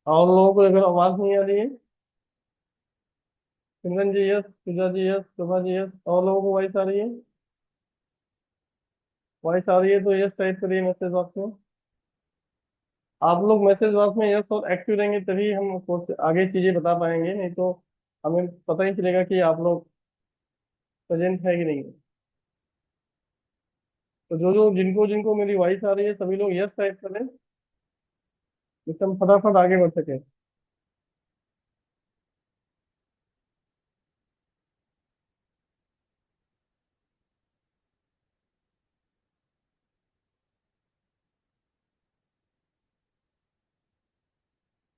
और लोगों को अगर आवाज नहीं आ रही है? सिमरन जी यस, पूजा जी यस, शोभा जी यस। और लोगों को वॉइस आ रही है? वॉइस आ रही है तो यस टाइप करिए मैसेज बॉक्स में। आप लोग मैसेज बॉक्स में यस और एक्टिव रहेंगे तभी हम कुछ आगे चीजें बता पाएंगे, नहीं तो हमें पता ही चलेगा कि आप लोग प्रेजेंट है कि नहीं। तो जो जो जिनको जिनको मेरी वॉइस आ रही है सभी लोग यस टाइप करें, जिससे हम फटाफट आगे बढ़ सके।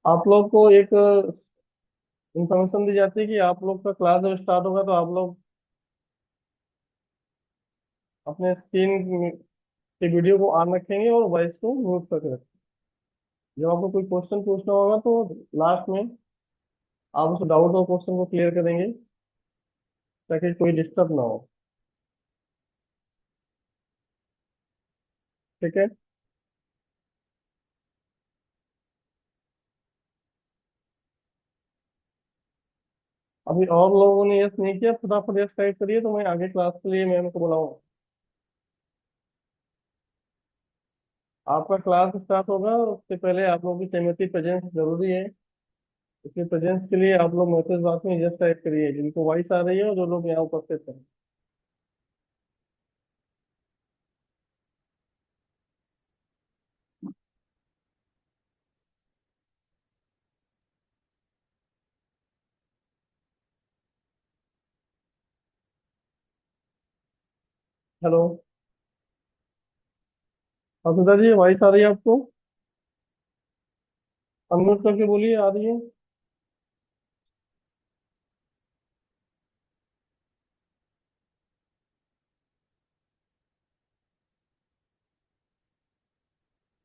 आप लोग को एक इंफॉर्मेशन दी जाती है कि आप लोग का क्लास जब स्टार्ट होगा तो आप लोग अपने स्क्रीन की वीडियो को ऑन रखेंगे और वॉइस को म्यूट करके रखेंगे। जब आपको कोई क्वेश्चन पूछना होगा तो लास्ट में आप उस डाउट और क्वेश्चन को क्लियर करेंगे ताकि कोई डिस्टर्ब ना हो। ठीक है। अभी और लोगों ने यस नहीं किया, फटाफट यस टाइप करिए तो मैं आगे क्लास के लिए मैम को बुलाऊँ। आपका क्लास स्टार्ट होगा उससे पहले आप लोगों की सहमति प्रेजेंस जरूरी है। इसलिए प्रेजेंस के लिए आप लोग मैसेज बॉक्स में यस टाइप करिए जिनको वॉइस आ रही है और जो लोग यहाँ उपस्थित हैं। हेलो। हसुदा जी वॉइस आ रही है आपको? अनम्यूट करके बोलिए, आ रही है?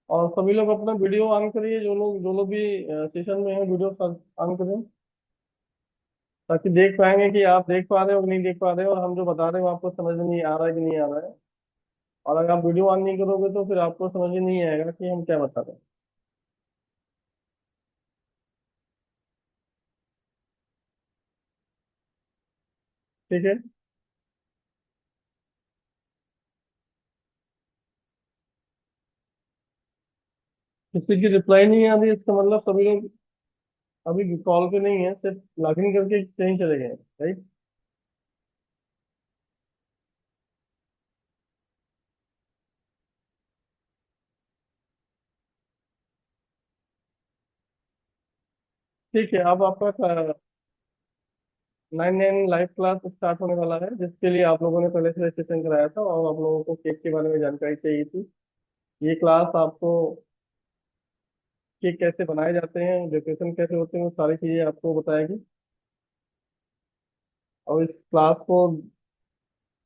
और सभी लोग अपना वीडियो ऑन करिए, जो लोग भी सेशन में है वीडियो ऑन करें ताकि देख पाएंगे कि आप देख पा रहे हो कि नहीं देख पा रहे हो और हम जो बता रहे हो आपको समझ में नहीं आ रहा है कि नहीं आ रहा है। और अगर आप वीडियो ऑन नहीं करोगे तो फिर आपको समझ में नहीं आएगा कि हम क्या बता रहे हैं। ठीक है। किसी की रिप्लाई नहीं आ रही इसका मतलब सभी लोग अभी कॉल पे नहीं है, सिर्फ लॉगिन करके कहीं चले गए, राइट? ठीक है। अब आपका 9-9 लाइव क्लास स्टार्ट होने वाला है जिसके लिए आप लोगों ने पहले से रजिस्ट्रेशन कराया था और आप लोगों को केक के बारे में जानकारी चाहिए थी। ये क्लास आपको केक कैसे बनाए जाते हैं, डेकोरेशन कैसे होते हैं, वो सारी चीज़ें आपको बताएगी। और इस क्लास को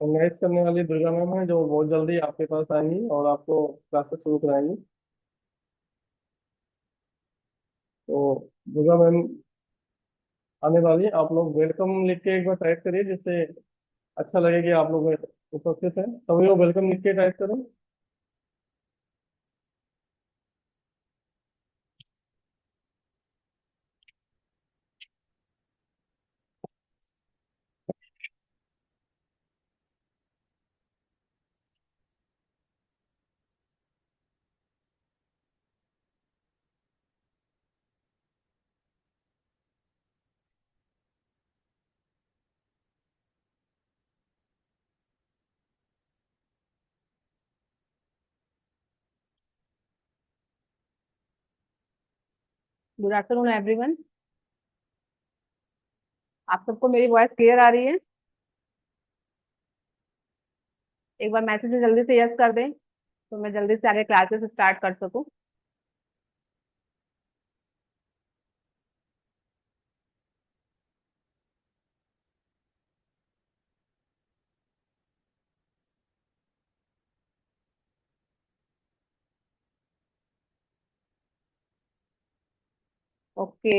ऑर्गेनाइज करने वाली दुर्गा मैम है जो बहुत जल्दी आपके पास आएंगी और आपको क्लासेस शुरू कराएंगी। तो दुर्गा मैम आने वाली है। आप लोग वेलकम लिख के एक बार टाइप करिए जिससे अच्छा लगे कि आप लोग उपस्थित हैं। सभी लोग वेलकम लिख के टाइप करें। Good afternoon everyone. आप सबको मेरी वॉइस क्लियर आ रही है? एक बार मैसेज में जल्दी से यस कर दें तो मैं जल्दी से आगे क्लासेस स्टार्ट कर सकूं। ओके।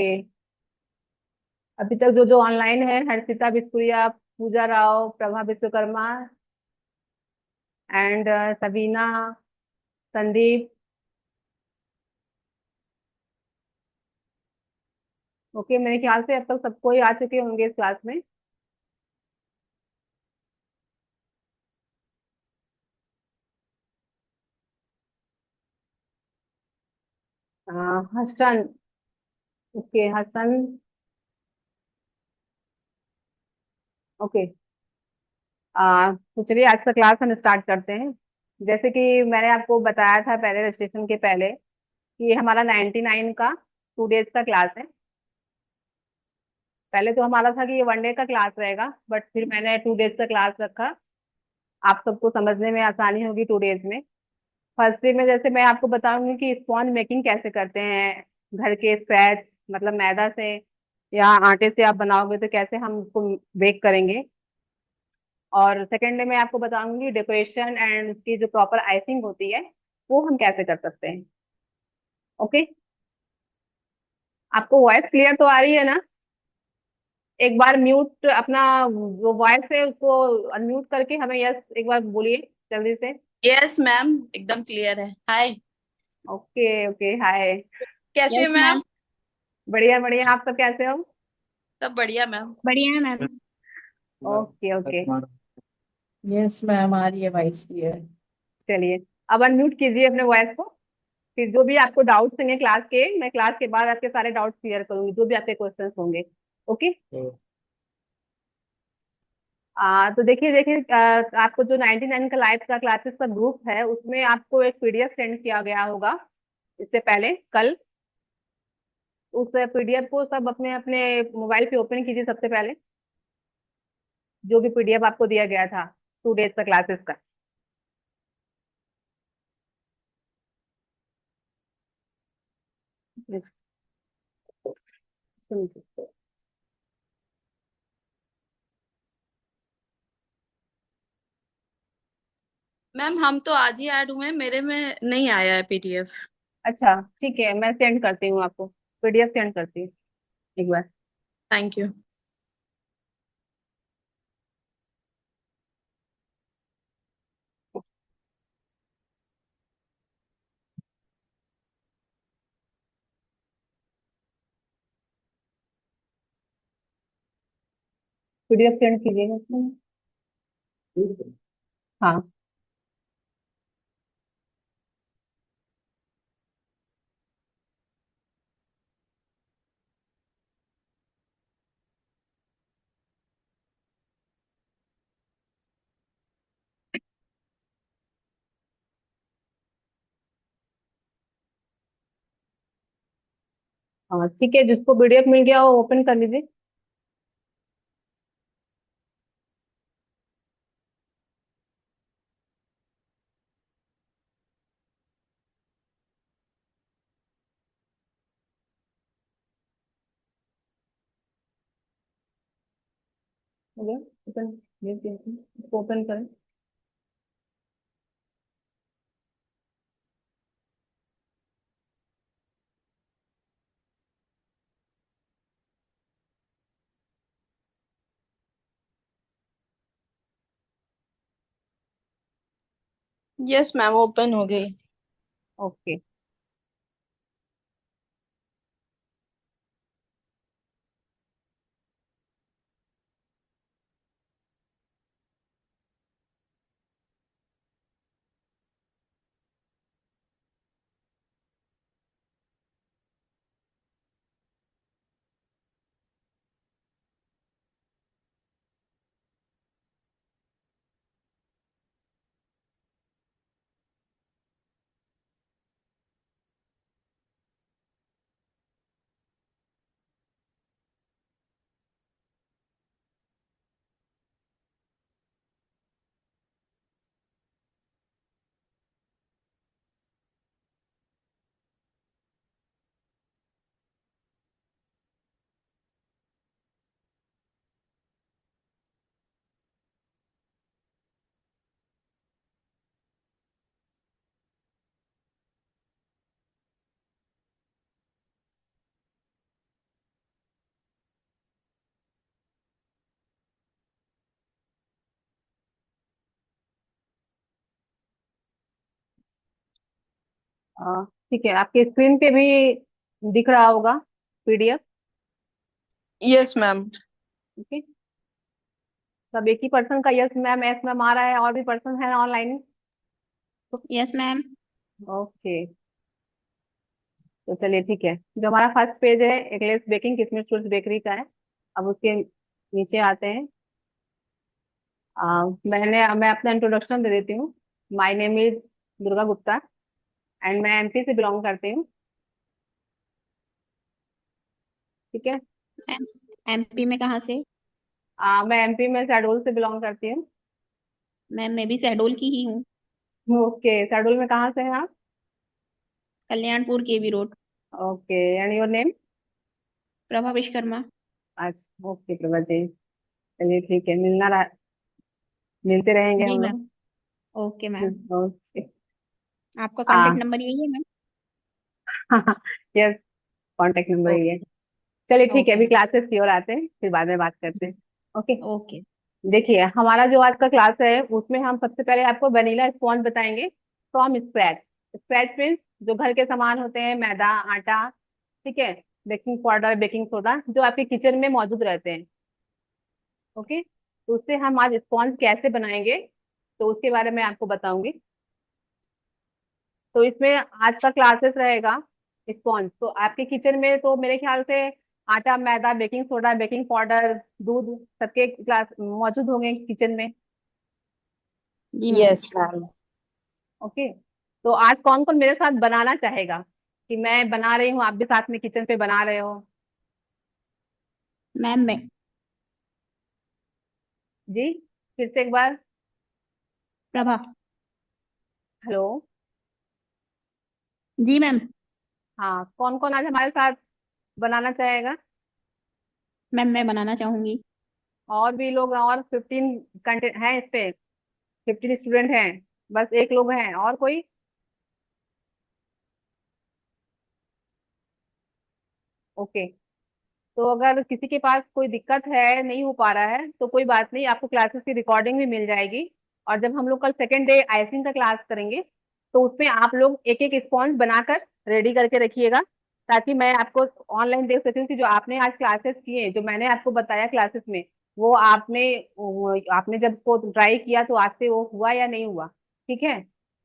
अभी तक जो जो ऑनलाइन है, हर्षिता बिस्कुरिया, पूजा राव, प्रभा विश्वकर्मा एंड सबीना, संदीप, ओके, मेरे ख्याल से अब तक सबको ही आ चुके होंगे इस क्लास में। हसन। ओके हसन। ओके। तो चलिए आज का क्लास हम स्टार्ट करते हैं। जैसे कि मैंने आपको बताया था पहले, रजिस्ट्रेशन के पहले, कि ये हमारा 99 का 2 डेज का क्लास है। पहले तो हमारा था कि ये 1 डे का क्लास रहेगा, बट फिर मैंने 2 डेज का क्लास रखा। आप सबको समझने में आसानी होगी 2 डेज में। फर्स्ट डे में जैसे मैं आपको बताऊंगी कि स्पॉन्ज मेकिंग कैसे करते हैं, घर के स्क्रैच, मतलब मैदा से या आटे से आप बनाओगे तो कैसे हम उसको बेक करेंगे। और सेकेंड डे में आपको बताऊंगी डेकोरेशन एंड उसकी जो प्रॉपर आइसिंग होती है वो हम कैसे कर सकते हैं। ओके। आपको वॉइस क्लियर तो आ रही है ना? एक बार म्यूट अपना जो वॉइस है उसको अनम्यूट करके हमें यस एक बार बोलिए जल्दी से। यस मैम, एकदम क्लियर है। हाय। Okay okay hi. कैसे यस हैं मैम? मैम। बढ़िया बढ़िया, आप सब कैसे हो? सब बढ़िया मैम। बढ़िया है ma'am. Okay okay. Yes ma'am, आ रही है वॉइस क्लियर। चलिए, अब अनम्यूट कीजिए अपने वॉइस को। फिर जो भी आपको डाउट्स होंगे क्लास के, मैं क्लास के बाद आपके सारे डाउट्स क्लियर करूंगी, जो भी आपके क्वेश्चंस होंगे। ओके। तो देखिए देखिए, आपको जो 99 का लाइव का क्लासेस का ग्रुप है उसमें आपको एक पीडीएफ सेंड किया गया होगा इससे पहले कल। उस पीडीएफ को सब अपने अपने मोबाइल पे ओपन कीजिए सबसे पहले, जो भी पीडीएफ आपको दिया गया था 2 डेज का क्लासेस का। सुनिए। मैम हम तो आज ही ऐड हुए हैं, मेरे में नहीं आया है पीडीएफ। अच्छा ठीक है, मैं सेंड करती हूँ आपको, पीडीएफ सेंड करती हूँ एक बार। Thank you. पीडीएफ सेंड कीजिएगा उसमें। हाँ। हाँ ठीक है, जिसको पीडीएफ मिल गया वो ओपन कर लीजिए। हो गया ओपन? इसको ओपन करें। यस मैम, ओपन हो गई। ओके। ठीक है, आपके स्क्रीन पे भी दिख रहा होगा पीडीएफ। Yes ma'am. ओके, सब एक ही पर्सन का यस मैम एस मैम आ रहा है, और भी पर्सन है ऑनलाइन? Yes ma'am. ओके, तो चलिए ठीक है। जो हमारा फर्स्ट पेज है एक्लेयर्स बेकिंग किस्मिस टूल्स बेकरी का है। अब उसके नीचे आते हैं। मैं अपना इंट्रोडक्शन दे देती हूँ। My name is Durga Gupta and मैं एमपी से बिलोंग करती हूँ। ठीक है। एमपी में कहाँ से? मैं एमपी में शहडोल से बिलोंग करती हूँ। मैम मैं भी शहडोल की ही हूँ। ओके, शहडोल में कहाँ से हैं आप? Kalyanpur KV road. Okay, and your name? Prabha Vishwakarma. अच्छा, ओके प्रभा जी। चलिए ठीक है, मिलते रहेंगे जी हम मैम। लोग। Okay ma'am. ओके। आपका हाँ। कांटेक्ट नंबर यही है मैम? यस, कांटेक्ट नंबर ये है। ओके। चलिए ठीक है, ओके अभी मैम। क्लासेस की ओर आते हैं, फिर बाद में बात करते हैं। ओके। ओके। देखिए, हमारा जो आज का क्लास है उसमें हम सबसे पहले आपको वनीला स्पॉन्ज बताएंगे फ्रॉम स्क्रैच। स्क्रैच मीन्स जो घर के सामान होते हैं, मैदा, आटा, ठीक है, बेकिंग पाउडर, बेकिंग सोडा, जो आपके किचन में मौजूद रहते हैं। ओके, तो उससे हम आज स्पॉन्ज कैसे बनाएंगे तो उसके बारे में आपको बताऊंगी। तो इसमें आज का क्लासेस रहेगा स्पॉन्ज। तो आपके किचन में तो मेरे ख्याल से आटा, मैदा, बेकिंग सोडा, बेकिंग पाउडर, दूध, सबके क्लास मौजूद होंगे किचन में। जी मैम। Yes ma'am. ओके, तो आज कौन कौन मेरे साथ बनाना चाहेगा? कि मैं बना रही हूँ, आप भी साथ में किचन पे बना रहे हो? मैम मैं। जी, फिर से एक बार। प्रभा। हेलो। जी मैम। हाँ, कौन कौन आज हमारे साथ बनाना चाहेगा? मैम मैं बनाना चाहूंगी। और भी लोग, और 15 कंटेंट हैं इस पे, 15 स्टूडेंट हैं, बस एक लोग हैं, और कोई? ओके, तो अगर किसी के पास कोई दिक्कत है, नहीं हो पा रहा है, तो कोई बात नहीं, आपको क्लासेस की रिकॉर्डिंग भी मिल जाएगी। और जब हम लोग कल सेकेंड डे आइसिंग का क्लास करेंगे तो उसमें आप लोग एक एक स्पॉन्ज बनाकर रेडी करके रखिएगा, ताकि मैं आपको ऑनलाइन देख सकूं कि जो आपने आज क्लासेस किए, जो मैंने आपको बताया क्लासेस में, वो आपने जब उसको ट्राई किया तो आज से वो हुआ या नहीं हुआ। ठीक है,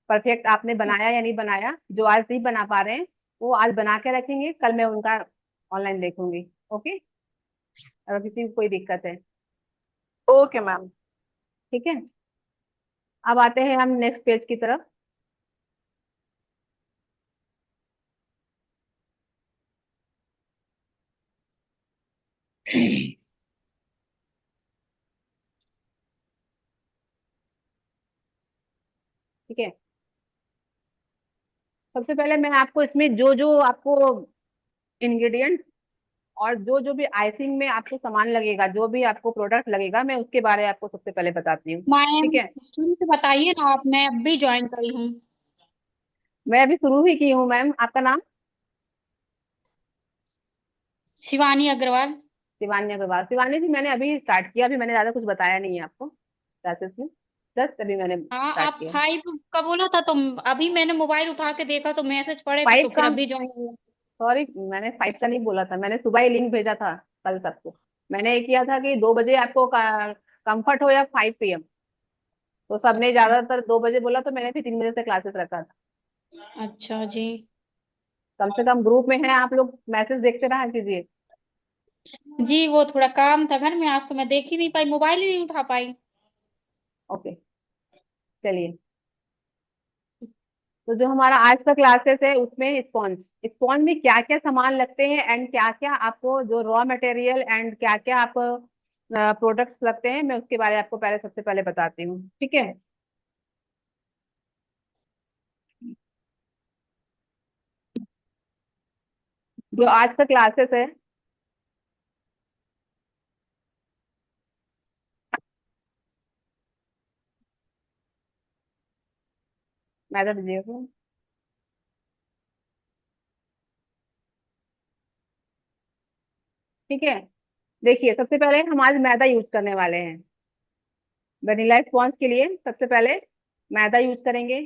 परफेक्ट आपने बनाया या नहीं बनाया। जो आज नहीं बना पा रहे हैं वो आज बना के रखेंगे, कल मैं उनका ऑनलाइन देखूंगी। ओके, अगर किसी को कोई दिक्कत है। Okay ma'am. ठीक है, अब आते हैं हम नेक्स्ट पेज की तरफ। ठीक है, सबसे पहले मैं आपको इसमें जो जो आपको इंग्रेडिएंट और जो जो भी आइसिंग में आपको सामान लगेगा, जो भी आपको प्रोडक्ट लगेगा, मैं उसके बारे में आपको सबसे पहले बताती हूँ। मैम ठीक है, शुरू से बताइए ना आप, मैं अब भी ज्वाइन करी हूँ। मैं अभी शुरू ही की हूँ मैम। आपका नाम? शिवानी अग्रवाल। शिवानी अग्रवाल। शिवानी जी, मैंने अभी स्टार्ट किया, अभी मैंने ज्यादा कुछ बताया नहीं है आपको क्लासेस में, जस्ट अभी मैंने हाँ स्टार्ट आप किया। 5 का बोला था तो अभी मैंने मोबाइल उठा के देखा तो मैसेज पड़े थे तो फाइव फिर का? अभी ज्वाइन हुआ। सॉरी, मैंने 5 का नहीं बोला था, मैंने सुबह ही लिंक भेजा था कल सबको। मैंने ये किया था कि 2 बजे आपको कंफर्ट हो या 5 PM। तो सबने अच्छा। ज्यादातर 2 बजे बोला, तो मैंने फिर 3 बजे से क्लासेस रखा था। अच्छा जी। कम से कम ग्रुप में है आप लोग, मैसेज देखते रहा कीजिए। जी वो थोड़ा काम था घर में, आज तो मैं देख ही नहीं पाई, मोबाइल ही नहीं उठा पाई। ओके, चलिए। तो जो हमारा आज का क्लासेस है उसमें स्पॉन्ज, स्पॉन्ज में क्या क्या सामान लगते हैं एंड क्या क्या आपको जो रॉ मटेरियल एंड क्या क्या आप प्रोडक्ट्स लगते हैं, मैं उसके बारे में आपको पहले सबसे पहले बताती हूँ। ठीक है, जो आज का क्लासेस है, मैदा दीजिएगा। ठीक है, देखिए, सबसे पहले हम आज मैदा यूज करने वाले हैं। वनीला स्पॉन्ज के लिए सबसे पहले मैदा यूज करेंगे।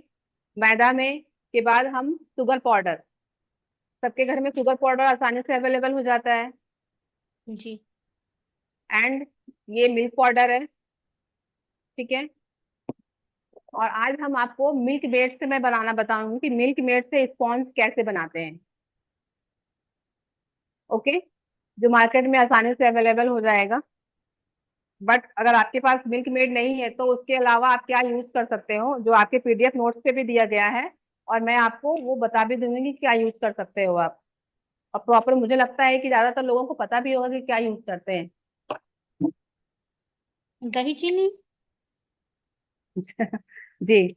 मैदा में के बाद हम शुगर पाउडर, सबके घर में शुगर पाउडर आसानी से अवेलेबल हो जाता है। जी। एंड ये मिल्क पाउडर है, ठीक है। और आज हम आपको मिल्क मेड से मैं बनाना बताऊंगी कि मिल्क मेड से स्पॉन्ज कैसे बनाते हैं। ओके, जो मार्केट में आसानी से अवेलेबल हो जाएगा। बट अगर आपके पास मिल्क मेड नहीं है तो उसके अलावा आप क्या यूज कर सकते हो, जो आपके पीडीएफ नोट्स पे भी दिया गया है, और मैं आपको वो बता भी दूंगी कि क्या यूज कर सकते हो आप। और प्रॉपर मुझे लगता है कि ज्यादातर लोगों को पता भी होगा कि क्या यूज करते हैं। दही चीनी। जी,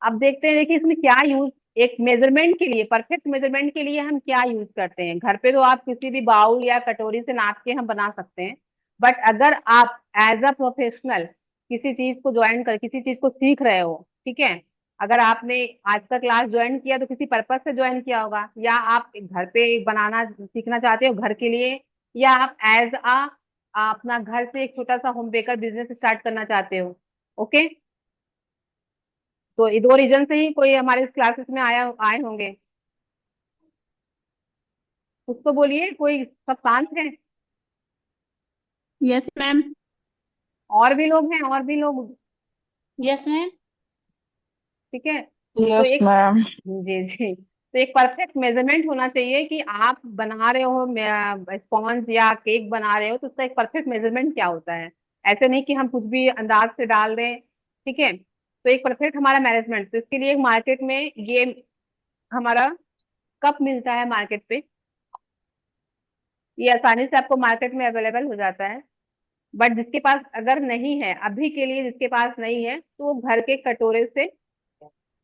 अब देखते हैं कि इसमें क्या यूज, एक मेजरमेंट के लिए, परफेक्ट मेजरमेंट के लिए हम क्या यूज करते हैं। घर पे तो आप किसी भी बाउल या कटोरी से नाप के हम बना सकते हैं। बट अगर आप एज अ प्रोफेशनल किसी चीज को ज्वाइन कर, किसी चीज को सीख रहे हो, ठीक है। अगर आपने आज का क्लास ज्वाइन किया तो किसी पर्पज से ज्वाइन किया होगा, या आप घर पे बनाना सीखना चाहते हो घर के लिए, या आप एज अ अपना घर से एक छोटा सा होम बेकर बिजनेस स्टार्ट करना चाहते हो। ओके, तो ये दो रीजन से ही कोई हमारे क्लासेस में आए होंगे। कुछ तो बोलिए, कोई सब शांत है। Yes ma'am. और भी लोग हैं, और भी लोग। Yes ma'am. ठीक है, तो यस एक, मैम। जी जी, तो एक परफेक्ट मेजरमेंट होना चाहिए कि आप बना रहे हो स्पॉन्ज या केक बना रहे हो तो उसका एक परफेक्ट मेजरमेंट क्या होता है। ऐसे नहीं कि हम कुछ भी अंदाज से डाल दें, ठीक है। तो एक परफेक्ट हमारा मैनेजमेंट, तो इसके लिए मार्केट में ये हमारा कप मिलता है मार्केट पे। ये आसानी से आपको मार्केट में अवेलेबल हो जाता है। बट जिसके पास अगर नहीं है, अभी के लिए जिसके पास नहीं है, तो वो घर के कटोरे से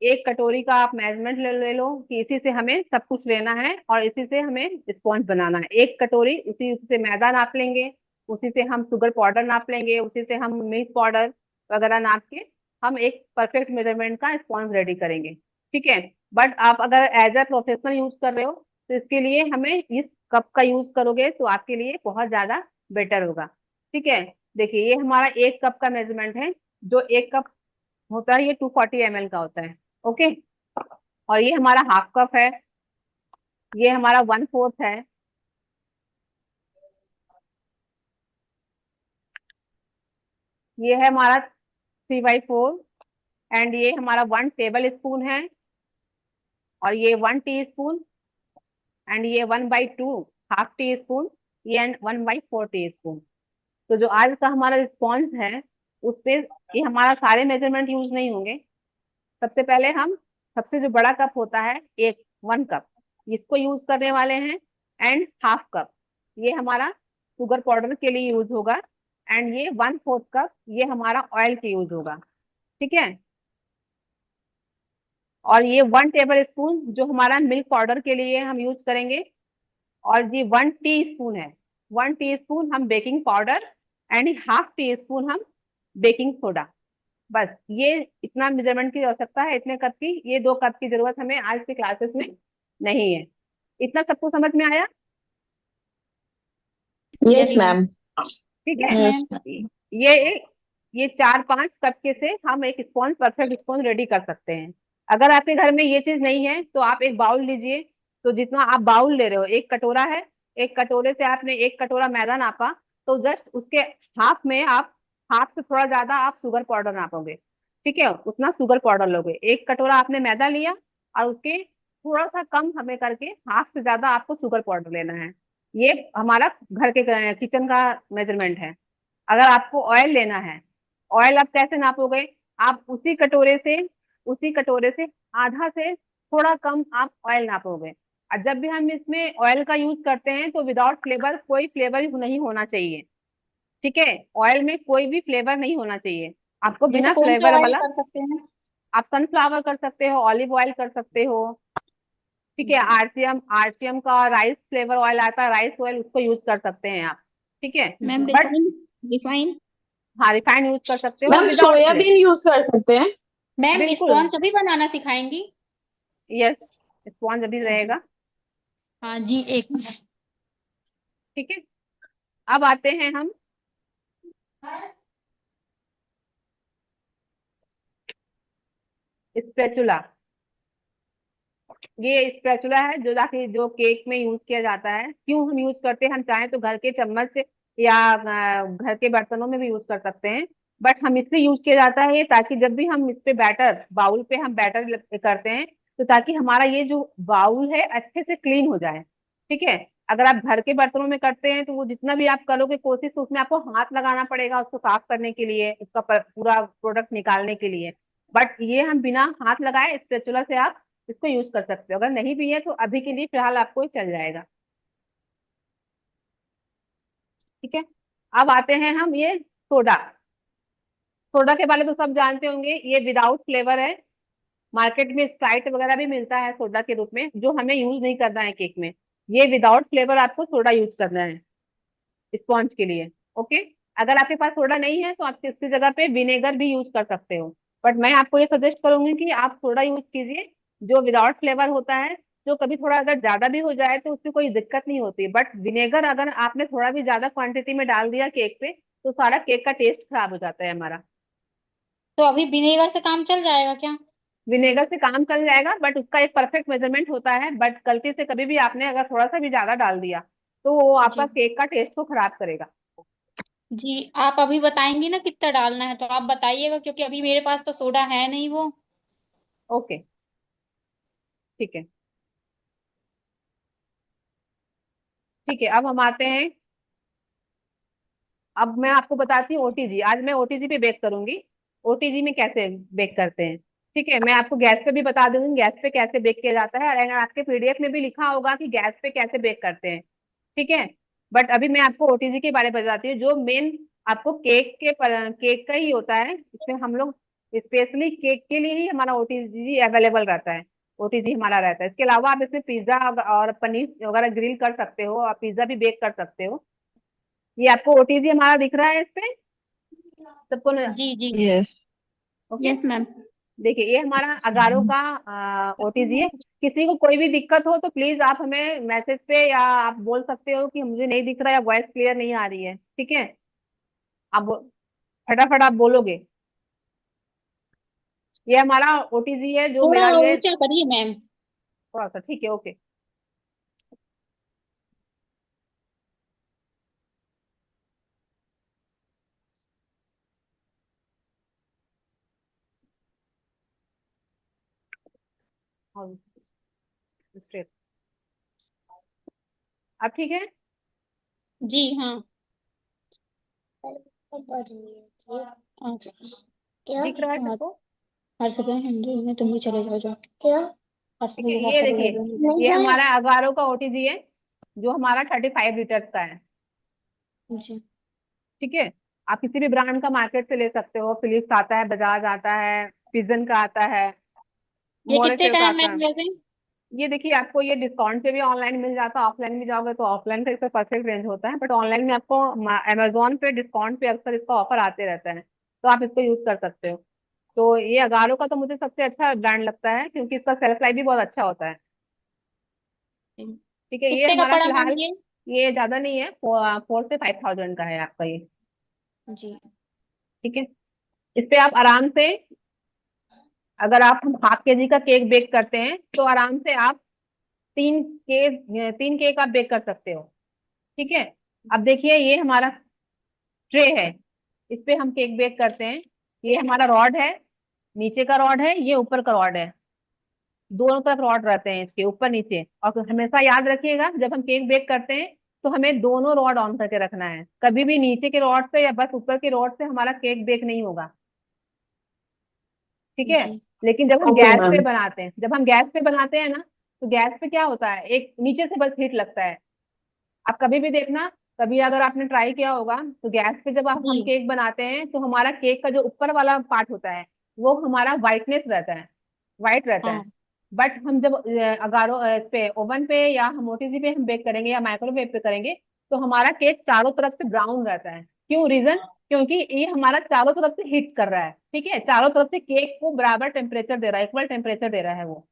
एक कटोरी का आप मेजरमेंट ले लो कि इसी से हमें सब कुछ लेना है और इसी से हमें स्पॉन्ज बनाना है। एक कटोरी, उसी से मैदा नाप लेंगे, उसी से हम शुगर पाउडर नाप लेंगे, उसी से हम मिल्क पाउडर वगैरह नाप के हम एक परफेक्ट मेजरमेंट का स्पॉन्ज रेडी करेंगे, ठीक है। बट आप अगर एज अ प्रोफेशनल यूज कर रहे हो तो इसके लिए हमें इस कप का यूज करोगे तो आपके लिए बहुत ज्यादा बेटर होगा, ठीक है। देखिए, ये हमारा एक कप का मेजरमेंट है। जो एक कप होता है ये 240 ml का होता है। ओके, और ये हमारा हाफ कप है, ये हमारा 1/4 है, ये है हमारा 3/4, एंड ये हमारा 1 टेबल स्पून है, और ये 1 टीस्पून, एंड ये 1/2 हाफ टी स्पून, ये एंड 1/4 टीस्पून। तो जो आज का हमारा रिस्पॉन्स है उस पे ये हमारा सारे मेजरमेंट यूज नहीं होंगे। सबसे पहले हम, सबसे जो बड़ा कप होता है, एक 1 कप, इसको यूज करने वाले हैं। एंड हाफ कप ये हमारा शुगर पाउडर के लिए यूज होगा, एंड ये 1/4 कप ये हमारा ऑयल के यूज होगा, ठीक है। और ये 1 टेबल स्पून जो हमारा मिल्क पाउडर के लिए हम यूज करेंगे, और ये 1 टीस्पून है। 1 टीस्पून हम baking powder, and half tea spoon हम बेकिंग सोडा। बस ये इतना मेजरमेंट की आवश्यकता है, इतने कप की, ये 2 कप की जरूरत हमें आज के क्लासेस में नहीं है। इतना सबको समझ में आया? यस जी मैम। ठीक है। Yes yes ma'am. ये ये 4-5 कप के से हम एक स्पॉन्ज, परफेक्ट स्पॉन्ज रेडी कर सकते हैं। अगर आपके घर में ये चीज नहीं है तो आप एक बाउल लीजिए। तो जितना आप बाउल ले रहे हो, एक कटोरा है, एक कटोरे से आपने 1 कटोरा मैदा नापा, तो जस्ट उसके हाफ में आप, हाफ से थोड़ा ज्यादा आप शुगर पाउडर नापोगे, ठीक है। उतना शुगर पाउडर लोगे, 1 कटोरा आपने मैदा लिया और उसके थोड़ा सा कम हमें करके हाफ से ज्यादा आपको शुगर पाउडर लेना है। ये हमारा घर के किचन का मेजरमेंट है। अगर आपको ऑयल लेना है, ऑयल आप कैसे नापोगे? आप उसी कटोरे से आधा से थोड़ा कम आप ऑयल नापोगे। और जब भी हम इसमें ऑयल का यूज करते हैं तो विदाउट फ्लेवर, कोई फ्लेवर नहीं होना चाहिए, ठीक है। ऑयल में कोई भी फ्लेवर नहीं होना चाहिए, आपको जैसे बिना कौन से फ्लेवर ऑयल वाला। कर सकते हैं? आप सनफ्लावर कर सकते हो, ऑलिव ऑयल कर सकते हो, ठीक है। जी। आरसीएम आरसीएम का राइस फ्लेवर ऑयल आता है, राइस ऑयल, उसको यूज कर सकते हैं आप, ठीक है। मैम जी। But refine. रिफाइन। हाँ, रिफाइंड यूज कर सकते हो ma'am without flavour. Soybean use कर सकते हैं। मैम बिल्कुल, स्पॉन्ज अभी बनाना सिखाएंगी? यस, स्पॉन्ज अभी जी। रहेगा, हाँ जी, एक मिनट। ठीक है। अब आते हैं हम स्पैचुला। ये स्पैचुला है जो ताकि जो केक में यूज किया जाता है। क्यों हम यूज करते हैं? हम चाहें तो घर के चम्मच से या घर के बर्तनों में भी यूज कर सकते हैं, बट हम इसलिए यूज किया जाता है ये, ताकि जब भी हम इस पे बैटर बाउल पे हम बैटर करते हैं, तो ताकि हमारा ये जो बाउल है अच्छे से क्लीन हो जाए। ठीक है। अगर आप घर के बर्तनों में करते हैं तो वो जितना भी आप करोगे कोशिश, तो उसमें आपको हाथ लगाना पड़ेगा उसको साफ करने के लिए, उसका पूरा प्रोडक्ट निकालने के लिए। बट ये हम बिना हाथ लगाए स्पैचुला से आप इसको यूज कर सकते हो। अगर नहीं भी है तो अभी के लिए फिलहाल आपको ये चल जाएगा। ठीक है। अब आते हैं हम ये सोडा। सोडा के बारे में तो सब जानते होंगे, ये विदाउट फ्लेवर है। मार्केट में स्प्राइट वगैरह भी मिलता है सोडा के रूप में, जो हमें यूज नहीं करना है केक में। ये विदाउट फ्लेवर आपको सोडा यूज करना है स्पॉन्ज के लिए। ओके। अगर आपके पास सोडा नहीं है तो आप इसकी जगह पे विनेगर भी यूज कर सकते हो, बट मैं आपको ये सजेस्ट करूंगी कि आप सोडा यूज कीजिए जो विदाउट फ्लेवर होता है। जो कभी थोड़ा अगर ज्यादा भी हो जाए तो उससे कोई दिक्कत नहीं होती, बट विनेगर अगर आपने थोड़ा भी ज्यादा क्वांटिटी में डाल दिया केक पे, तो सारा केक का टेस्ट खराब हो जाता है हमारा। तो अभी विनेगर से काम चल जाएगा क्या? विनेगर से काम चल जाएगा, बट उसका एक परफेक्ट मेजरमेंट होता है, बट गलती से कभी भी आपने अगर थोड़ा सा भी ज्यादा डाल दिया तो वो आपका जी। केक का टेस्ट को खराब करेगा। जी, आप अभी बताएंगी ना कितना डालना है, तो आप बताइएगा, क्योंकि अभी मेरे पास तो सोडा है नहीं वो। ओके। ठीक है। ठीक है, अब हम आते हैं। अब मैं आपको बताती हूँ ओटीजी। आज मैं ओटीजी पे बेक करूंगी। ओटीजी में कैसे बेक करते हैं। ठीक है। मैं आपको गैस पे भी बता दूंगी गैस पे कैसे बेक किया जाता है, और अगर आपके पीडीएफ में भी लिखा होगा कि गैस पे कैसे बेक करते हैं। ठीक है। बट अभी मैं आपको ओटीजी के बारे में बताती हूँ, जो मेन आपको केक का ही होता है। इसमें हम लोग स्पेशली केक के लिए ही हमारा ओटीजी अवेलेबल रहता है। ओटीजी हमारा रहता है। इसके अलावा आप इसमें पिज्जा और पनीर वगैरह ग्रिल कर सकते हो, आप पिज्जा भी बेक कर सकते हो। ये आपको ओटीजी हमारा दिख रहा है इस पे सबको जी जी। यस। ओके। Yes ma'am. देखिए ये हमारा अगारो का ओटीजी है। किसी को कोई भी दिक्कत हो तो प्लीज आप हमें मैसेज पे या आप बोल सकते हो कि मुझे नहीं दिख रहा या वॉइस क्लियर नहीं आ रही है। ठीक है। आप फटाफट आप बोलोगे। ये हमारा ओटीजी है जो थोड़ा मेरा ये ऊंचा करिए मैम। थोड़ा सा। ठीक है। ओके। स्ट्रेट। अब ठीक है। जी हाँ। अच्छा। दिख रहा है हाँ, सबको। हर सेकंड हिंदी में तुम भी चले जाओ, जाओ हर ठीक है। सेकंड ये व्हाट्सएप देखिए वगैरह ये नहीं। हमारा अगारो का ओटीजी है जो हमारा 35 लीटर्स का है। जी। ठीक है। आप किसी भी ब्रांड का मार्केट से ले सकते हो। फिलिप्स आता है, बजाज आता है, पिजन का आता है, ये कितने मोरेसेल का का है आता है। मैम वैसे? ये देखिए आपको ये डिस्काउंट पे भी ऑनलाइन मिल जाता है, ऑफलाइन भी जाओगे तो ऑफलाइन का इसका परफेक्ट रेंज होता है, बट ऑनलाइन में आपको अमेजोन पे डिस्काउंट पे अक्सर इसका ऑफर आते रहता है, तो आप इसको यूज कर सकते हो। तो ये अगारो का तो मुझे सबसे अच्छा ब्रांड लगता है क्योंकि इसका सेल्फ लाइफ भी बहुत अच्छा होता है। ठीक है। ये कितने का हमारा पड़ा मैम फिलहाल ये? ये ज्यादा नहीं है, 4 से 5 थाउजेंड का है आपका ये। जी। ठीक है। इस पे आप आराम से, अगर आप हम हाफ केजी का केक बेक करते हैं तो आराम से आप 3 केक आप बेक कर सकते हो। ठीक है। अब देखिए ये हमारा ट्रे है, इस पे हम केक बेक करते हैं। ये हमारा रॉड है, नीचे का रॉड है, ये ऊपर का रॉड है। दोनों तरफ रॉड रहते हैं इसके ऊपर नीचे। और हमेशा याद रखिएगा जब हम केक बेक करते हैं तो हमें दोनों रॉड ऑन करके रखना है। कभी भी नीचे के रॉड से या बस ऊपर के रॉड से हमारा केक बेक नहीं होगा। ठीक है। जी। लेकिन जब हम ओके गैस पे मैम। बनाते हैं, जब हम गैस पे बनाते हैं ना, तो गैस पे क्या होता है, एक नीचे से बस हीट लगता है। आप कभी भी देखना, कभी अगर आपने ट्राई किया होगा तो गैस पे जब हम जी। केक बनाते हैं तो हमारा केक का जो ऊपर वाला पार्ट होता है वो हमारा वाइटनेस रहता है, वाइट रहता है। हाँ। बट हम जब इस पे ओवन पे या हम ओटीजी पे हम बेक करेंगे या माइक्रोवेव पे करेंगे तो हमारा केक चारों तरफ से ब्राउन रहता है। क्यों? रीजन, क्योंकि ये हमारा चारों तरफ से हीट कर रहा है। ठीक है। चारों तरफ से केक को बराबर टेम्परेचर दे रहा है, इक्वल टेम्परेचर दे रहा है वो,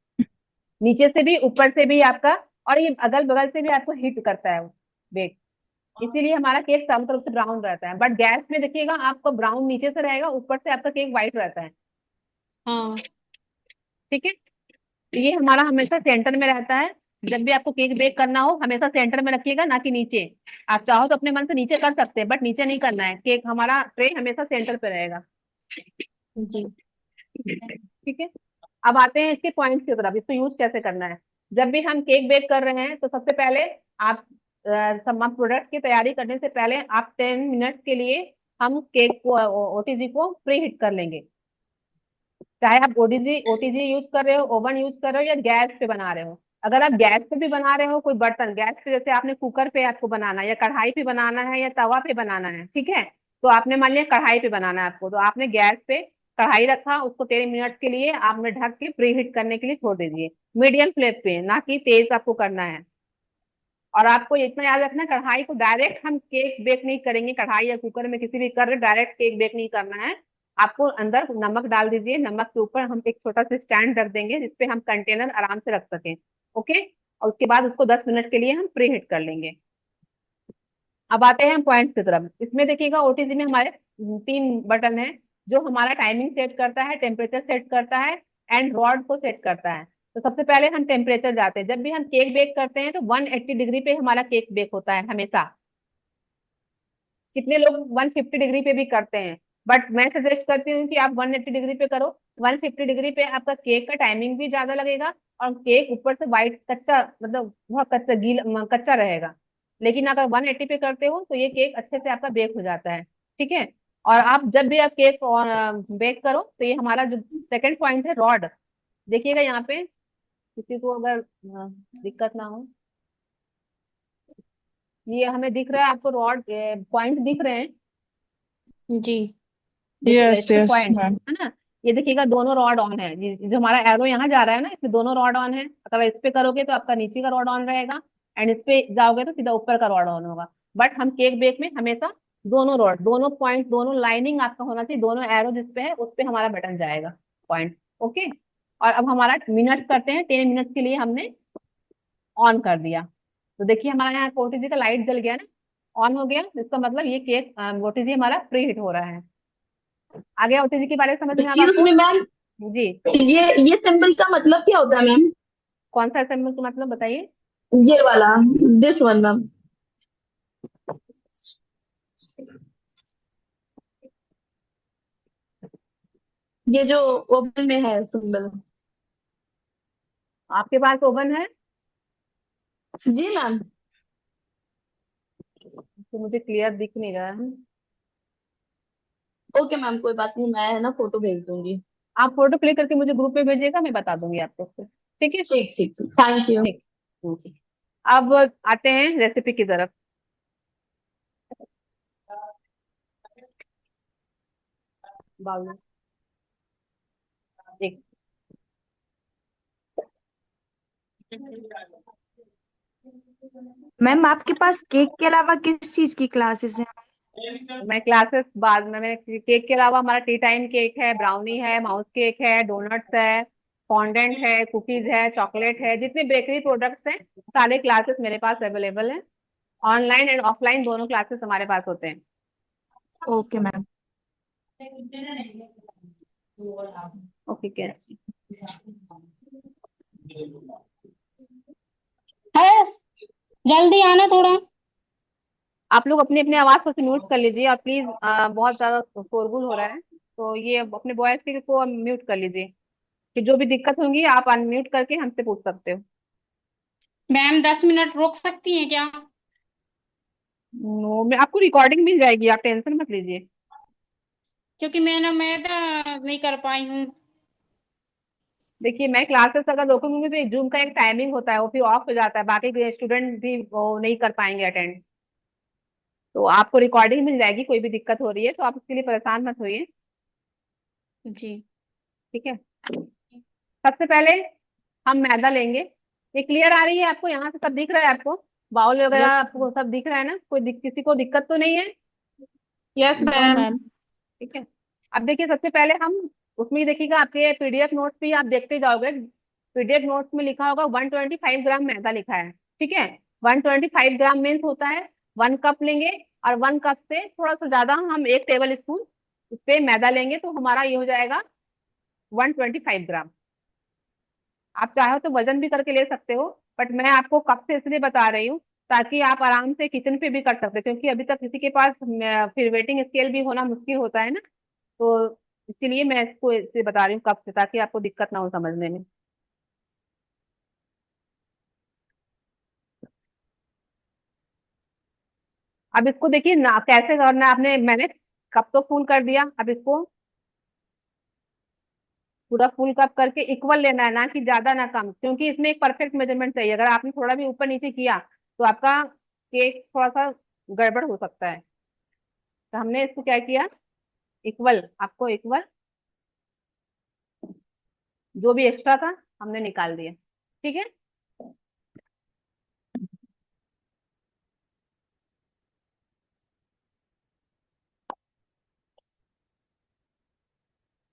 नीचे से भी ऊपर से भी आपका, और ये अगल बगल से भी आपको हीट करता है वो बेक। इसीलिए हमारा केक चारों तरफ से ब्राउन रहता है। बट गैस में देखिएगा आपको ब्राउन नीचे से रहेगा, ऊपर से आपका केक व्हाइट रहता है। हाँ। ठीक है। ये हमारा हमेशा सेंटर में रहता है। जब भी आपको केक बेक करना हो हमेशा सेंटर में रखिएगा, ना कि नीचे। आप चाहो तो अपने मन से नीचे कर सकते हैं, बट नीचे नहीं करना है। केक हमारा ट्रे हमेशा सेंटर पे रहेगा। जी। ठीक है। अब आते हैं इसके पॉइंट्स की तरफ, इसको यूज कैसे करना है। जब भी हम केक बेक कर रहे हैं तो सबसे पहले आप तमाम प्रोडक्ट की तैयारी करने से पहले आप 10 मिनट के लिए हम केक को ओटीजी को प्री हीट कर लेंगे। चाहे आप ओटीजी यूज कर रहे हो, ओवन यूज कर रहे हो, या गैस पे बना रहे हो। अगर आप गैस पे भी बना रहे हो कोई बर्तन, गैस पे जैसे आपने कुकर पे आपको बनाना है, या कढ़ाई पे बनाना है, या तवा पे बनाना है, ठीक है। तो आपने मान लिया कढ़ाई पे बनाना है आपको, तो आपने गैस पे कढ़ाई रखा, उसको 10 मिनट के लिए आपने ढक के प्री हीट करने के लिए छोड़ दीजिए। मीडियम फ्लेम पे, ना कि तेज आपको करना है। और आपको इतना याद रखना है, कढ़ाई को डायरेक्ट हम केक बेक नहीं करेंगे। कढ़ाई या कुकर में किसी भी कर रहे डायरेक्ट केक बेक नहीं करना है। आपको अंदर नमक डाल दीजिए, नमक के ऊपर हम एक छोटा सा स्टैंड रख देंगे जिसपे हम कंटेनर आराम से रख सकें। ओके। और उसके बाद उसको 10 मिनट के लिए हम प्री हीट कर लेंगे। अब आते हैं हम पॉइंट्स की तरफ। इसमें देखिएगा ओटीजी में हमारे 3 बटन है, जो हमारा टाइमिंग सेट करता है, टेम्परेचर सेट करता है, एंड रॉड को सेट करता है। तो सबसे पहले हम टेम्परेचर जाते हैं। जब भी हम केक बेक करते हैं तो 180 डिग्री पे हमारा केक बेक होता है हमेशा। कितने लोग 150 डिग्री पे भी करते हैं, बट मैं सजेस्ट करती हूँ कि आप 180 डिग्री पे करो। 150 डिग्री पे आपका केक का टाइमिंग भी ज्यादा लगेगा, और केक ऊपर से वाइट कच्चा, मतलब बहुत कच्चा गीला कच्चा रहेगा। लेकिन अगर 180 पे करते हो तो ये केक अच्छे से आपका बेक हो जाता है। ठीक है। और आप जब भी आप केक बेक करो तो ये हमारा जो सेकंड पॉइंट है, रॉड। देखिएगा यहाँ पे, किसी को अगर दिक्कत ना हो, ये हमें दिख रहा है आपको, रॉड पॉइंट दिख रहे हैं। जी। देखिएगा इस यस पे यस पॉइंट मैम। है ना। ये देखिएगा दोनों रॉड ऑन है, जो हमारा एरो यहाँ जा रहा है ना, इसमें दोनों रॉड ऑन है। अगर इस पे करोगे तो आपका नीचे का रॉड ऑन रहेगा, एंड इस पे जाओगे तो सीधा ऊपर का रॉड ऑन होगा। बट हम केक बेक में हमेशा दोनों रॉड, दोनों पॉइंट, दोनों लाइनिंग आपका होना चाहिए। दोनों एरो जिस पे है उस पे हमारा बटन जाएगा, पॉइंट। ओके। और अब हमारा मिनट करते हैं, 10 मिनट के लिए हमने ऑन कर दिया। तो देखिए हमारा यहाँ ओटीजी का लाइट जल गया ना, ऑन हो गया। इसका मतलब ये केक ओटीजी हमारा प्री हिट हो रहा है। आगे ओटीजी के बारे में समझ में अब एक्सक्यूज आपको। मी मैम, जी। ये सिंबल का मतलब क्या होता है मैम? कौन सा असेंबल का मतलब बताइए। ये वाला, दिस वन मैम। ये जो ओपन में है सिंबल। आपके पास ओवन है? जी मैम। तो मुझे क्लियर दिख नहीं रहा है। ओके मैम, कोई बात नहीं, मैं है ना फोटो भेज दूंगी। आप फोटो क्लिक करके मुझे ग्रुप पे भेजिएगा, मैं बता दूंगी आपको फिर। ठीक है। ठीक ठीक ठीक, थैंक यू। ठीक। ठीक। अब आते हैं रेसिपी की तरफ। बाउल में एक, मैम आपके पास केक के अलावा किस चीज की क्लासेस हैं? मैं क्लासेस बाद में, मैं केक के अलावा हमारा टी टाइम केक है, ब्राउनी है, माउस केक है, डोनट्स है, फॉन्डेंट है, कुकीज है, चॉकलेट है, जितने बेकरी प्रोडक्ट्स हैं सारे क्लासेस मेरे पास अवेलेबल हैं। ऑनलाइन एंड ऑफलाइन दोनों क्लासेस हमारे पास होते हैं। Okay ma'am. ओके क्या। है, जल्दी आना थोड़ा। आप लोग अपनी अपनी आवाज को म्यूट कर लीजिए, और प्लीज बहुत ज्यादा शोरगुल हो रहा है, तो ये अपने वॉइस को म्यूट कर लीजिए। कि जो भी दिक्कत होंगी आप अनम्यूट करके हमसे पूछ सकते हो। मैम 10 मिनट रोक सकती हैं क्या? नो, मैं आपको रिकॉर्डिंग मिल जाएगी, आप टेंशन मत लीजिए। क्योंकि मैं तो नहीं कर पाई हूँ। देखिए मैं क्लासेस अगर रोकूंगी तो जूम का एक टाइमिंग होता है, वो फिर ऑफ हो जाता है, बाकी स्टूडेंट भी वो नहीं कर पाएंगे अटेंड। तो आपको रिकॉर्डिंग मिल जाएगी, कोई भी दिक्कत हो रही है तो आप इसके लिए परेशान मत होइए। जी। ठीक है। सबसे पहले हम मैदा लेंगे। ये क्लियर आ रही है आपको, यहाँ से सब दिख रहा है आपको, बाउल वगैरह यस। आपको सब दिख रहा है ना, किसी को दिक्कत तो नहीं है। Yes no ma'am. मैम। ठीक है। अब देखिए सबसे पहले हम, उसमें देखिएगा आपके पीडीएफ नोट्स भी आप देखते जाओगे, पीडीएफ नोट्स में लिखा होगा 125 ग्राम मैदा लिखा है। ठीक है। 125 ग्राम मीन्स होता है 1 कप लेंगे, और 1 कप से थोड़ा सा ज्यादा हम 1 टेबल स्पून उस पे मैदा लेंगे, तो हमारा ये हो जाएगा 125 ग्राम। आप चाहो तो वजन भी करके ले सकते हो, बट मैं आपको कप से इसलिए बता रही हूँ ताकि आप आराम से किचन पे भी कर सकते हो, क्योंकि अभी तक किसी के पास फिर वेटिंग स्केल भी होना मुश्किल होता है ना, तो इसीलिए मैं इसको इससे बता रही हूँ कप से, ताकि आपको दिक्कत ना हो समझने में। अब इसको देखिए ना कैसे करना है, आपने मैंने कप तो फुल कर दिया, अब इसको पूरा फुल कप करके इक्वल लेना है, ना कि ज्यादा ना कम, क्योंकि इसमें एक परफेक्ट मेजरमेंट चाहिए। अगर आपने थोड़ा भी ऊपर नीचे किया तो आपका केक थोड़ा सा गड़बड़ हो सकता है। तो हमने इसको क्या किया, इक्वल, आपको इक्वल जो भी एक्स्ट्रा था हमने निकाल दिया। ठीक है,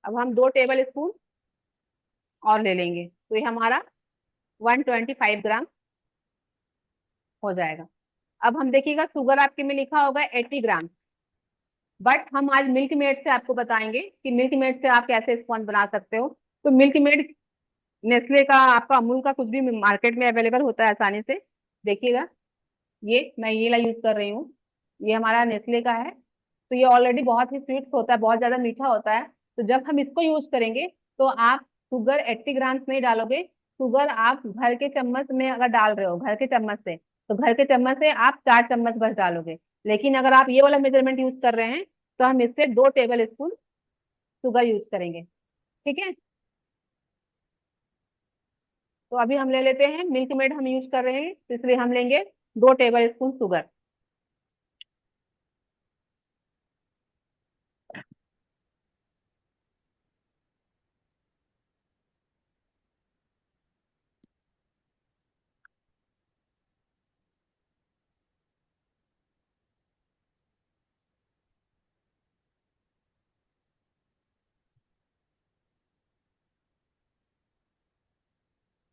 अब हम 2 टेबल स्पून और ले लेंगे, तो ये हमारा 125 ग्राम हो जाएगा। अब हम देखिएगा शुगर आपके में लिखा होगा 80 ग्राम, बट हम आज मिल्क मेड से आपको बताएंगे कि मिल्क मेड से आप कैसे स्पॉन्ज बना सकते हो। तो मिल्क मेड नेस्ले का, आपका अमूल का, कुछ भी मार्केट में अवेलेबल होता है आसानी से। देखिएगा, ये मैं ये ला यूज कर रही हूँ, ये हमारा नेस्ले का है। तो ये ऑलरेडी बहुत ही स्वीट होता है, बहुत ज्यादा मीठा होता है। तो जब हम इसको यूज करेंगे तो आप शुगर 80 ग्राम नहीं डालोगे, शुगर आप घर के चम्मच में अगर डाल रहे हो, घर के चम्मच से, तो घर के चम्मच से आप 4 चम्मच बस डालोगे। लेकिन अगर आप ये वाला मेजरमेंट यूज कर रहे हैं तो हम इससे 2 टेबल स्पून शुगर यूज करेंगे। ठीक है, तो अभी हम ले लेते हैं, मिल्क मेड हम यूज कर रहे हैं तो इसलिए हम लेंगे 2 टेबल स्पून शुगर।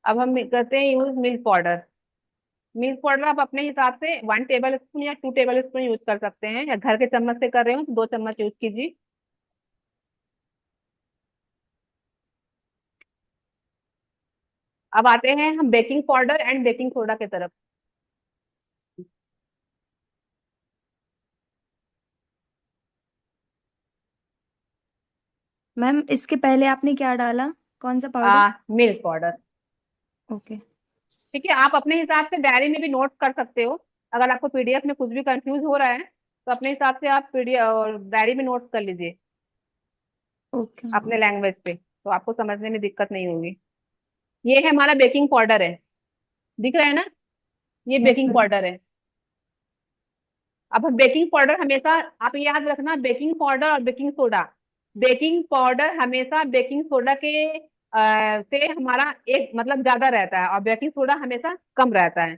अब हम करते हैं use milk powder. Milk powder आप अपने हिसाब से 1 टेबल स्पून या 2 टेबल स्पून यूज कर सकते हैं, या घर के चम्मच से कर रहे हो तो 2 चम्मच यूज कीजिए। अब आते हैं हम baking powder and baking soda की तरफ। मैम इसके पहले आपने क्या डाला, कौन सा पाउडर? Milk powder. ओके। ठीक है, आप अपने हिसाब से डायरी में भी नोट कर सकते हो। अगर आपको पीडीएफ में कुछ भी कंफ्यूज हो रहा है तो अपने हिसाब से आप पीडीएफ डायरी में नोट कर लीजिए ओके। अपने लैंग्वेज पे, तो आपको समझने में दिक्कत नहीं होगी। ये है हमारा बेकिंग पाउडर है, दिख रहा है ना, ये यस बेकिंग मैम। पाउडर है। अब बेकिंग पाउडर हमेशा, आप याद रखना, बेकिंग पाउडर और बेकिंग सोडा, बेकिंग पाउडर हमेशा बेकिंग सोडा के से हमारा एक मतलब ज्यादा रहता है, और बेकिंग सोडा हमेशा कम रहता है।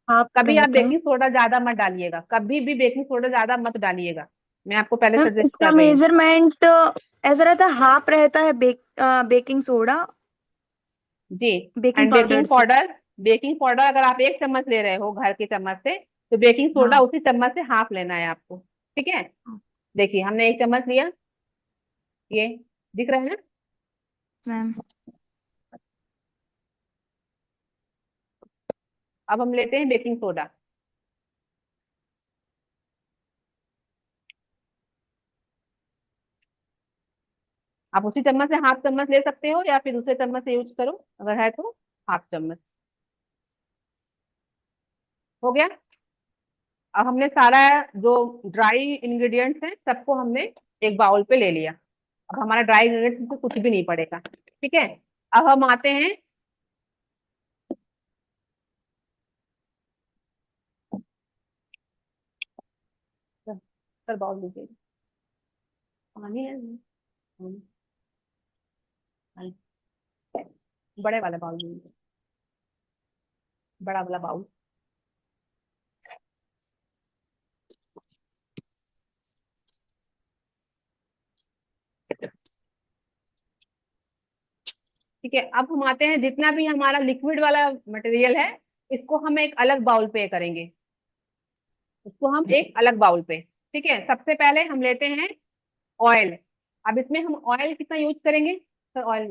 आप कभी आप रहता है। बेकिंग सोडा ज्यादा मत डालिएगा, कभी भी बेकिंग सोडा ज्यादा मत डालिएगा, मैं आपको पहले मैम सजेस्ट इसका कर रही हूँ। मेजरमेंट ऐसा रहता है, हाफ रहता है बेकिंग सोडा जी, बेकिंग एंड पाउडर बेकिंग से। पाउडर, बेकिंग पाउडर अगर आप 1 चम्मच ले रहे हो घर के चम्मच से, तो बेकिंग सोडा हाँ। उसी चम्मच से हाफ लेना है आपको। ठीक है, देखिए हमने 1 चम्मच लिया, ये दिख रहा है ना। मैम अब हम लेते हैं बेकिंग सोडा, आप उसी चम्मच से हाफ चम्मच ले सकते हो, या फिर दूसरे चम्मच से यूज करो अगर है तो हाफ चम्मच। हो गया। अब हमने सारा जो ड्राई इंग्रेडिएंट्स हैं सबको हमने एक बाउल पे ले लिया। अब हमारा ड्राई इंग्रेडिएंट्स में कुछ भी नहीं पड़ेगा। ठीक है, अब हम आते हैं, सर बाउल लीजिए, पानी है, पानी, बड़े वाला बाउल लीजिए, बड़ा वाला बाउल। ठीक है, अब हम आते हैं, जितना भी हमारा लिक्विड वाला मटेरियल है इसको हम एक अलग बाउल पे करेंगे, इसको हम एक अलग बाउल पे। ठीक है, सबसे पहले हम लेते हैं ऑयल। अब इसमें हम ऑयल कितना यूज करेंगे, सर ऑयल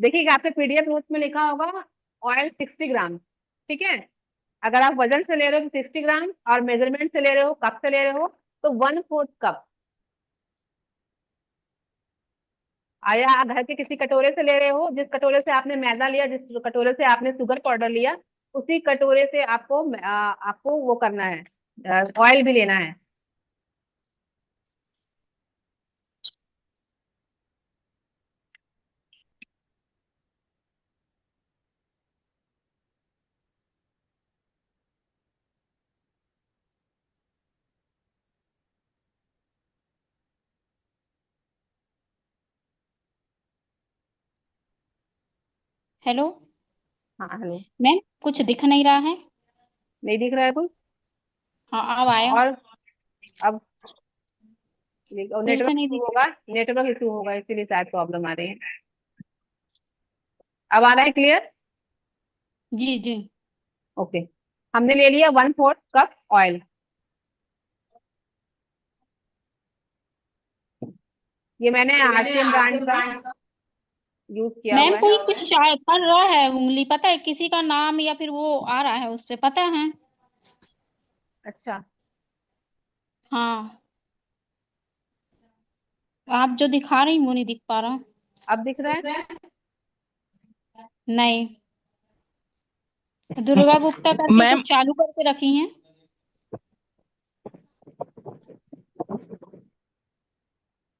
देखिएगा आपके पीडीएफ नोट्स में लिखा होगा ऑयल 60 ग्राम, ठीक है। अगर आप वजन से ले रहे हो तो 60 ग्राम, और मेजरमेंट से ले रहे हो, कप से ले रहे हो, तो 1/4 कप। आया घर के किसी कटोरे से ले रहे हो, जिस कटोरे से आपने मैदा लिया, जिस कटोरे से आपने शुगर पाउडर लिया, उसी कटोरे से आपको वो करना है, ऑयल भी लेना है। हेलो हाँ हेलो। मैम, कुछ दिख नहीं रहा है। नहीं दिख रहा है कुछ? हाँ अब आया। और अब फिर से नेटवर्क नहीं इशू दिख। होगा, नेटवर्क इशू होगा, इसीलिए शायद प्रॉब्लम आ रही है। अब आ रहा है क्लियर? जी जी। ओके। हमने ले लिया 1/4 कप ऑयल। ये मैंने आरसीएम ब्रांड का यूज किया मैम हुआ है। कोई कुछ शायद कर रहा है उंगली, पता है किसी का नाम या फिर वो आ रहा है उस पे, पता है। अच्छा। हाँ, आप जो दिखा रही वो नहीं दिख पा रहा। अब दिख रहा है? नहीं, दुर्गा गुप्ता करके मैम कुछ चालू करके रखी हैं।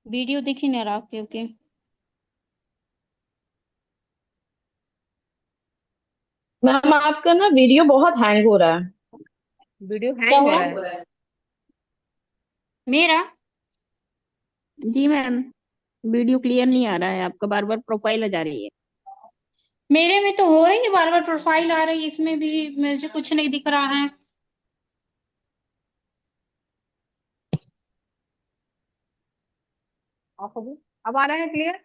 वीडियो दिख ही नहीं रहा, क्योंकि मैम आपका ना वीडियो बहुत हैंग हो रहा है। वीडियो क्या हैंग हो हुआ रहा है? मेरा? जी मैम, वीडियो क्लियर नहीं आ रहा है आपका, बार बार प्रोफाइल आ जा रही है। मेरे में तो हो रही है, बार बार प्रोफाइल आ रही है, इसमें भी मुझे कुछ नहीं दिख रहा है। ऑफ हो गई? अब आ रहा है क्लियर?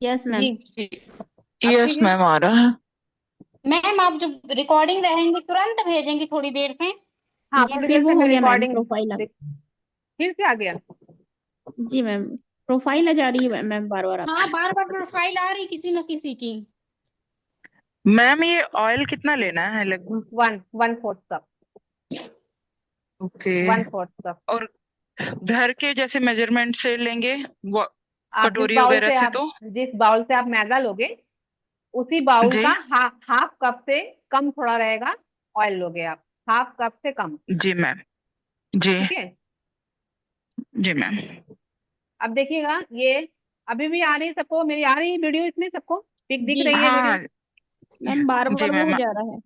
यस जी। मैम। अब यस ठीक है? मैम आ रहा है। मैम आप जो रिकॉर्डिंग रहेंगी तुरंत भेजेंगी थोड़ी देर से? हाँ, जी थोड़ी फिर देर से वो हो मैं गया मैम, रिकॉर्डिंग। प्रोफाइल आ फिर से आ गया? जी मैम, प्रोफाइल आ जा रही है मैम, बार बार हाँ, आपकी। बार बार प्रोफाइल आ रही किसी न किसी की। मैम ये ऑयल कितना लेना है लगभग? 1/4 कप। ओके। 1/4 कप। और घर के जैसे मेजरमेंट से लेंगे वो, आप कटोरी वगैरह से तो? जिस बाउल से आप मैदा लोगे, उसी बाउल जी का हाफ कप से कम थोड़ा रहेगा ऑयल लोगे आप। हाफ कप से कम। जी मैम। जी ठीक है। जी मैम। अब देखिएगा ये अभी भी आ रही है सबको, मेरी आ रही है वीडियो, इसमें सबको पिक दिख जी रही है वीडियो? हाँ मैम बार जी बार वो हो मैम। जा रहा है,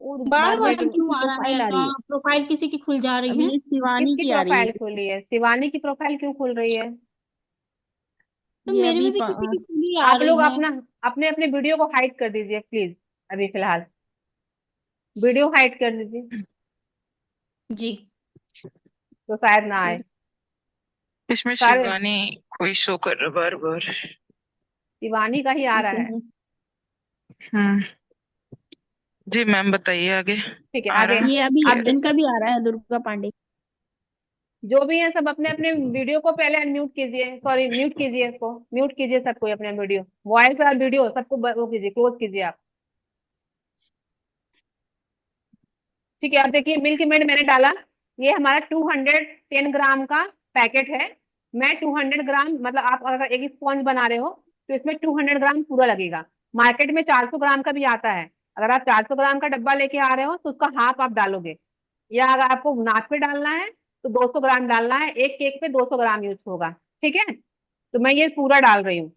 बार बार बार बार नेट किसी क्यों की आ रहा है प्रोफाइल आ ऐसा? रही है। प्रोफाइल किसी की खुल जा रही अभी है। ये शिवानी किसकी की आ रही प्रोफाइल है। खुली है? शिवानी की प्रोफाइल क्यों खुल रही है? तो ये मेरे अभी में भी किसी की खुली आ आप रही लोग है। अपना अपने अपने वीडियो को हाइड कर दीजिए प्लीज, अभी फिलहाल वीडियो हाइड कर दीजिए, जी। तो शायद ना आए इसमें सारे। शिवानी कोई शो कर रहा बार बार। शिवानी का ही आ रहा है। इतने हम्म। जी मैम बताइए आगे। ठीक है आ आगे। रहा है। ये अभी अब इनका भी आ रहा है, दुर्गा पांडे। जो भी है सब अपने अपने वीडियो को पहले अनम्यूट कीजिए, सॉरी म्यूट कीजिए, इसको म्यूट कीजिए सबको, अपने वीडियो, वॉइस और वीडियो सबको वो कीजिए, क्लोज कीजिए आप। ठीक है। अब देखिए मिल्क मेड मैंने डाला, ये हमारा 210 ग्राम का पैकेट है। मैं 200 ग्राम, मतलब आप अगर एक स्पॉन्ज बना रहे हो तो इसमें 200 ग्राम पूरा लगेगा। मार्केट में 400 ग्राम का भी आता है। अगर आप 400 ग्राम का डब्बा लेके आ रहे हो तो उसका हाफ आप डालोगे, या अगर आपको नाप पे डालना है तो 200 ग्राम डालना है। एक केक पे 200 ग्राम यूज होगा। ठीक है, तो मैं ये पूरा डाल रही हूँ।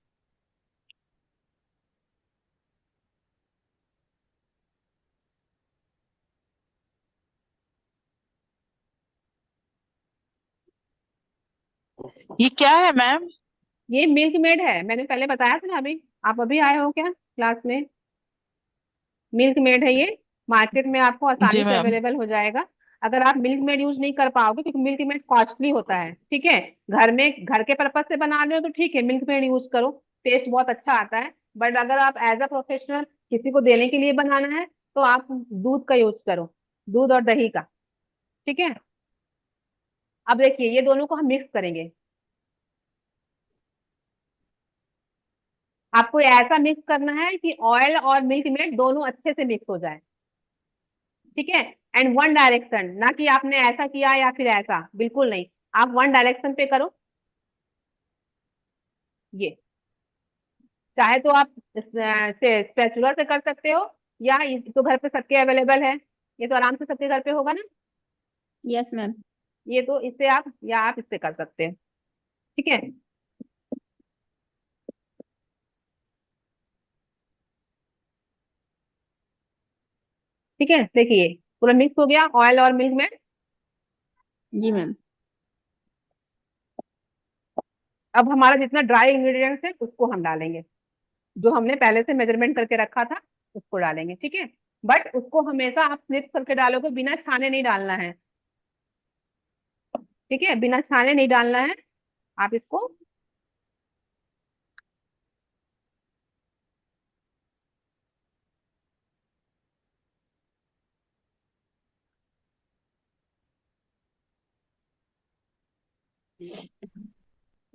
ये क्या है मैम? ये मिल्क मेड है, मैंने पहले बताया था ना अभी। आप अभी आए हो क्या क्लास में? मिल्क मेड है ये। मार्केट में आपको जी आसानी से मैम। अवेलेबल हो जाएगा। अगर आप मिल्क मेड यूज नहीं कर पाओगे, क्योंकि मिल्क मेड कॉस्टली होता है, ठीक है। घर के पर्पज से बना रहे हो तो ठीक है, मिल्क मेड यूज करो, टेस्ट बहुत अच्छा आता है। बट अगर आप एज अ प्रोफेशनल किसी को देने के लिए बनाना है तो आप दूध का यूज करो, दूध और दही का। ठीक है। अब देखिए ये दोनों को हम मिक्स करेंगे। आपको ऐसा मिक्स करना है कि ऑयल और मिल्क मेड दोनों अच्छे से मिक्स हो जाए, ठीक है। एंड वन डायरेक्शन, ना कि आपने ऐसा किया या फिर ऐसा, बिल्कुल नहीं। आप वन डायरेक्शन पे करो। ये चाहे तो आप से स्पैचुला से कर सकते हो, या ये तो घर पे सबके अवेलेबल है, ये तो आराम से सबके घर पे होगा ना। Yes ma'am. ये तो इससे आप, या आप इससे कर सकते हैं, ठीक है। ठीक है, देखिए पूरा मिक्स हो गया ऑयल और मिल्क में। जी मैम। अब हमारा जितना ड्राई इंग्रेडिएंट्स है उसको हम डालेंगे, जो हमने पहले से मेजरमेंट करके रखा था उसको डालेंगे, ठीक है। बट उसको हमेशा आप स्लिप करके डालोगे, बिना छाने नहीं डालना है, ठीक है, बिना छाने नहीं डालना है। आप इसको,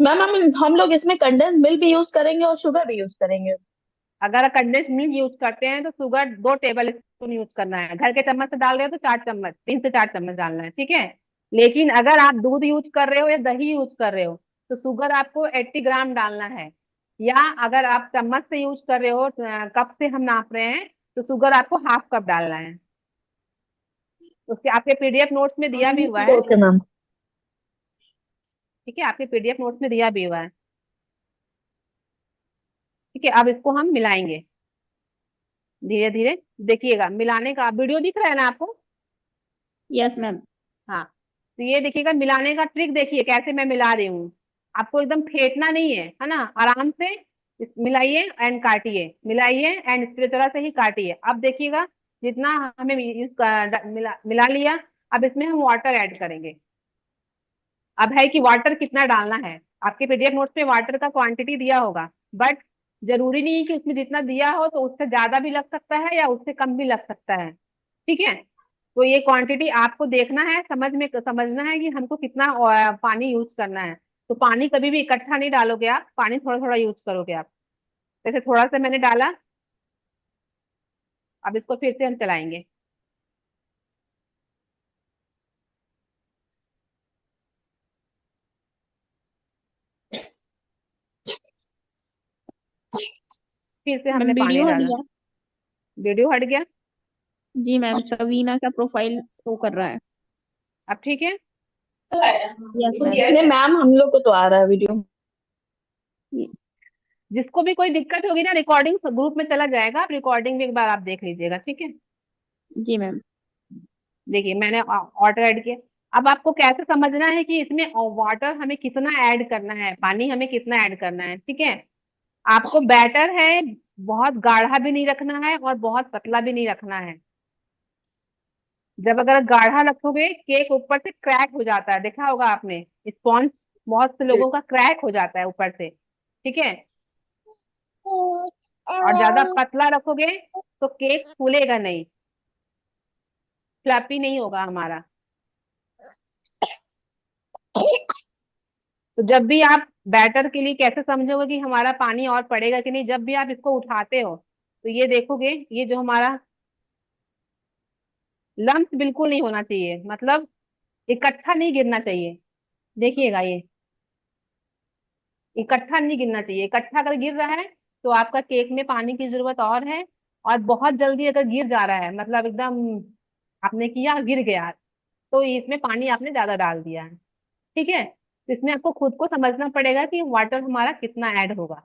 मैम हम लोग इसमें कंडेंस मिल्क भी यूज करेंगे और शुगर भी यूज करेंगे। अगर कंडेंस मिल्क यूज करते हैं तो शुगर 2 टेबल स्पून यूज करना है। घर के चम्मच से डाल रहे हो तो 4 चम्मच, 3 से 4 चम्मच डालना है, ठीक है। लेकिन अगर आप दूध यूज कर रहे हो या दही यूज कर रहे हो तो शुगर आपको 80 ग्राम डालना है। या अगर आप चम्मच से यूज कर रहे हो, कप से हम नाप रहे हैं, तो शुगर आपको हाफ कप डालना है। उसके आपके पीडीएफ नोट्स में दिया भी हुआ है, ओके मैम। ठीक है, आपके पीडीएफ नोट्स में दिया भी हुआ है, ठीक है। अब इसको हम मिलाएंगे धीरे धीरे। देखिएगा मिलाने का वीडियो दिख रहा है ना आपको। Yes ma'am. हाँ, तो ये देखिएगा मिलाने का ट्रिक, देखिए कैसे मैं मिला रही हूँ। आपको एकदम फेंटना नहीं है ना, आराम से मिलाइए एंड काटिए, मिलाइए एंड इस तरह से ही काटिए। अब देखिएगा जितना हमें मिला लिया, अब इसमें हम वाटर ऐड करेंगे। अब है कि वाटर कितना डालना है, आपके पीडीएफ नोट्स में वाटर का क्वांटिटी दिया होगा, बट जरूरी नहीं है कि उसमें जितना दिया हो तो उससे ज्यादा भी लग सकता है या उससे कम भी लग सकता है, ठीक है। तो ये क्वांटिटी आपको देखना है, समझना है कि हमको कितना पानी यूज करना है। तो पानी कभी भी इकट्ठा नहीं डालोगे आप, पानी थोड़ा थोड़ा यूज करोगे आप। जैसे थोड़ा सा मैंने डाला, अब इसको फिर से हम चलाएंगे। फिर से हमने मैम पानी वीडियो हट डाला, गया। वीडियो हट गया। जी मैम, सवीना का प्रोफाइल शो कर रहा है। अब ठीक है। Yes ma'am. नहीं मैम, हम लोग को तो आ रहा है वीडियो। जिसको भी कोई दिक्कत होगी ना, रिकॉर्डिंग ग्रुप में चला जाएगा, आप रिकॉर्डिंग भी एक बार आप देख लीजिएगा, ठीक है। जी मैम। देखिए मैंने वाटर ऐड किया। अब आपको कैसे समझना है कि इसमें वाटर हमें कितना ऐड करना है, पानी हमें कितना ऐड करना है, ठीक है। आपको बैटर है, बहुत गाढ़ा भी नहीं रखना है और बहुत पतला भी नहीं रखना है। जब अगर गाढ़ा रखोगे केक ऊपर से क्रैक हो जाता है, देखा होगा आपने, स्पॉन्ज बहुत से लोगों का क्रैक हो जाता है ऊपर से, ठीक है। और ज्यादा पतला रखोगे तो केक फूलेगा नहीं, फ्लफी नहीं होगा हमारा। तो जब भी आप बैटर के लिए कैसे समझोगे कि हमारा पानी और पड़ेगा कि नहीं, जब भी आप इसको उठाते हो तो ये देखोगे, ये जो हमारा लम्स बिल्कुल नहीं होना चाहिए, मतलब इकट्ठा नहीं गिरना चाहिए। देखिएगा ये इकट्ठा नहीं गिरना चाहिए, इकट्ठा अगर गिर रहा है तो आपका केक में पानी की जरूरत और है। और बहुत जल्दी अगर गिर जा रहा है, मतलब एकदम आपने किया गिर गया, तो इसमें पानी आपने ज्यादा डाल दिया है, ठीक है। तो इसमें आपको खुद को समझना पड़ेगा कि वाटर हमारा कितना ऐड होगा।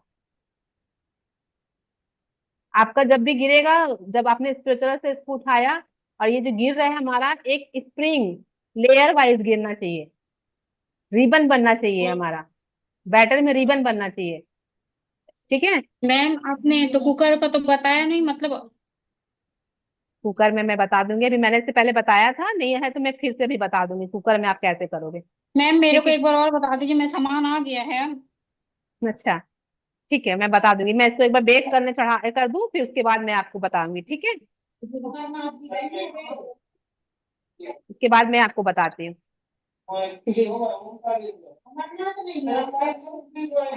आपका जब भी गिरेगा, जब आपने स्पेचुला से इसको उठाया और ये जो गिर रहा है हमारा, एक स्प्रिंग लेयर वाइज गिरना चाहिए, रिबन बनना चाहिए हमारा, बैटर में रिबन बनना चाहिए, ठीक है। मैम आपने तो कुकर का तो बताया नहीं, मतलब। कुकर में मैं बता दूंगी, अभी मैंने इससे पहले बताया था, नहीं है तो मैं फिर से भी बता दूंगी कुकर में आप कैसे करोगे, मैम मेरे ठीक को है। एक बार और बता दीजिए, मैं सामान आ गया है। अच्छा, ठीक है, मैं बता दूंगी, मैं इसको एक बार बेक करने चढ़ा कर दूं, फिर उसके बाद मैं आपको बताऊंगी, ठीक है। उसके बाद मैं आपको बताती हूँ। जी।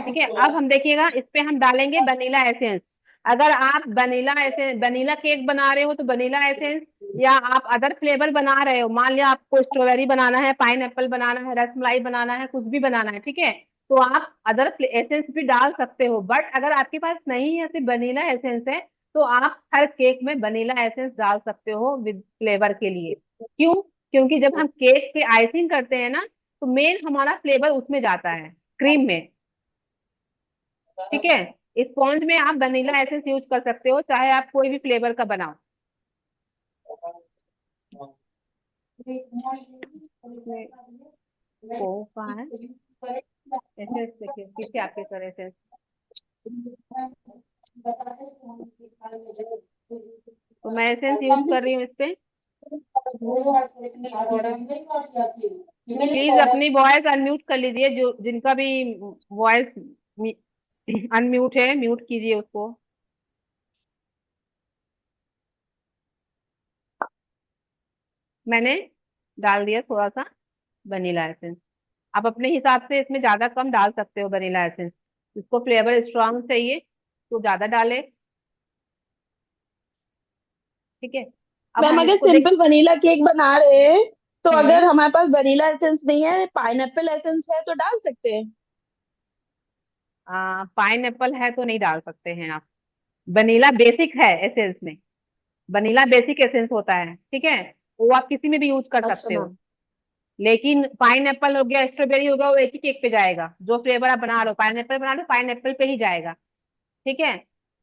ठीक है, अब हम देखिएगा इस पे हम डालेंगे वनीला एसेंस। अगर आप वनीला एसेंस, वनीला केक बना रहे हो तो वनीला एसेंस, या आप अदर फ्लेवर बना रहे हो, मान लिया आपको स्ट्रॉबेरी बनाना है, पाइन एप्पल बनाना है, रसमलाई बनाना है, कुछ भी बनाना है, ठीक है, तो आप अदर एसेंस भी डाल सकते हो। बट अगर आपके पास नहीं है, सिर्फ वनीला एसेंस है, तो आप हर केक में वनीला एसेंस डाल सकते हो विद फ्लेवर के लिए। क्यों? क्योंकि जब हम केक के आइसिंग करते हैं ना, तो मेन हमारा फ्लेवर उसमें जाता है, क्रीम में। ठीक है, स्पॉन्ज में आप वनीला एसेंस यूज कर सकते हो, चाहे आप कोई भी फ्लेवर का बनाओ। इसमें ओ कहाँ है एसेंस? देखिए पीछे आपके सर एसेंस। तो मैं एसेंस यूज कर रही हूँ इस पे। प्लीज अपनी वॉइस अनम्यूट कर लीजिए, जो जिनका भी वॉइस अनम्यूट है, म्यूट कीजिए उसको। मैंने डाल दिया थोड़ा सा वनीला एसेंस। आप अपने हिसाब से इसमें ज्यादा कम डाल सकते हो वनीला एसेंस। इसको फ्लेवर स्ट्रांग चाहिए तो ज्यादा डाले। ठीक है, अब मैम हम अगर इसको देख। सिंपल वनीला केक बना रहे हैं तो अगर हम्म। हमारे पास वनीला एसेंस नहीं है, पाइनएप्पल एसेंस है तो डाल सकते हैं। पाइन एप्पल है तो नहीं डाल सकते हैं आप। वनीला बेसिक है एसेंस में, वनीला बेसिक एसेंस होता है, ठीक है, वो आप किसी में भी यूज कर अच्छा सकते हो। मैम। लेकिन पाइन एप्पल हो गया, स्ट्रॉबेरी होगा, वो एक ही केक पे जाएगा। जो फ्लेवर आप बना रहे हो, पाइन एप्पल बना रहे हो, पाइन एप्पल पे ही जाएगा। ठीक है,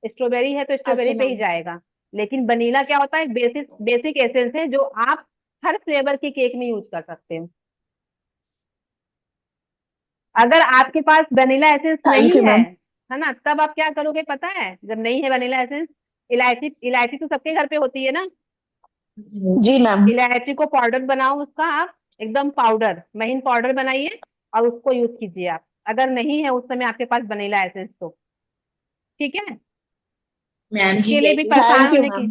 स्ट्रॉबेरी है तो अच्छा स्ट्रॉबेरी पे ही मैम। जाएगा। लेकिन वनीला क्या होता है, बेसिक बेसिक एसेंस है जो आप हर फ्लेवर के केक में यूज कर सकते हो। अगर आपके पास वनीला एसेंस थैंक नहीं यू है, मैम। है ना, तब आप क्या करोगे पता है? जब नहीं है वनीला एसेंस, इलायची, इलायची तो सबके घर पे होती है ना। जी मैम। इलायची को पाउडर बनाओ उसका आप, एकदम पाउडर, महीन पाउडर बनाइए, और उसको यूज कीजिए आप। अगर नहीं है उस समय आपके पास वनीला एसेंस तो। ठीक है, मैम जी इसके लिए भी यस, थैंक यू मैम।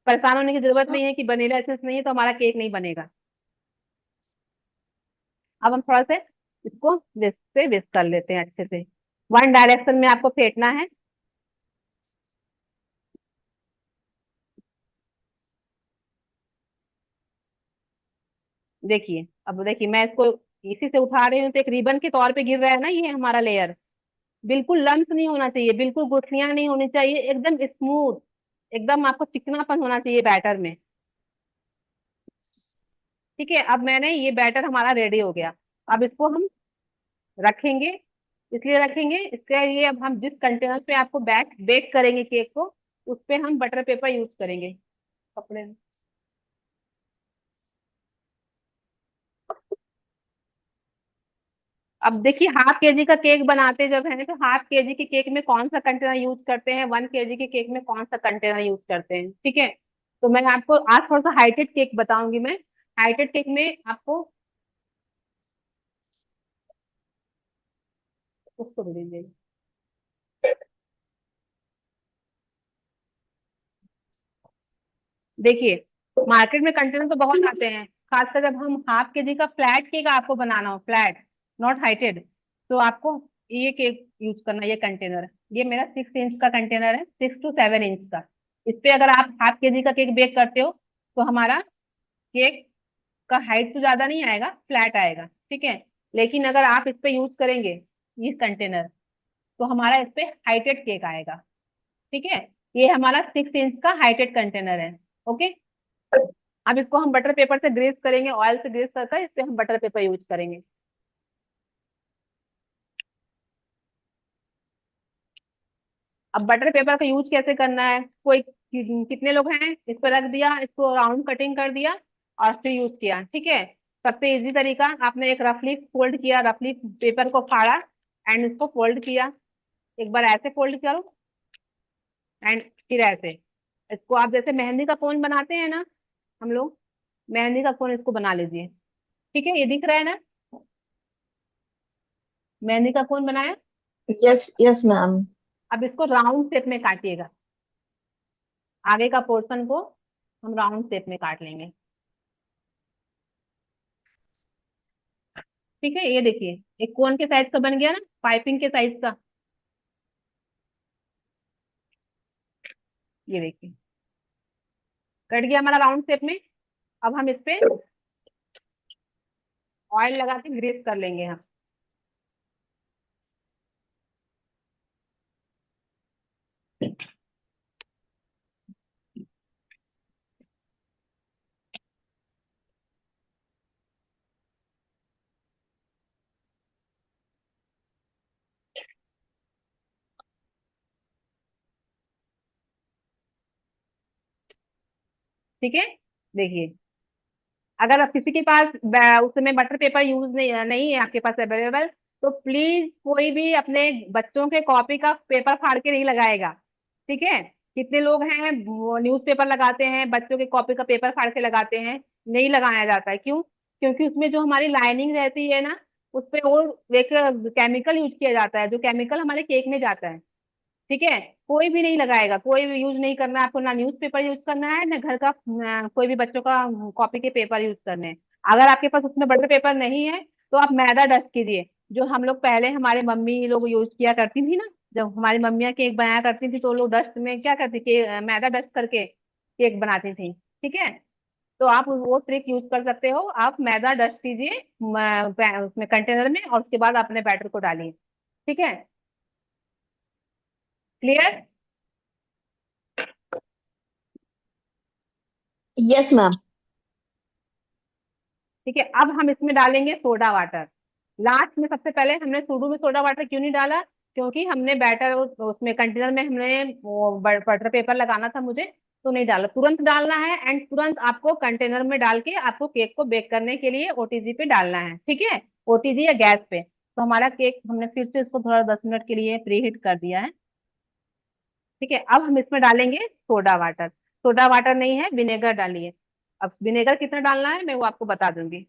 परेशान होने की जरूरत नहीं है कि वनीला एसेंस नहीं है तो हमारा केक नहीं बनेगा। अब हम थोड़ा से इसको विस्क से विस्क कर लेते हैं अच्छे से। वन डायरेक्शन में आपको फेंटना है। देखिए, अब देखिए मैं इसको इसी से उठा रही हूँ तो एक रिबन के तौर पे गिर रहा है ना ये हमारा लेयर। बिल्कुल लम्स नहीं होना चाहिए, बिल्कुल गुठलियां नहीं होनी चाहिए, एकदम स्मूथ, एकदम आपको चिकनापन होना चाहिए बैटर में। ठीक है, अब मैंने ये बैटर हमारा रेडी हो गया। अब इसको हम रखेंगे। इसलिए रखेंगे, इसके लिए अब हम जिस कंटेनर पे आपको बेक करेंगे केक को, उस पे हम बटर पेपर यूज करेंगे, कपड़े में। अब देखिए, हाफ केजी का केक बनाते जब है तो हाफ केजी के केक में कौन सा कंटेनर यूज करते हैं, 1 केजी के केक में कौन सा कंटेनर यूज करते हैं। ठीक है, तो मैं आपको आज थोड़ा सा हाइटेड केक बताऊंगी मैं। हाइटेड केक में आपको उसको दे दीजिए। देखिए, मार्केट में कंटेनर तो बहुत आते हैं, खासकर जब हम हाफ केजी का फ्लैट केक आपको बनाना हो, फ्लैट, नॉट हाइटेड, तो आपको ये केक यूज करना, ये कंटेनर। ये मेरा 6 इंच का कंटेनर है, 6 to 7 इंच का। इस पे अगर आप हाफ केजी का केक बेक करते हो तो हमारा केक का हाइट तो ज्यादा नहीं आएगा, फ्लैट आएगा। ठीक है, लेकिन अगर आप इस पे यूज करेंगे ये कंटेनर, तो हमारा इस पे हाइटेड केक आएगा। ठीक है, ये हमारा 6 इंच का हाइटेड कंटेनर है। ओके, अब इसको हम बटर पेपर से ग्रेस करेंगे, ऑयल से ग्रेस करके इस पे हम बटर पेपर यूज करेंगे। अब बटर पेपर का यूज कैसे करना है, कोई कितने लोग हैं, इस पर रख दिया, इसको राउंड कटिंग कर दिया और फिर यूज किया। ठीक है, सबसे इजी तरीका, आपने एक रफली फोल्ड किया, रफली पेपर को फाड़ा एंड इसको फोल्ड किया। एक बार ऐसे फोल्ड करो एंड फिर ऐसे। इसको आप जैसे मेहंदी का कोन बनाते हैं ना हम लोग, मेहंदी का कोन इसको बना लीजिए। ठीक है, ये दिख रहा है ना, मेहंदी का कोन बनाया। Yes yes ma'am. अब इसको राउंड शेप में काटिएगा, आगे का पोर्शन को हम राउंड शेप में काट लेंगे। ठीक है, ये देखिए एक कोन के साइज का बन गया ना, पाइपिंग के साइज का। ये देखिए कट गया हमारा राउंड शेप में। अब हम इस पे ऑयल लगा के ग्रीस कर लेंगे हम। ठीक है, देखिए अगर आप किसी के पास उसमें बटर पेपर यूज नहीं नहीं है आपके पास अवेलेबल, तो प्लीज कोई भी अपने बच्चों के कॉपी का पेपर फाड़ के नहीं लगाएगा। ठीक है, कितने लोग हैं वो न्यूज़पेपर लगाते हैं, बच्चों के कॉपी का पेपर फाड़ के लगाते हैं। नहीं लगाया जाता है, क्यों? क्योंकि उसमें जो हमारी लाइनिंग रहती है ना, उस पे और एक केमिकल यूज किया जाता है, जो केमिकल हमारे केक में जाता है। ठीक है, कोई भी नहीं लगाएगा, कोई भी यूज नहीं करना है आपको, ना न्यूज़पेपर यूज करना है ना घर का कोई भी बच्चों का कॉपी के पेपर यूज करने हैं। अगर आपके पास उसमें बटर पेपर नहीं है तो आप मैदा डस्ट कीजिए, जो हम लोग पहले हमारे मम्मी लोग यूज किया करती थी ना। जब हमारी मम्मियाँ केक बनाया करती थी तो लोग डस्ट में क्या करती थी, मैदा डस्ट करके केक बनाती थी। ठीक है, तो आप वो ट्रिक यूज कर सकते हो, आप मैदा डस्ट कीजिए उसमें कंटेनर में, और उसके बाद अपने बैटर को डालिए। ठीक है, क्लियर? Yes ma'am. ठीक है, अब हम इसमें डालेंगे सोडा वाटर। लास्ट में सबसे पहले हमने शुरू में सोडा वाटर क्यों नहीं डाला? क्योंकि हमने बैटर उसमें कंटेनर में हमने वो बटर पेपर लगाना था मुझे, तो नहीं डाला। तुरंत डालना है एंड तुरंत आपको कंटेनर में डाल के आपको केक को बेक करने के लिए ओटीजी पे डालना है। ठीक है, ओटीजी या गैस पे। तो हमारा केक हमने फिर से इसको थोड़ा 10 मिनट के लिए प्री हीट कर दिया है। ठीक है, अब हम इसमें डालेंगे सोडा वाटर। सोडा वाटर नहीं है, विनेगर डालिए। अब विनेगर कितना डालना है मैं वो आपको बता दूंगी।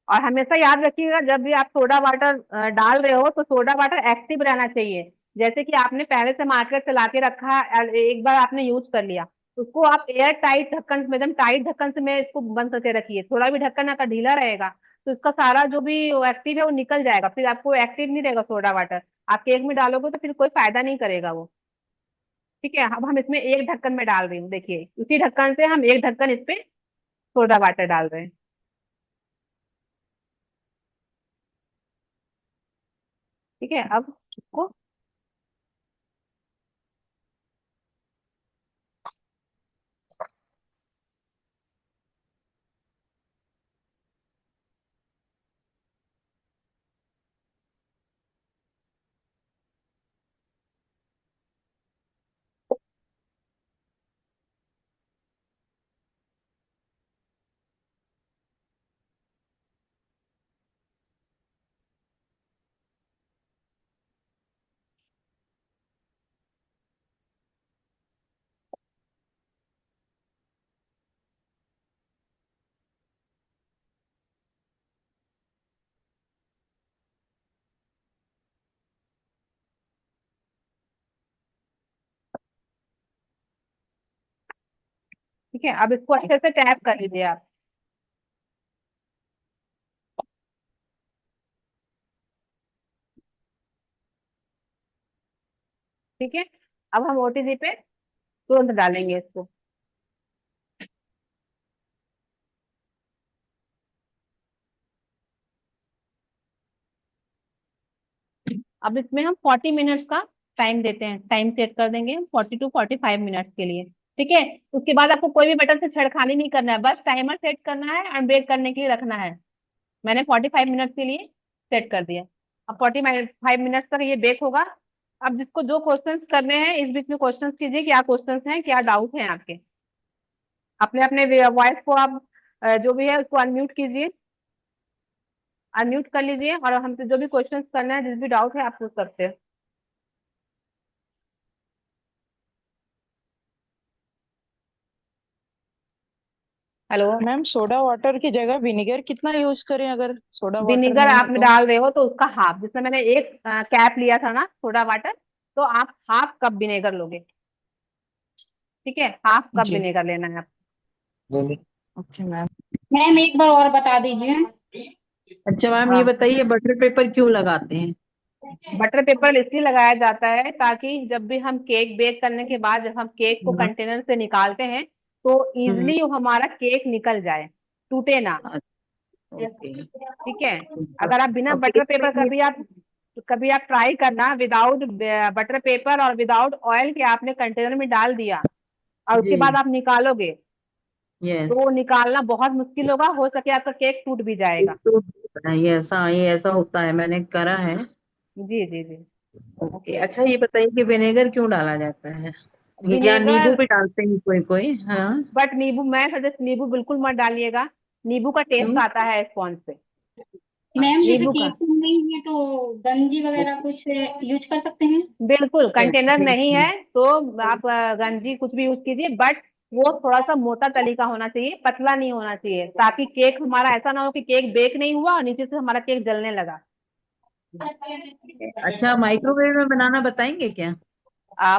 और हमेशा याद रखिएगा जब भी आप सोडा वाटर डाल रहे हो तो सोडा वाटर एक्टिव रहना चाहिए। जैसे कि आपने पहले से मार्केट चला के रखा, एक बार आपने यूज कर लिया, उसको आप एयर टाइट ढक्कन में, एकदम टाइट ढक्कन से में इसको बंद करके रखिए। थोड़ा भी ढक्कन अगर ढीला रहेगा तो इसका सारा जो भी एक्टिव है वो निकल जाएगा, फिर आपको एक्टिव नहीं रहेगा सोडा वाटर। आप केक में डालोगे तो फिर कोई फायदा नहीं करेगा वो। ठीक है, अब हम इसमें एक ढक्कन में डाल रही हूँ, देखिए उसी ढक्कन से हम एक ढक्कन इस पे सोडा वाटर डाल रहे हैं। ठीक है, अब इसको, ठीक है, अब इसको अच्छे से टैप कर लीजिए आप। ठीक है, अब हम ओटीजी पे तुरंत डालेंगे इसको। अब इसमें हम 40 मिनट्स का टाइम देते हैं, टाइम सेट कर देंगे 40 to 45 मिनट्स के लिए। ठीक है, उसके बाद आपको कोई भी बटन से छेड़खानी नहीं करना है, बस टाइमर सेट करना है एंड ब्रेक करने के लिए रखना है। मैंने 45 मिनट्स के लिए सेट कर दिया। अब 45 मिनट्स तक ये बेक होगा। अब जिसको जो क्वेश्चंस करने हैं इस बीच में क्वेश्चंस कीजिए, क्या क्वेश्चंस हैं, क्या डाउट है आपके। अपने अपने वॉइस को आप जो भी है उसको अनम्यूट कीजिए, अनम्यूट कर लीजिए, और हमसे जो भी क्वेश्चंस करना है, जिस भी डाउट है आप पूछ सकते हैं। हेलो। मैम सोडा वाटर की जगह विनेगर कितना यूज करें अगर सोडा वाटर विनेगर नहीं आप है तो? डाल रहे हो तो उसका हाफ, जिसमें मैंने एक कैप लिया था ना सोडा वाटर, तो आप हाफ कप विनेगर लोगे। ठीक है, हाफ कप जी। विनेगर लेना है आपको। Okay ma'am. मैम एक बार और बता दीजिए। अच्छा मैम, ये हाँ, बताइए बटर पेपर क्यों लगाते हैं? बटर पेपर इसलिए लगाया जाता है ताकि जब भी हम केक बेक करने के बाद जब हम केक को हाँ, कंटेनर से निकालते हैं तो हम्म। इजिली हमारा केक निकल जाए, टूटे ना। ओके। ठीक है, अगर आप बिना और बटर केक में पेपर ये कभी आप ट्राई करना विदाउट बटर पेपर और विदाउट ऑयल के आपने कंटेनर में डाल दिया और उसके बाद जी, आप निकालोगे तो यस। वो निकालना बहुत मुश्किल होगा, हो सके आपका केक टूट भी एक जाएगा। तो ये ऐसा होता है, मैंने करा है। जी जी जी। ओके, अच्छा ये बताइए कि विनेगर क्यों डाला जाता है? या नींबू विनेगर, भी डालते हैं कोई कोई, हाँ। बट नींबू मैं सजेस्ट नींबू बिल्कुल मत डालिएगा, नींबू का टेस्ट क्यों? आता है स्पॉन्ज से। मैम जैसे नींबू का केक नहीं है तो गंजी वगैरह कुछ यूज कर सकते हैं। बिल्कुल, कंटेनर नहीं है बिल्कुल। तो आप गंजी कुछ भी यूज कीजिए, बट वो थोड़ा सा मोटा तली का होना चाहिए, पतला नहीं होना चाहिए, ताकि केक हमारा ऐसा ना हो कि केक बेक नहीं हुआ और नीचे से हमारा केक जलने लगा। अच्छा, माइक्रोवेव में बनाना बताएंगे क्या?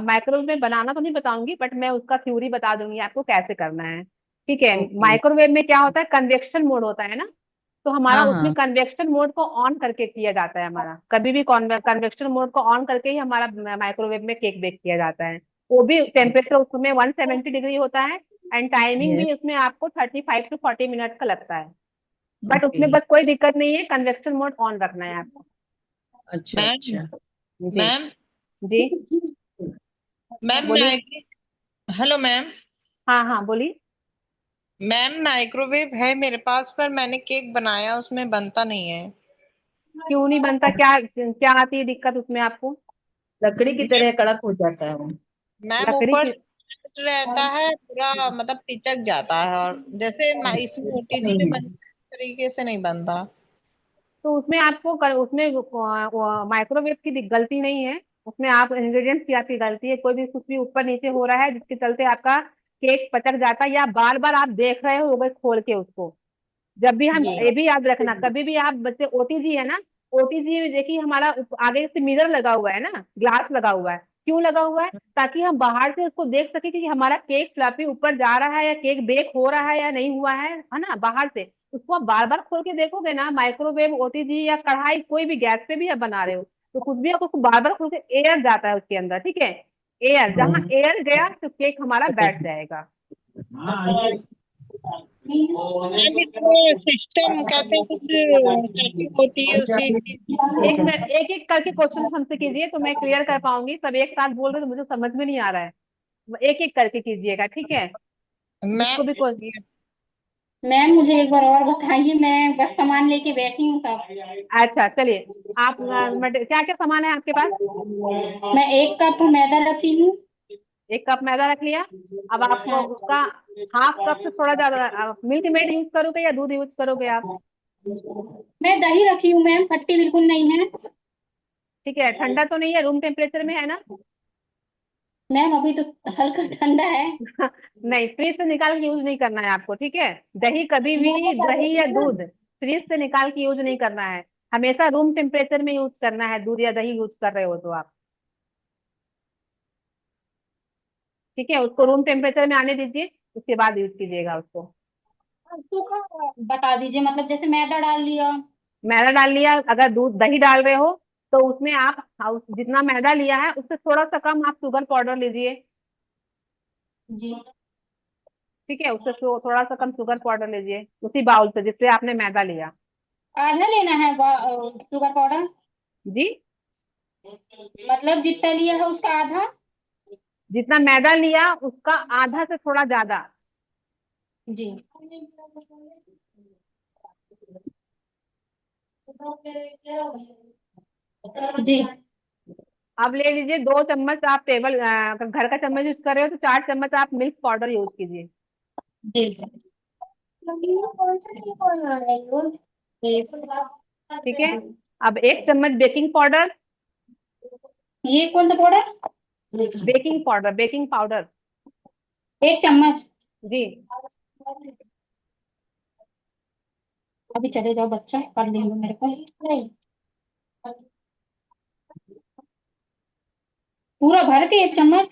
माइक्रोवेव में बनाना तो नहीं बताऊंगी, बट मैं उसका थ्योरी बता दूंगी आपको कैसे करना है। ठीक है, ओके। माइक्रोवेव में क्या होता है, कन्वेक्शन मोड होता है ना, तो हमारा हाँ उसमें हाँ। कन्वेक्शन मोड को ऑन करके किया जाता है, हमारा कभी भी कन्वेक्शन मोड को ऑन करके ही हमारा माइक्रोवेव में केक बेक किया जाता है। वो भी टेम्परेचर उसमें 170 डिग्री होता है, एंड टाइमिंग यस। भी उसमें आपको 35 to 40 मिनट का लगता है। But okay. उसमें बस कोई दिक्कत नहीं है, कन्वेक्शन मोड ऑन रखना है आपको। अच्छा मैम अच्छा। जी मैम जी। मैम बोलिए। Hello ma'am. हाँ हाँ बोलिए। मैम माइक्रोवेव है मेरे पास पर मैंने केक बनाया उसमें बनता नहीं है। क्यों नहीं बनता, क्या क्या आती है दिक्कत उसमें आपको? लकड़ी की तरह कड़क हो जाता है वो। मैम लकड़ी ऊपर की, से रहता है पूरा मतलब पिचक जाता है और जैसे इसमें ओटीजी नहीं में है। बनता है, तरीके से नहीं बनता। तो उसमें आपको उसमें माइक्रोवेव की गलती नहीं है, उसमें आप इंग्रेडिएंट्स की आपकी गलती है, कोई भी कुछ भी ऊपर नीचे हो रहा है जिसके चलते आपका केक पचक जाता है, या बार बार आप देख रहे हो खोल के उसको। जब भी हम, जी। ये भी याद रखना, कभी भी आप बच्चे ओटीजी है ना, ओटीजी में देखिए हमारा आगे से मिरर लगा हुआ है ना, ग्लास लगा हुआ है, क्यों लगा हुआ है? ताकि हम बाहर से उसको देख सके कि हमारा केक फ्लफी ऊपर जा रहा है या केक बेक हो रहा है या नहीं हुआ है ना, बाहर से। उसको आप बार बार खोल के देखोगे ना, माइक्रोवेव, ओटीजी या कढ़ाई, कोई भी गैस पे भी आप बना रहे हो तो कुछ भी आप उसको बार बार खोल के, एयर जाता है उसके अंदर, ठीक है। एयर, जहां हाँ। एयर गया तो केक हमारा बैठ जाएगा। मैम इसमें सिस्टम कहते हैं कुछ सेटिंग होती है उसी की। एक मिनट, एक एक करके क्वेश्चन हमसे कीजिए तो मैं क्लियर कर पाऊंगी, सब एक साथ बोल रहे तो मुझे समझ में नहीं आ रहा है। एक एक करके कीजिएगा, ठीक है। मैम जिसको भी क्वेश्चन, मैम मुझे एक बार और बताइए, मैं बस सामान लेके बैठी हूँ सब। अच्छा चलिए, आप क्या क्या सामान है आपके पास? मैं 1 कप मैदा रखी हूँ। 1 कप मैदा रख लिया। अब आप हाँ। उसका हाफ कप से थोड़ा ज्यादा मिल्क मेड यूज करोगे या दूध यूज करोगे आप? मैं दही रखी हूँ मैम, खट्टी बिल्कुल नहीं है। ठीक है, ठंडा तो नहीं है, रूम टेम्परेचर में है ना? मैम अभी तो हल्का ठंडा है। नहीं, फ्रिज से निकाल के यूज नहीं करना है आपको, ठीक है। दही कभी भी, दही या दूध फ्रिज से निकाल के यूज नहीं करना है, हमेशा रूम टेम्परेचर में यूज करना है, दूध या दही यूज कर रहे हो तो आप। ठीक है, उसको रूम टेम्परेचर में आने दीजिए, उसके बाद यूज कीजिएगा उसको। सूखा बता दीजिए, मतलब जैसे मैदा डाल लिया। मैदा डाल लिया, अगर दूध दही डाल रहे हो तो उसमें आप जितना मैदा लिया है उससे थोड़ा सा कम आप शुगर पाउडर लीजिए। जी। ठीक है, उससे थोड़ा सा कम शुगर पाउडर लीजिए उसी बाउल से जिससे आपने मैदा लिया। आधा लेना है शुगर पाउडर। जी, मतलब जितना लिया है उसका आधा। जितना मैदा लिया उसका आधा से थोड़ा ज्यादा। जी। जी। अब ले लीजिए 2 चम्मच, आप टेबल घर का चम्मच यूज कर रहे हो तो 4 चम्मच आप मिल्क पाउडर यूज कीजिए। जी। ठीक है, अब 1 चम्मच बेकिंग पाउडर। ये कौन सा powder? Baking powder, baking powder. 1 चम्मच। जी। अभी चले जाओ बच्चा, कर लेंगे मेरे को। पूरा भर के 1 चम्मच।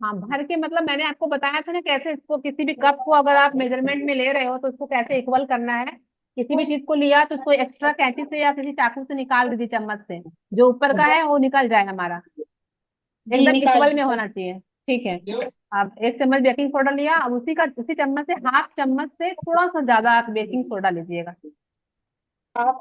हाँ, भर के मतलब मैंने आपको बताया था ना कैसे इसको, किसी भी कप को अगर आप मेजरमेंट में ले रहे हो तो उसको कैसे इक्वल करना है। किसी भी चीज को लिया तो उसको एक्स्ट्रा कैंची से या किसी चाकू से निकाल दीजिए, चम्मच से जो ऊपर का है वो निकल जाए हमारा, जी एकदम निकाल इक्वल में दीजिए। होना चाहिए। ठीक है। अब 1 चम्मच बेकिंग सोडा लिया, अब उसी चम्मच से हाफ चम्मच से थोड़ा सा ज्यादा आप बेकिंग सोडा लीजिएगा। आप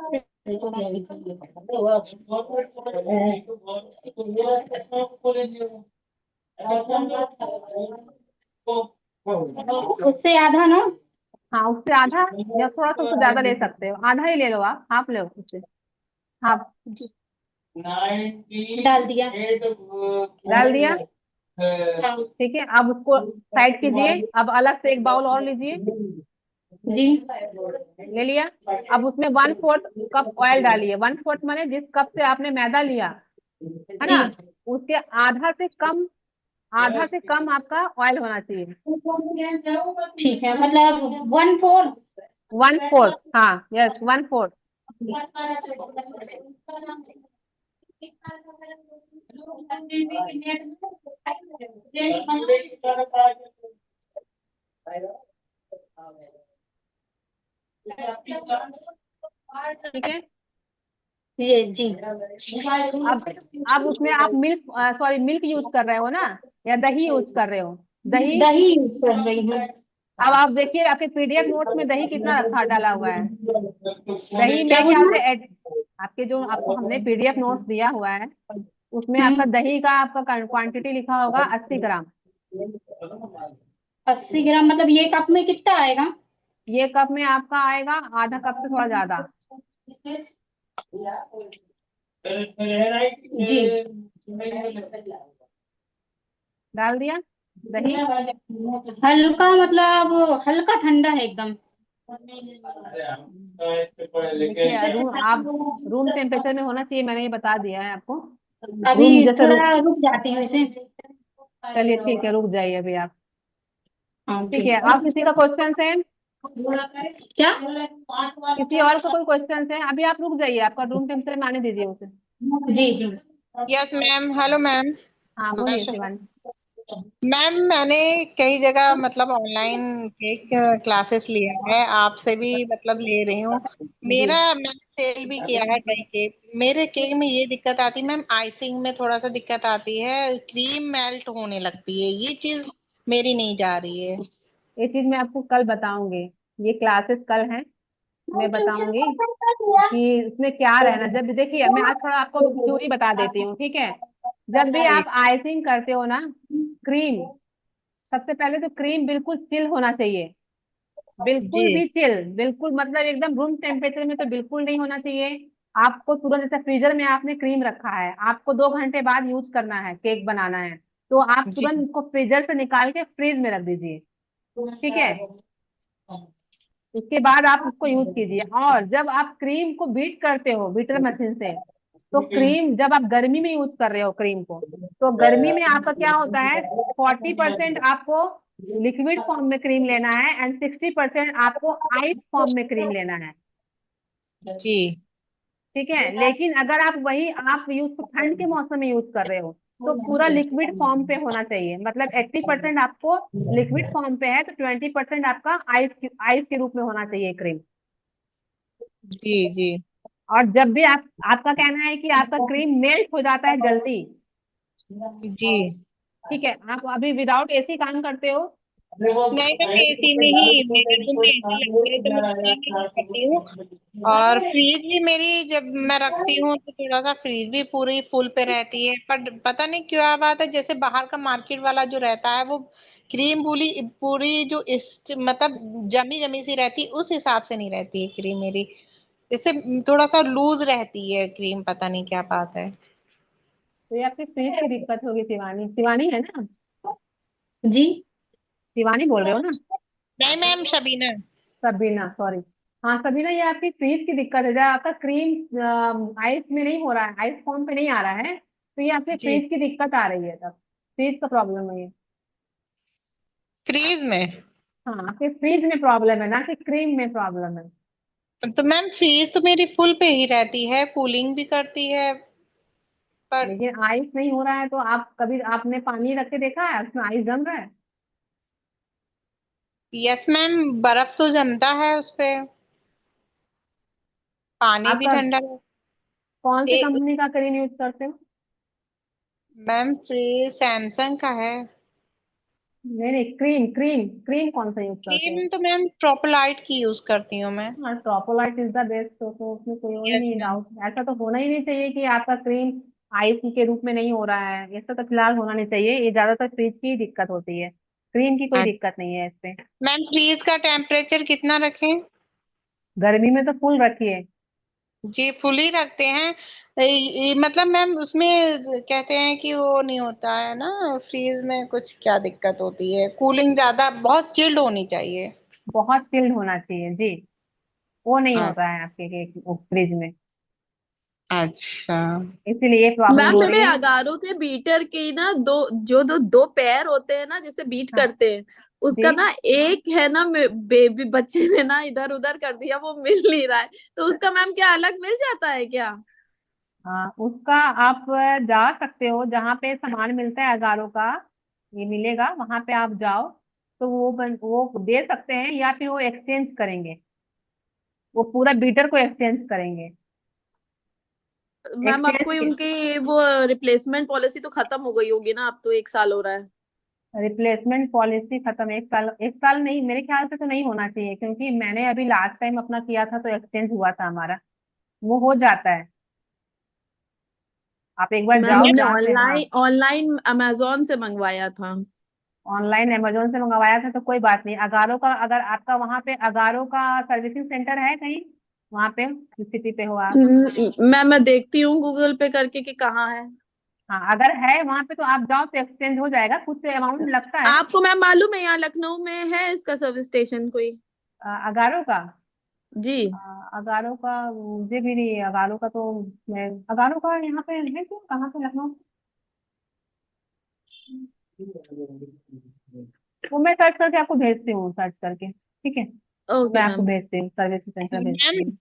उससे आधा ना। हाँ, उससे आधा या थोड़ा सा उससे ज्यादा ले सकते हो, आधा ही ले लो, आप हाफ ले उससे, हाफ। जी डाल दिया। डाल दिया। हाँ, ठीक है, अब उसको साइड कीजिए, अब अलग से एक बाउल और लीजिए। जी ले लिया। अब उसमें 1/4 कप ऑयल डालिए, 1/4 माने जिस कप से आपने मैदा लिया है जी ना, उसके आधा से कम आपका ऑयल होना चाहिए। ठीक है, मतलब 1/4। 1/4, हाँ, यस, 1/4। ठीक है। ये जी। अब अब उसमें आप मिल्क यूज कर रहे हो ना, या दही यूज कर रहे हो? दही। दही यूज कर रही हूँ। अब आप देखिए आपके पीडीएफ नोट्स में दही कितना रखा डाला हुआ है। दही क्या मेरे ख्याल बोलिए? से आपके जो आपको हमने पीडीएफ नोट्स दिया हुआ है उसमें आपका हम्म। दही का आपका क्वांटिटी लिखा होगा 80 ग्राम। 80 ग्राम मतलब ये कप में कितना आएगा? ये कप में आपका आएगा आधा कप से थोड़ा ज्यादा। जी डाल दिया दही। हल्का मतलब हल्का ठंडा है एकदम। देखिए आप रूम टेम्परेचर में होना चाहिए, मैंने ये बता दिया है आपको। अभी रूम जैसे थोड़ा रुक जाती हूँ इसे। चलिए ठीक है, रुक जाइए अभी आप। हाँ ठीक है, ठीक। आप किसी का क्वेश्चन है? क्या? किसी और का कोई क्वेश्चन है? अभी आप रुक जाइए, आपका रूम टेम्परेचर में आने दीजिए उसे। जी जी। Yes ma'am, hello ma'am. हाँ, बोलिए शिवानी। मैम मैंने कई जगह मतलब ऑनलाइन केक क्लासेस लिया है, आपसे भी मतलब ले रही हूँ। जी। मैंने सेल भी किया है कई केक। मेरे केक में ये दिक्कत आती है मैम, आइसिंग में थोड़ा सा दिक्कत आती है, क्रीम मेल्ट होने लगती है, ये चीज मेरी नहीं जा रही है। ये चीज मैं आपको कल बताऊंगी, ये क्लासेस कल हैं, मैं बताऊंगी कि इसमें क्या रहना। जब देखिए मैं आज थोड़ा आपको थ्योरी बता देती हूँ, ठीक है। जब भी आप ठीक। आइसिंग करते हो ना, क्रीम, सबसे पहले तो क्रीम बिल्कुल चिल होना चाहिए, जी बिल्कुल भी चिल, बिल्कुल मतलब एकदम रूम टेम्परेचर में तो बिल्कुल नहीं होना चाहिए। आपको तुरंत, जैसे फ्रीजर में आपने क्रीम रखा है, आपको 2 घंटे बाद यूज करना है, केक बनाना है, तो आप जी तुरंत उसको फ्रीजर से निकाल के फ्रीज में रख दीजिए। ठीक है, उसके बाद आप उसको यूज कीजिए। और जब आप क्रीम को बीट करते हो बीटर मशीन से, तो क्रीम जब आप गर्मी में यूज कर रहे हो क्रीम को, तो गर्मी में आपका क्या होता है, 40% आपको लिक्विड फॉर्म में क्रीम लेना है एंड 60% आपको आइस फॉर्म में क्रीम लेना है। जी ठीक है, लेकिन अगर आप यूज ठंड के मौसम में यूज कर रहे हो तो पूरा लिक्विड फॉर्म पे होना चाहिए, मतलब 80% आपको लिक्विड फॉर्म पे है तो 20% आपका आइस के रूप में होना चाहिए क्रीम। जी जी और जब भी आपका कहना है कि आपका क्रीम मेल्ट हो जाता है जल्दी, जी। ठीक है, आप अभी विदाउट एसी काम करते हो? नहीं मैम, एसी में ही, मेरे रूम में एसी लगी है तो मैं उसी में यूज करती हूँ। और फ्रीज भी मेरी जब मैं रखती हूँ तो थोड़ा सा फ्रीज भी पूरी फुल पे रहती है, पर पता नहीं क्या बात है, जैसे बाहर का मार्केट वाला जो रहता है वो क्रीम पूरी पूरी जो इस मतलब जमी जमी सी रहती है, उस हिसाब से नहीं रहती है क्रीम मेरी, जैसे थोड़ा सा लूज रहती है क्रीम, पता नहीं क्या बात है। तो ये आपकी फ्रीज की दिक्कत होगी। शिवानी, शिवानी है ना? जी शिवानी बोल रहे हो ना? नहीं मैम, शबीना। सबीना, सॉरी। हाँ सबीना, ये आपकी फ्रीज की दिक्कत है, जब आपका क्रीम आइस में नहीं हो रहा है, आइस फॉर्म पे नहीं आ रहा है, तो ये आपकी जी फ्रीज की दिक्कत आ रही है, तब फ्रीज का प्रॉब्लम है ये। फ्रीज में। हाँ, आपके फ्रीज में प्रॉब्लम है ना कि क्रीम में प्रॉब्लम है। तो मैम फ्रीज तो मेरी फुल पे ही रहती है, कूलिंग भी करती है। पर लेकिन आइस नहीं हो रहा है तो आप कभी आपने पानी रख के देखा है उसमें आइस जम रहा है? यस मैम, बर्फ तो जमता है उस पे, पानी भी आपका ठंडा है। कौन सी एक कंपनी का क्रीम यूज करते हो? मैम फ्री सैमसंग का है। नहीं नहीं, क्रीम क्रीम क्रीम कौन सा यूज करते हो? क्रीम तो मैम ट्रोपोलाइट की यूज करती हूँ मैं। हाँ, ट्रोपोलाइट इज द बेस्ट। तो उसमें कोई यस नहीं मैम। डाउट, ऐसा तो होना ही नहीं चाहिए कि आपका क्रीम आइस के रूप में नहीं हो रहा है, ऐसा तो फिलहाल होना नहीं चाहिए। ये ज्यादातर फ्रिज की ही दिक्कत होती है, क्रीम की कोई दिक्कत नहीं है इससे। मैम फ्रीज का टेम्परेचर कितना रखें? गर्मी में तो फुल रखिए। जी फुल ही रखते हैं। मतलब मैम उसमें कहते हैं कि वो नहीं होता है ना, फ्रीज में कुछ क्या दिक्कत होती है, कूलिंग ज्यादा बहुत चिल्ड होनी चाहिए। बहुत चिल्ड होना चाहिए जी, वो नहीं अ- होता है आपके फ्रिज में, अच्छा। इसीलिए ये प्रॉब्लम मैम हो मेरे रही है। अगारों के बीटर की ना दो पैर होते हैं ना, जिसे बीट हाँ करते हैं, जी। उसका ना एक है ना, बेबी बच्चे ने ना इधर उधर कर दिया, वो मिल नहीं रहा है। तो उसका मैम क्या अलग मिल जाता है क्या? हाँ, उसका आप जा सकते हो जहाँ पे सामान मिलता है अगारों का, ये मिलेगा वहां पे आप जाओ, तो वो दे सकते हैं या फिर वो एक्सचेंज करेंगे, वो पूरा बीटर को एक्सचेंज करेंगे। मैम अब एक्सचेंज कोई के उनकी वो रिप्लेसमेंट पॉलिसी तो खत्म हो गई होगी ना, अब तो 1 साल हो रहा है। रिप्लेसमेंट पॉलिसी खत्म, 1 साल? 1 साल नहीं, मेरे ख्याल से तो नहीं होना चाहिए, क्योंकि मैंने अभी लास्ट टाइम अपना किया था तो एक्सचेंज हुआ था हमारा, वो हो जाता है। आप एक बार मैम जाओ हमने जहाँ पे, हाँ। ऑनलाइन ऑनलाइन अमेजोन से मंगवाया था। ऑनलाइन अमेजोन से मंगवाया था तो कोई बात नहीं। अगारो का, अगर आपका वहां पे अगारो का सर्विसिंग सेंटर है कहीं वहां पे, सिटी पे हो आप? मैं देखती हूँ गूगल पे करके कि कहाँ है। हाँ, अगर है वहां पे तो आप जाओ तो एक्सचेंज हो जाएगा, कुछ अमाउंट लगता है। आपको मैम मालूम है यहाँ लखनऊ में है इसका सर्विस स्टेशन कोई? अगारो का? जी। अगारो का मुझे भी नहीं, अगारो का तो मैं, अगारो का यहाँ पे है क्या, कहाँ पे, लखनऊ? वो मैं सर्च करके आपको भेजती हूँ, सर्च करके, ठीक है। ओके मैं आपको मैम, भेजती हूँ, सर्विस सेंटर भेजती मैम हूँ।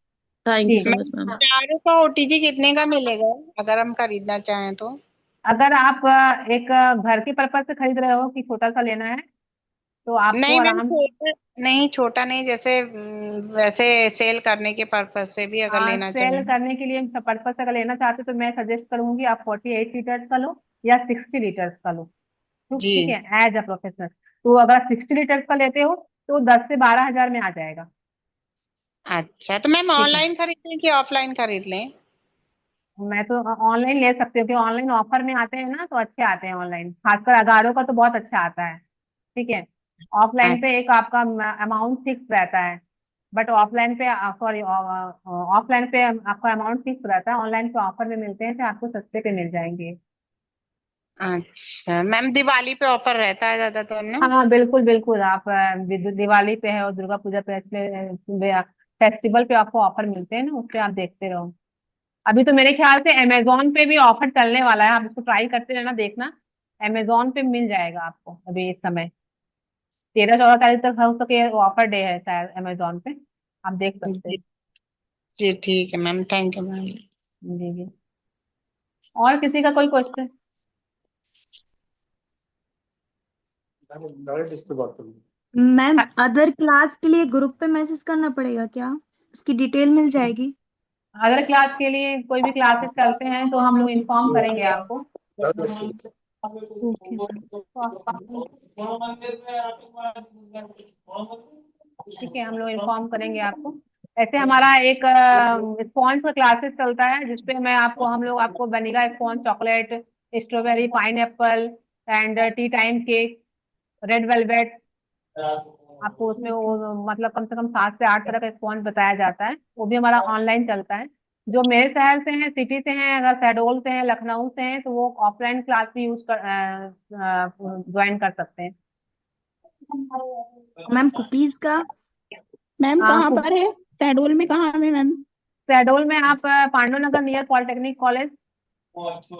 थैंक यू जी। So much ma'am. चारों का ओटीजी कितने का मिलेगा अगर हम खरीदना चाहें तो? अगर आप एक घर के पर्पज से खरीद रहे हो कि छोटा सा लेना है, तो आपको नहीं मैम आराम। छोटा नहीं, छोटा नहीं, जैसे वैसे सेल करने के पर्पज से भी अगर लेना सेल चाहें। करने के लिए पर्पज से अगर लेना चाहते हो तो मैं सजेस्ट करूंगी आप 48 लीटर्स का लो या 60 लीटर्स का लो। तो जी। ठीक है, एज अ प्रोफेशनल, तो अगर 60 लीटर्स का लेते हो तो 10 से 12 हजार में आ जाएगा। अच्छा तो मैम ठीक है, ऑनलाइन खरीद लें कि ऑफलाइन खरीद लें? मैं तो ऑनलाइन ले सकती हूँ, क्योंकि ऑनलाइन ऑफर में आते हैं ना तो अच्छे आते हैं ऑनलाइन, खासकर अगारो का तो बहुत अच्छा आता है। ठीक है। ऑफलाइन पे एक आपका अमाउंट फिक्स रहता है, बट ऑफलाइन पे, सॉरी, ऑफलाइन पे आपका अमाउंट फिक्स रहता है, ऑनलाइन पे ऑफर में मिलते हैं तो आपको सस्ते पे मिल जाएंगे। अच्छा मैम, दिवाली पे ऑफर रहता है ज्यादातर ना? हाँ बिल्कुल बिल्कुल, आप दिवाली पे है और दुर्गा पूजा पे, फेस्टिवल पे आपको ऑफर मिलते हैं ना, उस पे आप देखते रहो। अभी तो मेरे ख्याल से अमेजोन पे भी ऑफर चलने वाला है, आप इसको ट्राई करते रहना, देखना। अमेजोन पे मिल जाएगा आपको अभी इस समय, 13-14 तारीख तक हो सके ऑफर डे है शायद अमेजोन पे, आप देख सकते जी। हैं। जी ठीक है मैम, थैंक यू मैम। जी जी। और किसी का कोई क्वेश्चन? डायरेक्ट इस पे बात करूँ। मैम अदर क्लास के लिए ग्रुप पे मैसेज करना पड़ेगा क्या? उसकी डिटेल मिल जाएगी? अगर क्लास के लिए कोई भी क्लासेस चलते हैं तो हम लोग इन्फॉर्म करेंगे आपको। Okay ma'am. ठीक है, हम लोग इन्फॉर्म करेंगे आपको। ऐसे हमारा एक स्पॉन्ज का क्लासेस चलता है, जिसपे मैं आपको, हम लोग आपको vanilla sponge, chocolate, strawberry, pineapple and T time cake, red velvet, आपको उसमें ओके। वो मतलब कम से कम 7 से 8 तरह का स्पॉन्ज बताया जाता है, वो भी हमारा ऑनलाइन चलता है। जो मेरे शहर से हैं, सिटी से हैं, अगर शहडोल से हैं, लखनऊ से हैं, तो वो ऑफलाइन क्लास भी यूज कर ज्वाइन कर सकते हैं। मैम कुकीज का? मैम कहाँ कुक पर है? शहडोल में कहाँ है मैम? शहडोल में आप पांडुनगर नियर पॉलिटेक्निक कॉलेज,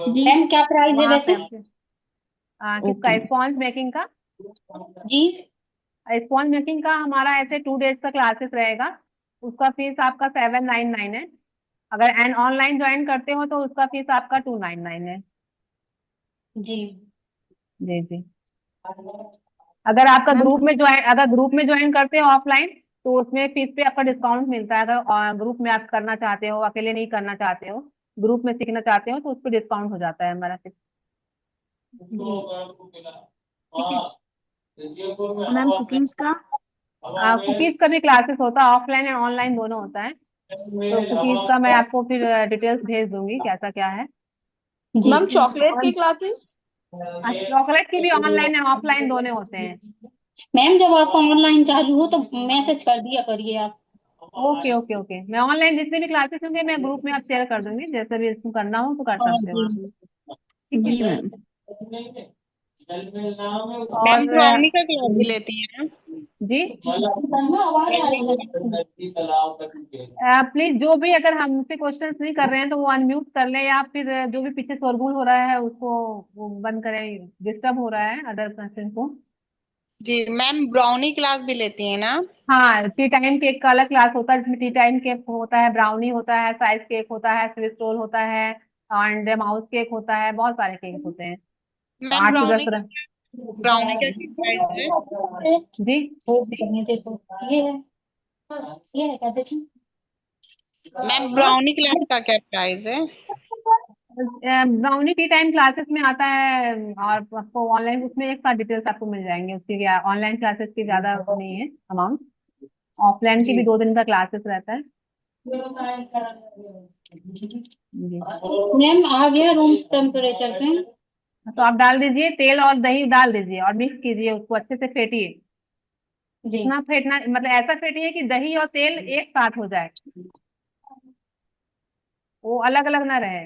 जी। मैम क्या प्राइस है वहां पे वैसे? आपके ओके किसका, स्पॉन्ज मेकिंग का? जी। स्पॉन्ज मेकिंग का हमारा ऐसे 2 डेज का क्लासेस रहेगा, उसका फीस आपका 799 है। अगर एंड ऑनलाइन ज्वाइन करते हो तो उसका फीस आपका 299 है। जी। जी जी। अगर ग्रुप में ज्वाइन करते हो ऑफलाइन तो उसमें फीस पे आपका डिस्काउंट मिलता है। अगर ग्रुप में आप करना चाहते हो, अकेले नहीं करना चाहते हो, ग्रुप में सीखना चाहते हो तो उस पर डिस्काउंट हो जाता है हमारा फीस। मैम कुकीज का? कुकीज का भी क्लासेस होता है, ऑफलाइन एंड ऑनलाइन दोनों होता है। तो कुकीज का मैं आपको फिर डिटेल्स भेज दूंगी कैसा क्या है। जी। मैम चॉकलेट की क्लासेस? चॉकलेट की भी ऑनलाइन एंड ऑफलाइन दोनों होते हैं। मैम जब आपका ऑनलाइन चालू हो तो मैसेज कर दिया करिए आप। ओके ओके ओके, मैं ऑनलाइन जितने भी क्लासेस होंगे मैं ग्रुप में आप शेयर कर दूंगी, जैसे भी इसको करना हो तो कर हाँ सकते हो जी। आप। ठीक है। जी मैम। मैम और ब्राउनी का क्लास भी लेती है ना? जी आवाज आ रही है। प्लीज जो भी अगर हमसे क्वेश्चंस नहीं कर रहे हैं तो वो अनम्यूट कर लें, या फिर जो भी पीछे शोरगुल हो रहा है उसको वो बंद करें, डिस्टर्ब हो रहा है अदर पर्सन को। जी मैम ब्राउनी क्लास भी लेती है ना? हाँ, टी टाइम केक का अलग क्लास होता है जिसमें टी टाइम केक होता है, ब्राउनी होता है, साइज केक होता है, स्विस रोल होता है, एंड माउस केक होता है, बहुत सारे केक होते हैं। तो मैम 8 से 10 ब्राउनी का क्या प्राइस है? जी। देखो ये है क्या देखिए। मैम ब्राउनी क्लास का क्या प्राइस है? ब्राउनी टी टाइम क्लासेस में आता है, और आपको ऑनलाइन उसमें एक साथ डिटेल्स आपको मिल जाएंगे उसकी। ऑनलाइन क्लासेस की ज्यादा नहीं है अमाउंट, ऑफलाइन की जी भी 2 दिन का क्लासेस रहता है। जी। मैम आ गया रूम टेम्परेचर पे। तो आप डाल दीजिए, तेल और दही डाल दीजिए और मिक्स कीजिए, उसको अच्छे से फेंटिए। जी। जितना फेंटना मतलब ऐसा फेंटिए कि दही और तेल एक साथ हो जाए, वो अलग अलग ना रहे।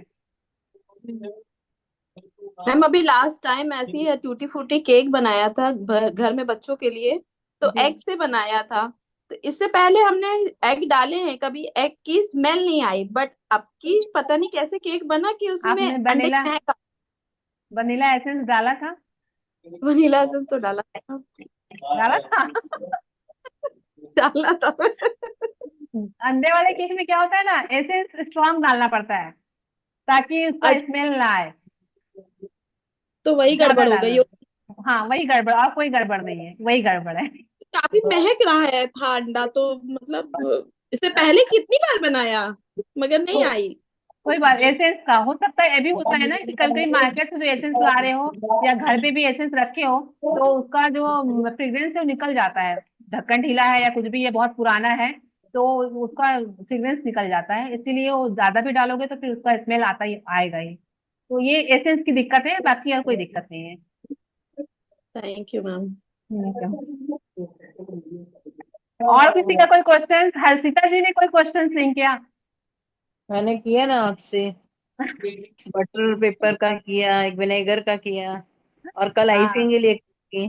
मैम अभी लास्ट टाइम ऐसी है टूटी फूटी केक बनाया था घर में बच्चों के लिए, तो जी। एग से बनाया था। तो इससे पहले हमने एग डाले हैं, कभी एग की स्मेल नहीं आई, बट अब की पता नहीं कैसे केक बना कि उसमें आपने अंडे की महक। वनीला एसेंस डाला था? वनीला एसेंस तो डाला था। डाला था डाला था। अंडे वाले केक में क्या होता है ना, एसेंस स्ट्रांग डालना पड़ता है ताकि उसका अच्छा, स्मेल ना आए। तो वही ज्यादा गड़बड़ हो गई। डालना। हाँ वही गड़बड़, और कोई गड़बड़ नहीं है, वही गड़बड़ है। काफी महक रहा है था अंडा तो, मतलब इससे पहले कितनी बार बनाया मगर नहीं तो आई। कोई बात, एसेंस का हो सकता है, ये भी होता है ना कि कल कहीं मार्केट से जो एसेंस ला रहे हो या घर पे भी एसेंस रखे हो तो उसका जो फ्रेग्रेंस है वो निकल जाता है। ढक्कन ढीला है या कुछ भी, ये बहुत पुराना है तो उसका फ्रेग्रेंस निकल जाता है, इसीलिए वो ज्यादा भी डालोगे तो फिर उसका स्मेल आता ही आएगा ही। तो ये एसेंस की दिक्कत है, बाकी और कोई दिक्कत नहीं है। Thank you ma'am. ठीक है। और किसी का कोई क्वेश्चन? हर्षिता जी ने कोई क्वेश्चन नहीं किया? मैंने किया ना आपसे, बटर पेपर का किया, एक विनेगर का किया, और कल आइसिंग हाँ के लिए की।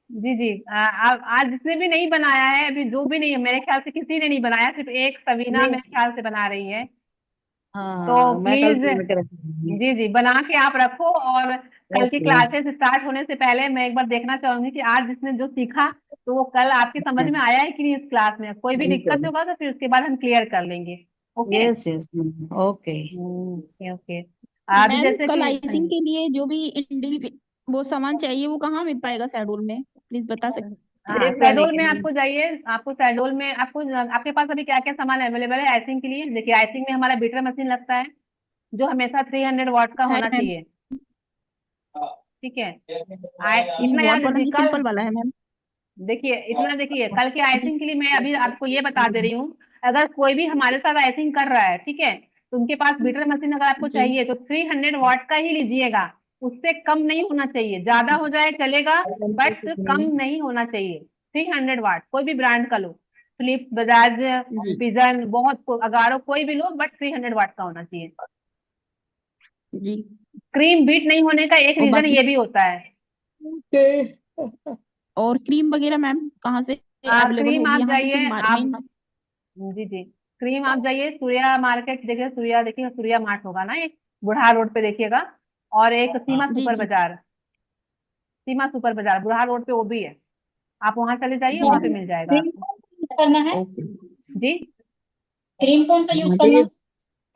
जी जी। आज जिसने भी नहीं बनाया है, अभी जो भी नहीं है, मेरे ख्याल से किसी ने नहीं बनाया, सिर्फ एक सवीना नहीं, मेरे ख्याल से बना रही है। हाँ तो हाँ, मैं कल प्लीज बना के रखूंगी। जी जी बना के आप रखो, और कल की ओके। क्लासेस स्टार्ट होने से पहले मैं एक बार देखना चाहूंगी कि आज जिसने जो सीखा तो वो कल आपकी समझ में आया है कि नहीं इस क्लास में। कोई भी दिक्कत होगा तो फिर उसके बाद हम क्लियर कर लेंगे। Okay. Yes yes, okay. Okay okay. अभी मैम जैसे कल कि आइसिंग के लिए जो भी वो सामान चाहिए वो कहाँ मिल पाएगा शेड्यूल में, प्लीज बता सकते? हाँ, देख लाने शहडोल के में लिए। आपको जाइए, आपको शहडोल में आपको आपके पास अभी क्या क्या सामान अवेलेबल है आइसिंग के लिए? देखिए आइसिंग में हमारा बीटर मशीन लगता है जो हमेशा 300 वाट का है होना मैम। चाहिए। ठीक है। नहीं, इतना वॉट याद वाला रखिए नहीं, कल। सिंपल वाला है मैम। देखिए इतना देखिए, कल के जी आइसिंग के लिए मैं अभी आपको ये बता दे रही हूँ। अगर कोई भी हमारे साथ आइसिंग कर रहा है, ठीक है, तो उनके पास बीटर मशीन अगर आपको जी चाहिए तो 300 वाट का ही लीजिएगा। उससे कम नहीं होना चाहिए, ज्यादा हो जाए चलेगा बट कम नहीं होना चाहिए। 300 वाट कोई भी ब्रांड का लो, फिलिप्स, बजाज, जी पिजन, अगारो, कोई भी लो, बट 300 वाट का होना चाहिए। जी। क्रीम बीट नहीं होने का एक और रीजन बाकी, ये भी होता है। और क्रीम वगैरह मैम कहाँ से अवेलेबल क्रीम होगी आप यहाँ से, फिर जाइए आप। मेन? जी जी। क्रीम आप जाइए सूर्या मार्केट, देखिए सूर्या, देखिए सूर्या मार्ट होगा ना एक, बुढ़ा रोड पे देखिएगा। और एक सीमा जी सुपर जी बाजार, सीमा सुपर बाजार बुढ़ा रोड पे वो भी है। आप वहां चले जाइए, जी वहां पे मैम। मिल जाएगा क्रीम आपको। यूज करना है? ओके। जी। क्रीम कौन सा यूज करना है?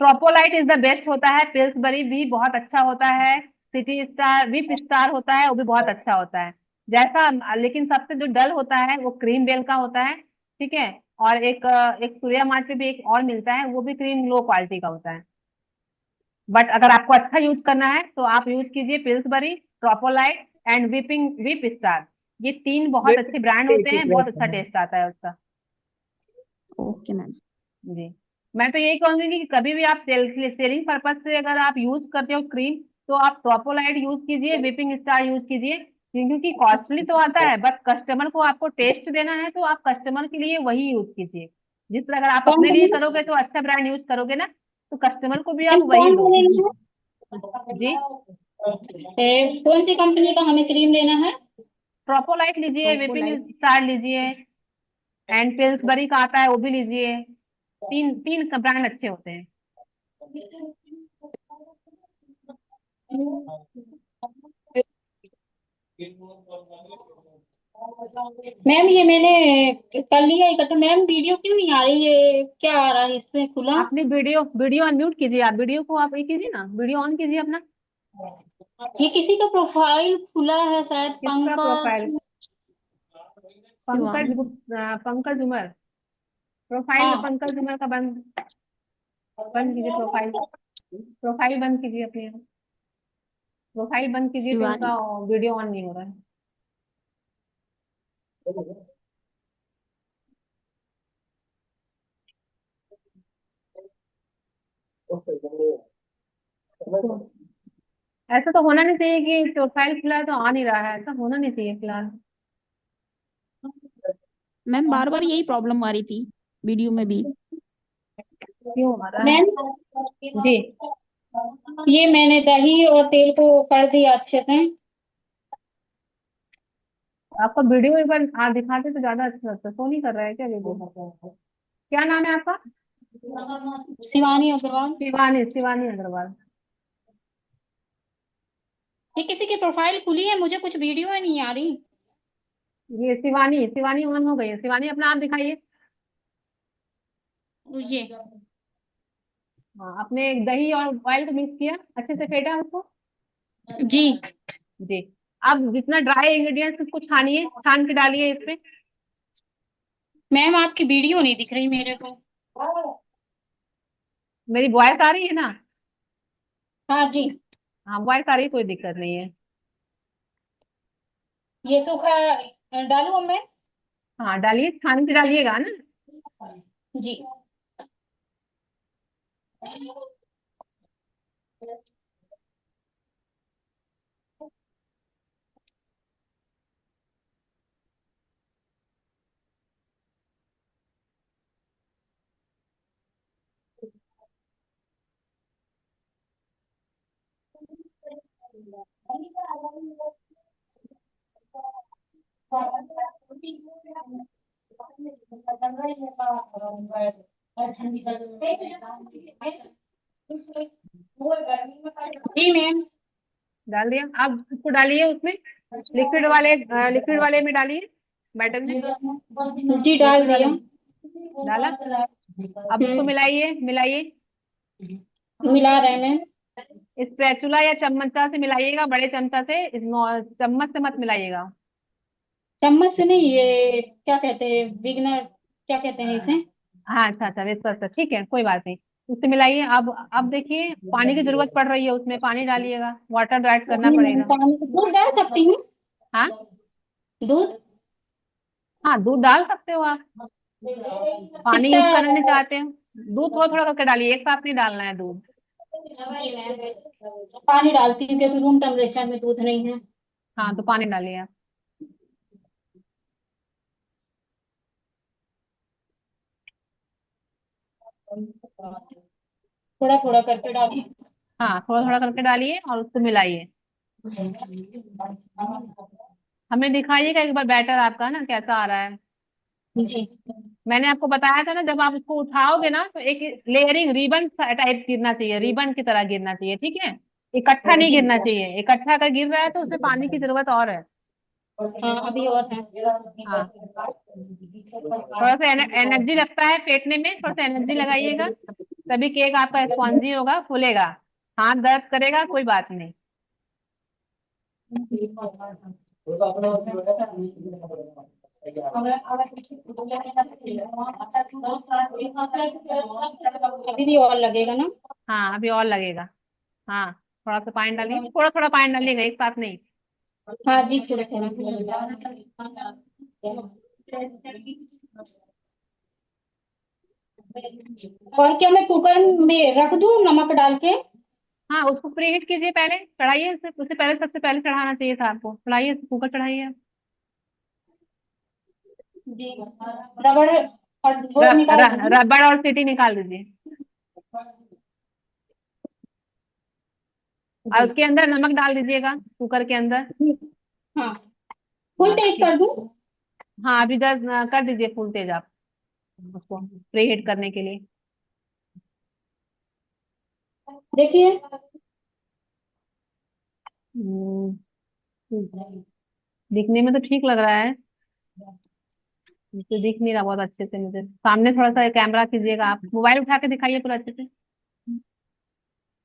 ट्रोपोलाइट इज द बेस्ट होता है, पिल्सबरी भी बहुत अच्छा होता है, सिटी स्टार विप स्टार होता है, वो भी बहुत अच्छा होता है। जैसा लेकिन सबसे जो डल होता है वो क्रीम बेल का होता है, ठीक है। और एक सूर्या मार्ट पे भी एक और मिलता है, वो भी क्रीम लो क्वालिटी का होता है। बट अगर आपको अच्छा यूज करना है तो आप यूज कीजिए पिल्सबरी, ट्रोपोलाइट एंड विप स्टार। ये तीन बहुत वेट अच्छे ब्रांड होते हैं, बहुत अच्छा टेस्ट आता है उसका। Okay ma'am. जी। मैं तो यही कहूंगी कि कभी भी आप सेलिंग पर्पज से अगर आप यूज करते हो क्रीम, तो आप ट्रोपोलाइट यूज कीजिए, विपिंग स्टार यूज कीजिए, क्योंकि कॉस्टली तो आता है, बट कस्टमर को आपको टेस्ट देना है तो आप कस्टमर के लिए वही यूज कीजिए। जिस तरह अगर आप कौन अपने लिए सा करोगे तो अच्छा ब्रांड यूज करोगे ना, तो कस्टमर को भी आप मैम, वही कौन दो। सा लेना जी। है? कौन सी कंपनी का हमें क्रीम लेना है? ट्रोपोलाइट लीजिए, विपिंग ट्रोपोलाइट। स्टार लीजिए, एंड पिल्सबरी का आता है वो भी लीजिए। तीन तीन ब्रांड अच्छे होते हैं। मैम ये मैंने कर लिया इकट्ठा। मैम वीडियो क्यों नहीं आ रही है? क्या आ रहा है इसमें खुला? आपने वीडियो वीडियो अनम्यूट कीजिए, आप वीडियो को आप ये कीजिए ना, वीडियो ऑन कीजिए अपना। ये किसी का प्रोफाइल खुला है शायद, किसका प्रोफाइल? पंकज। पंकज शिवानी। पंकज उमर। प्रोफाइल में हाँ। पंकज उमर का बंद बंद कीजिए प्रोफाइल। प्रोफाइल बंद कीजिए अपने। प्रोफाइल बंद कीजिए फिर शिवानी। उसका वीडियो ऑन नहीं हो रहा है। ऐसा तो होना नहीं चाहिए कि प्रोफाइल खुला है तो आ नहीं रहा है, ऐसा होना नहीं चाहिए फिलहाल। मैम बार बार यही प्रॉब्लम आ रही थी वीडियो में भी। क्यों आ रहा है? मैम जी। ये मैंने दही और तेल को कर दिया अच्छे से। आपका वीडियो एक बार दिखाते तो ज्यादा अच्छा लगता। शो नहीं कर रहा है क्या वीडियो? क्या नाम है आपका? शिवानी अग्रवाल। शिवानी, शिवानी अग्रवाल। ये किसी की प्रोफाइल खुली है, मुझे कुछ वीडियो ही नहीं आ रही। ये शिवानी, शिवानी ऑन हो गई है। शिवानी अपना आप दिखाइए। ये हाँ, आपने दही और ऑयल को मिक्स किया, अच्छे से फेंटा उसको। जी। जी। अब जितना ड्राई इंग्रेडिएंट्स उसको छानिए, छान के डालिए इसमें। मैम आपकी वीडियो नहीं दिख रही मेरे को। मेरी वॉइस आ रही है ना? हाँ जी। हाँ, वॉइस आ रही है, कोई दिक्कत नहीं है। ये सूखा डालू अब मैं? हाँ डालिए, छान के डालिएगा ना। जी। जी मैम। डाल दिया, अब उसको डालिए उसमें, लिक्विड वाले में डालिए, बैटर में। जी डाल लिक्विड वाले दिया। में डाला। अब उसको मिलाइए, मिलाइए। मिला रहे हैं मैम। स्पैचुला या चम्मचा से मिलाइएगा, बड़े चमचा से, चम्मच से मत मिलाइएगा। चम्मच से नहीं, ये क्या कहते हैं, बिगनर क्या कहते हैं इसे? हाँ अच्छा अच्छा, विस्कर से, ठीक है, कोई बात नहीं। उससे मिलाइए। अब देखिए पानी की जरूरत पड़ रही है, उसमें पानी डालिएगा, वाटर ऐड करना नहीं मैम, पड़ेगा। पानी दूध डाल सकती हूँ? हाँ। दूध हाँ दूध डाल सकते हो आप। पानी कितना? यूज करना नहीं चाहते हो, दूध थोड़ा थोड़ा करके डालिए, एक साथ नहीं डालना है दूध। जी मैम, पानी डालती हूँ क्योंकि रूम टेम्परेचर में दूध नहीं है। हाँ तो पानी डालिए आप। थोड़ा थोड़ा करके डाली। हाँ थोड़ा थोड़ा करके डालिए और उसको मिलाइए। हमें दिखाइएगा एक बार बैटर आपका ना कैसा आ रहा है। जी। मैंने आपको बताया था ना, जब आप उसको उठाओगे ना तो एक लेयरिंग रिबन टाइप गिरना चाहिए, रिबन की तरह गिरना चाहिए, ठीक है। इकट्ठा नहीं जी। गिरना चाहिए, इकट्ठा अगर गिर रहा है तो उसमें पानी की जरूरत और है। हाँ अभी और है। हाँ थोड़ा सा एनर्जी लगता है फेंटने में, थोड़ा सा एनर्जी लगाइएगा। तभी केक आपका स्पॉन्जी होगा, फूलेगा। हाथ दर्द करेगा, कोई बात नहीं। अभी भी और लगेगा ना? हाँ, अभी और लगेगा। हाँ, थोड़ा सा पानी डालिए, थोड़ा थोड़ा पानी डालिएगा, एक साथ नहीं। हाँ जी, थोड़ा थोड़ा। और क्या मैं कुकर में रख दूं नमक डाल के? हाँ, उसको प्री हीट कीजिए, पहले चढ़ाइए उससे पहले, सबसे पहले चढ़ाना चाहिए था आपको। चढ़ाइए, कुकर चढ़ाइए। जी। रबड़ और वो निकाल दूं? रबड़ और सीटी निकाल दीजिए। और जी। उसके अंदर नमक डाल दीजिएगा, कुकर के अंदर। हाँ, फुल तेज ठीक। कर दूं? हाँ, अभी 10 कर दीजिए फुल तेज आप उसको प्री हीट करने के लिए। देखिए। हम्म, दिखने में तो ठीक लग रहा है। मुझे दिख नहीं रहा बहुत अच्छे से, मुझे सामने थोड़ा सा कैमरा कीजिएगा, आप मोबाइल उठा के दिखाइए पूरा अच्छे से।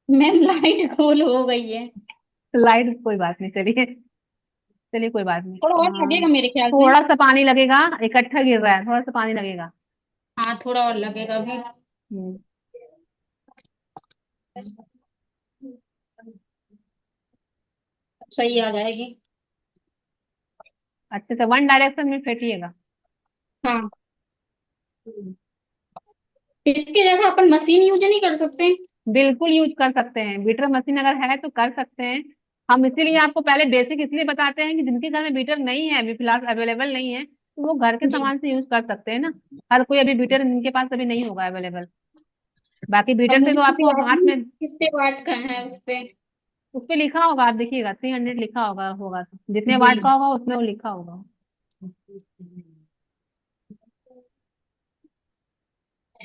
मैम लाइट गोल हो गई है। लाइट कोई बात नहीं, चलिए। चलिए, कोई बात नहीं। थोड़ा और हाँ, लगेगा मेरे ख्याल से। थोड़ा सा पानी लगेगा, इकट्ठा गिर रहा है, थोड़ा सा पानी लगेगा। हाँ, थोड़ा और लगेगा अभी। हम्म, सही आ जाएगी। अच्छे से वन डायरेक्शन में फेंटिएगा। हाँ, इसकी जगह अपन मशीन यूज नहीं कर सकते? बिल्कुल यूज कर सकते हैं, बीटर मशीन अगर है तो कर सकते हैं। हम इसीलिए आपको पहले बेसिक इसलिए बताते हैं कि जिनके घर में बीटर नहीं है, अभी फिलहाल अवेलेबल नहीं है, तो वो घर के जी। सामान से यूज कर सकते हैं ना। हर कोई अभी बीटर जिनके पास अभी नहीं होगा अवेलेबल। बाकी अब बीटर से मुझे तो तो आपको याद हाथ नहीं में कितने वाट का है उस पे। उस पे लिखा होगा, आप देखिएगा 300 लिखा होगा तो जितने जी। वाट का होगा उसमें वो लिखा होगा।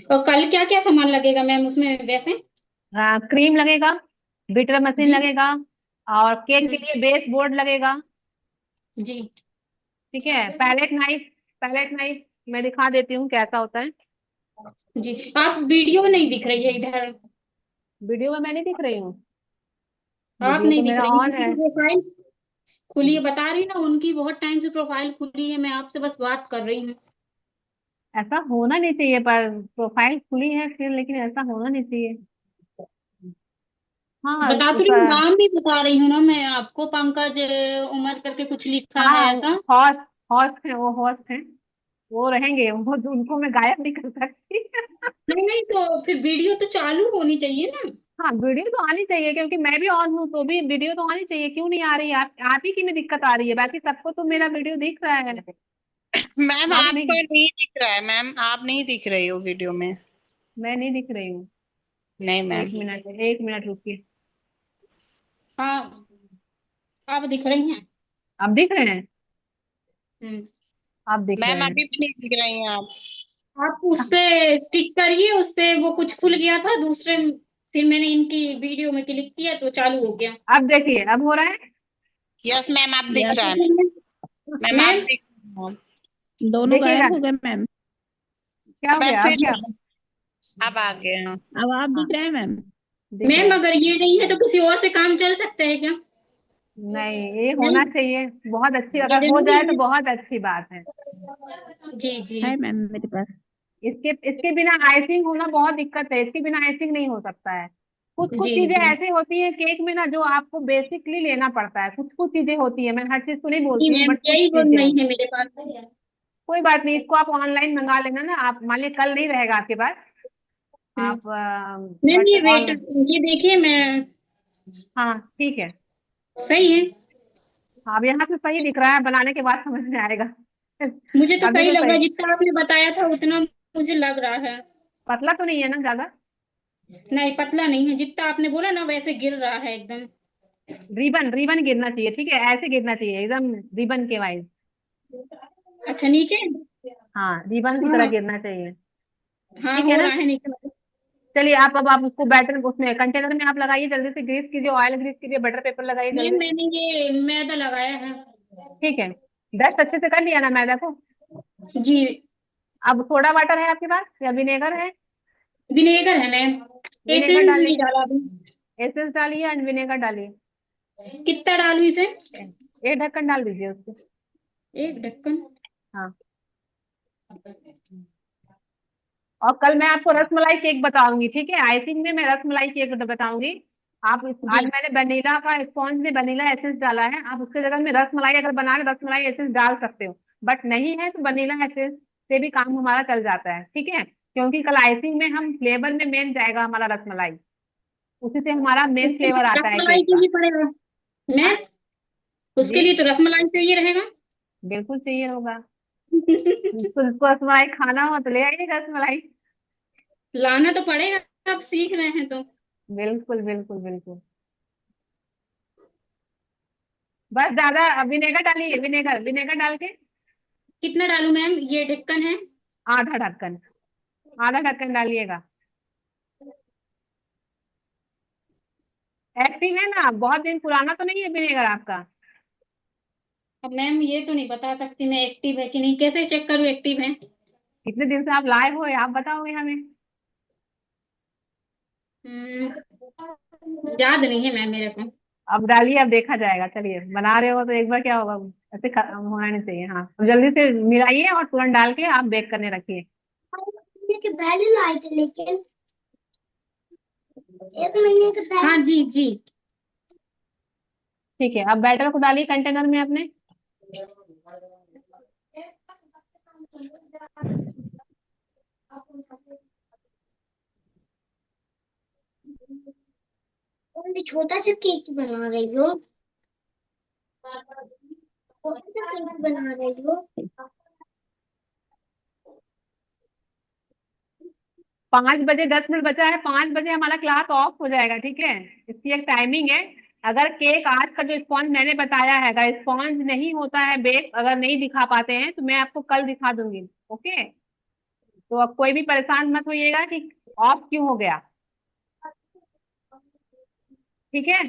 और कल क्या क्या सामान लगेगा मैम उसमें वैसे? क्रीम लगेगा, बीटर मशीन जी। लगेगा, और केक के हम्म, लिए बेस बोर्ड लगेगा। जी। ठीक है, पैलेट नाइफ। पैलेट नाइफ मैं दिखा देती हूँ कैसा होता है। जी, आप वीडियो नहीं दिख रही है इधर। वीडियो में मैं नहीं दिख रही हूँ। आप वीडियो तो नहीं दिख मेरा रही, ऑन किसी है। की प्रोफाइल खुली है, बता रही ना, उनकी बहुत टाइम से प्रोफाइल खुली है, मैं आपसे बस बात कर रही हूँ। ऐसा होना नहीं चाहिए, पर प्रोफाइल खुली है फिर, लेकिन ऐसा होना नहीं चाहिए। हाँ, बता तो रही हूँ, नाम भी बता रही हूँ ना मैं आपको, पंकज उमर करके कुछ लिखा है हाँ, ऐसा। हॉस्ट हॉस्ट है, वो हॉस्ट है। वो रहेंगे, वो उनको मैं गायब नहीं कर सकती। नहीं नहीं, तो फिर वीडियो तो चालू होनी चाहिए ना। हाँ, वीडियो तो आनी चाहिए, क्योंकि मैं भी ऑन हूँ तो भी वीडियो तो आनी चाहिए। क्यों नहीं आ रही? आप ही की में दिक्कत आ रही है, बाकी सबको तो मेरा वीडियो दिख रहा है। मैम आप आपका नहीं। नहीं दिख रहा है, मैम आप नहीं दिख रही हो वीडियो में। मैं नहीं दिख रही हूँ। नहीं मैम। 1 मिनट, 1 मिनट रुकिए। हाँ, आप दिख रही हैं। आप दिख रहे हैं? हम्म। आप दिख रहे मैम हैं? अभी भी नहीं दिख रही हैं आप। आप उस पे टिक करिए, उस पे वो कुछ खुल गया था दूसरे, फिर मैंने इनकी वीडियो में क्लिक किया तो चालू हो गया। अब देखिए, अब हो रहा है। यस मैम आप दिख यस रहा है। मैम आप मैम, दिख रहे हैं। दोनों देखिएगा, गायब हो गए मैम। क्या हो मैम गया, अब फिर क्या? अब आ गए हैं। अब आप हाँ, दिख रहे हैं मैम। दिख रहे मैम हैं। अगर ये नहीं है तो किसी और से काम चल सकता है क्या? नहीं, ये होना नहीं, चाहिए। बहुत अच्छी, ये अगर हो जरूरी जाए तो है। बहुत अच्छी बात है। जी जी। है मैम मेरे पास। इसके इसके बिना आइसिंग होना बहुत दिक्कत है, इसके बिना आइसिंग नहीं हो सकता है। कुछ कुछ जी चीजें जी। ऐसी होती हैं केक में ना, जो आपको बेसिकली लेना पड़ता है। कुछ कुछ चीजें होती है, मैं हर चीज को नहीं जी बोलती हूँ, मैम, बट कुछ यही वो चीजें नहीं हैं। है मेरे पास। कोई बात नहीं, इसको आप ऑनलाइन मंगा लेना ना। आप मान लीजिए कल नहीं रहेगा आपके पास, हम्म। आप मैम बट ये वेट, ऑन। ये देखिए मैं, हाँ, ठीक है। सही है। हाँ, अब यहाँ से सही दिख रहा है, बनाने के बाद समझ में आएगा। मुझे तो अभी सही तो लग रहा सही। है, जितना आपने बताया था उतना मुझे लग रहा है। पतला तो नहीं है ना ज्यादा? नहीं, पतला नहीं है, जितना आपने बोला ना वैसे गिर रहा है एकदम। रिबन रिबन गिरना चाहिए, ठीक है, ऐसे गिरना चाहिए एकदम, रिबन के वाइज। अच्छा, नीचे। हाँ, रिबन की तरह हाँ गिरना चाहिए। हाँ, ठीक है हो ना? रहा है नीचे। चलिए, आप अब आप उसको बैटर उसमें कंटेनर में आप लगाइए, जल्दी से ग्रीस कीजिए, ऑयल ग्रीस कीजिए, बटर पेपर लगाइए मैम जल्दी से। मैंने ये मैदा लगाया है। ठीक है, डस्ट अच्छे से कर लिया ना मैदा को? जी। अब सोडा वाटर है आपके पास या विनेगर है? विनेगर है मैम। विनेगर एसेंस डालिए, नहीं डाला अभी। एसेंस डालिए एंड विनेगर डालिए। कितना डालू इसे? एक ढक्कन डाल दीजिए उसको। एक ढक्कन। हाँ, और कल मैं आपको रसमलाई केक बताऊंगी, ठीक है? आइसिंग में मैं रसमलाई केक बताऊंगी। आप आज जी मैंने वनीला का स्पॉन्ज में वनीला एसेंस डाला है, आप उसके जगह में रसमलाई अगर बना रहे रसमलाई एसेंस डाल सकते हो, बट नहीं है तो वनीला एसेंस से भी काम हमारा चल जाता है, ठीक है? क्योंकि कल आइसिंग में हम फ्लेवर में मेन जाएगा हमारा रसमलाई, उसी से हमारा मेन उसके फ्लेवर लिए आता है रसमलाई केक का। चाहिए पड़ेगा हाँ मैम। उसके जी, लिए तो रसमलाई चाहिए रहेगा। बिल्कुल चाहिए होगा। जिसको रसमलाई खाना हो तो ले आइए रसमलाई। लाना तो पड़ेगा, अब सीख रहे हैं तो। बिल्कुल बिल्कुल बिल्कुल। बस ज्यादा विनेगर डालिए, विनेगर विनेगर डाल के कितना डालू मैम? ये ढक्कन है। आधा ढक्कन, आधा ढक्कन डालिएगा। एक्टिव है ना, बहुत दिन पुराना तो नहीं है विनेगर आपका? अब मैम ये तो नहीं बता सकती मैं एक्टिव है कि नहीं, कैसे चेक करूँ एक्टिव है? कितने दिन से आप लाए हो आप बताओगे हमें। याद नहीं है मैम मेरे को। अब डालिए, अब देखा जाएगा। चलिए, बना रहे हो तो एक बार क्या होगा, ऐसे होना नहीं चाहिए। हाँ, अब जल्दी से मिलाइए और तुरंत डाल के आप बेक करने रखिए। पहले लाए थे लेकिन 1 महीने के पहले। हाँ जी जी। ठीक है, अब बैटर को डालिए कंटेनर में अपने। 5 बजे 10 मिनट बचा है, 5 बजे हमारा क्लास ऑफ हो जाएगा, ठीक है? इसकी एक टाइमिंग है। अगर केक आज का जो स्पॉन्ज मैंने बताया है, अगर स्पॉन्ज नहीं होता है बेक, अगर नहीं दिखा पाते हैं तो मैं आपको कल दिखा दूंगी, ओके? तो अब कोई भी परेशान मत होइएगा कि ऑफ क्यों हो गया, ठीक है?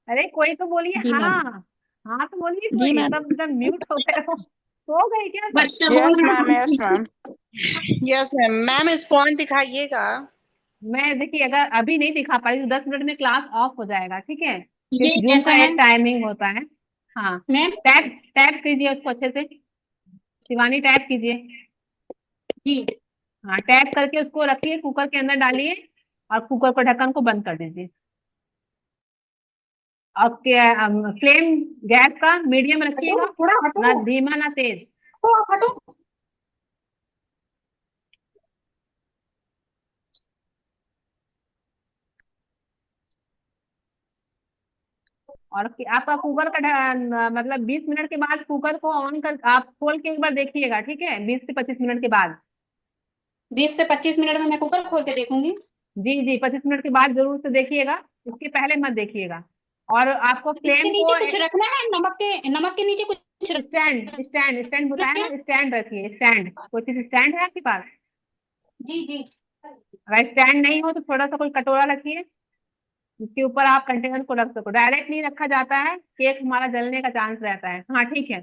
अरे कोई तो बोलिए जी मैम। हाँ। हाँ तो बोलिए जी कोई, मैम। सब एकदम म्यूट हो गए हो, सो गए क्या सब? बच्चा यस बोल मैम, रहा यस है। Ma'am. Yes ma'am. Ma'am sponge दिखाइएगा। मैं देखिए, अगर अभी नहीं दिखा पाई तो 10 मिनट में क्लास ऑफ हो जाएगा, ठीक है? ये क्योंकि जूम कैसा का है एक टाइमिंग होता है। हाँ, मैम? टैप टैप कीजिए उसको अच्छे से, शिवानी टैप कीजिए। जी। हाँ, टैप करके उसको रखिए, कुकर के अंदर डालिए और कुकर को ढक्कन को बंद कर दीजिए। और फ्लेम गैस का मीडियम हटो रखिएगा, थोड़ा, ना हटो धीमा ना तेज। हटो हटो। और आपका कुकर का मतलब 20 मिनट के बाद कुकर को ऑन कर आप खोल के एक बार देखिएगा, ठीक है? 20 से 25 मिनट के बाद। 20 से 25 मिनट में मैं कुकर खोल के देखूंगी। जी जी, 25 मिनट के बाद जरूर से देखिएगा, इसके पहले मत देखिएगा। और आपको इसके फ्लेम को नीचे कुछ रखना है? नमक के नीचे कुछ स्टैंड स्टैंड स्टैंड बताया रखना है? ना, स्टैंड रखिए, स्टैंड। कोई चीज स्टैंड है आपके पास? जी जी। अगर स्टैंड नहीं हो तो थोड़ा सा कोई कटोरा रखिए, जिसके ऊपर आप कंटेनर को रख सको। डायरेक्ट नहीं रखा जाता है, केक हमारा जलने का चांस रहता है। हाँ ठीक है।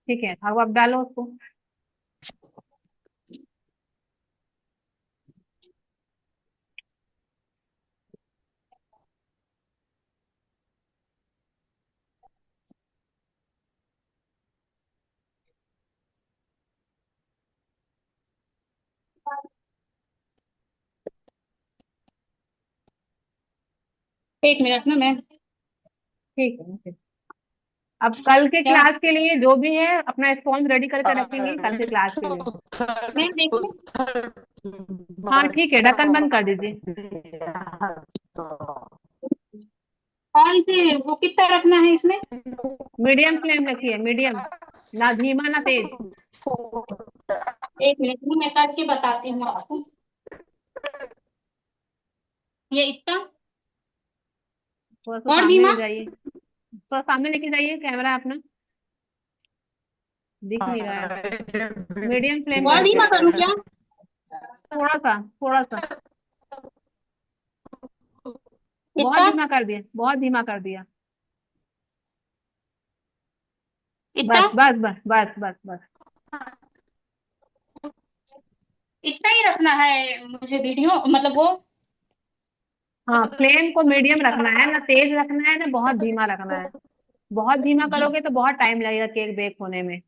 ठीक है, अब आप डालो उसको। एक मिनट ना मैम। ठीक है, okay। अब कल के क्या? क्लास के लिए जो भी है अपना स्पॉन्ज रेडी करके रखेंगे कल के क्लास के लिए। मैम देखिए। हाँ ठीक है, ढक्कन बंद कर दीजिए। कौन से वो कितना रखना है इसमें? मीडियम फ्लेम रखिए, मीडियम, ना धीमा ना तेज। एक मिनट में मैं करके बताती हूँ आपको। ये इतना। थोड़ा सा और सामने धीमा? ले जाइए, थोड़ा सामने लेके जाइए कैमरा अपना, दिख नहीं रहा है। मीडियम फ्लेम और करके धीमा करूँ रखिए, क्या? थोड़ा सा थोड़ा सा। बहुत इतना धीमा कर दिया, बहुत धीमा कर दिया। इतना बस बस बस बस बस बस। इतना ही रखना है मुझे वीडियो, मतलब वो। हाँ, फ्लेम को मीडियम रखना है, ना तेज रखना है ना बहुत धीमा रखना है। बहुत धीमा जी करोगे तो बहुत टाइम लगेगा केक बेक होने में।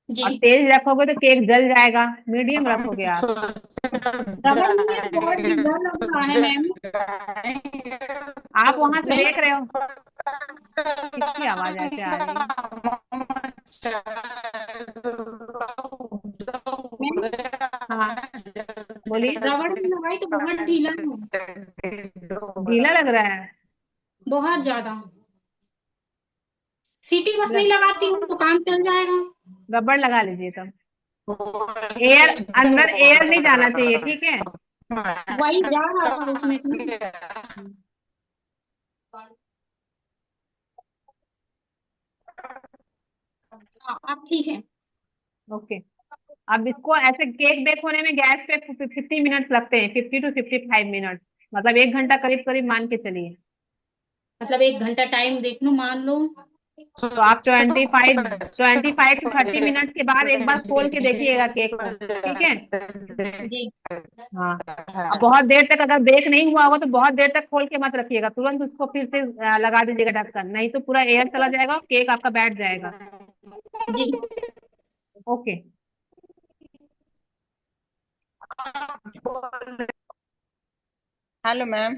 जी। और तेज रखोगे तो केक जल जाएगा। मीडियम रखोगे आप। रबड़ नहीं है, बहुत ढीला लग रहा है मैम। आप वहां से मैम देख रहे हो किसकी आवाज ऐसे आ रही है? मैम हाँ, बोलिए। रबड़ में लगाई तो बहुत ढीला है, ढीला लग रहा है। बहुत ज्यादा। सीटी बस नहीं ल- लगाती हूँ तो काम चल जाएगा। रबड़ लगा लीजिए तब। एयर, अंदर एयर नहीं जाना चाहिए, ठीक है। वही जा रहा था उसमें से। हाँ अब ठीक है। ओके। अब इसको ऐसे केक बेक होने में गैस पे 50 मिनट्स लगते हैं, 50 to 55 मिनट। मतलब 1 घंटा करीब करीब मान के चलिए। मतलब 1 घंटा टाइम देख लो, मान लो। तो आप 25 to 30 मिनट के बाद एक बार खोल के देखिएगा केक को, ठीक है। जी हाँ। अब बहुत देर तक अगर बेक नहीं हुआ होगा तो बहुत देर तक खोल के मत रखिएगा, तुरंत उसको फिर से लगा दीजिएगा ढक्कन, नहीं तो पूरा एयर चला जाएगा और केक आपका बैठ जाएगा। जी। ओके। Hello ma'am.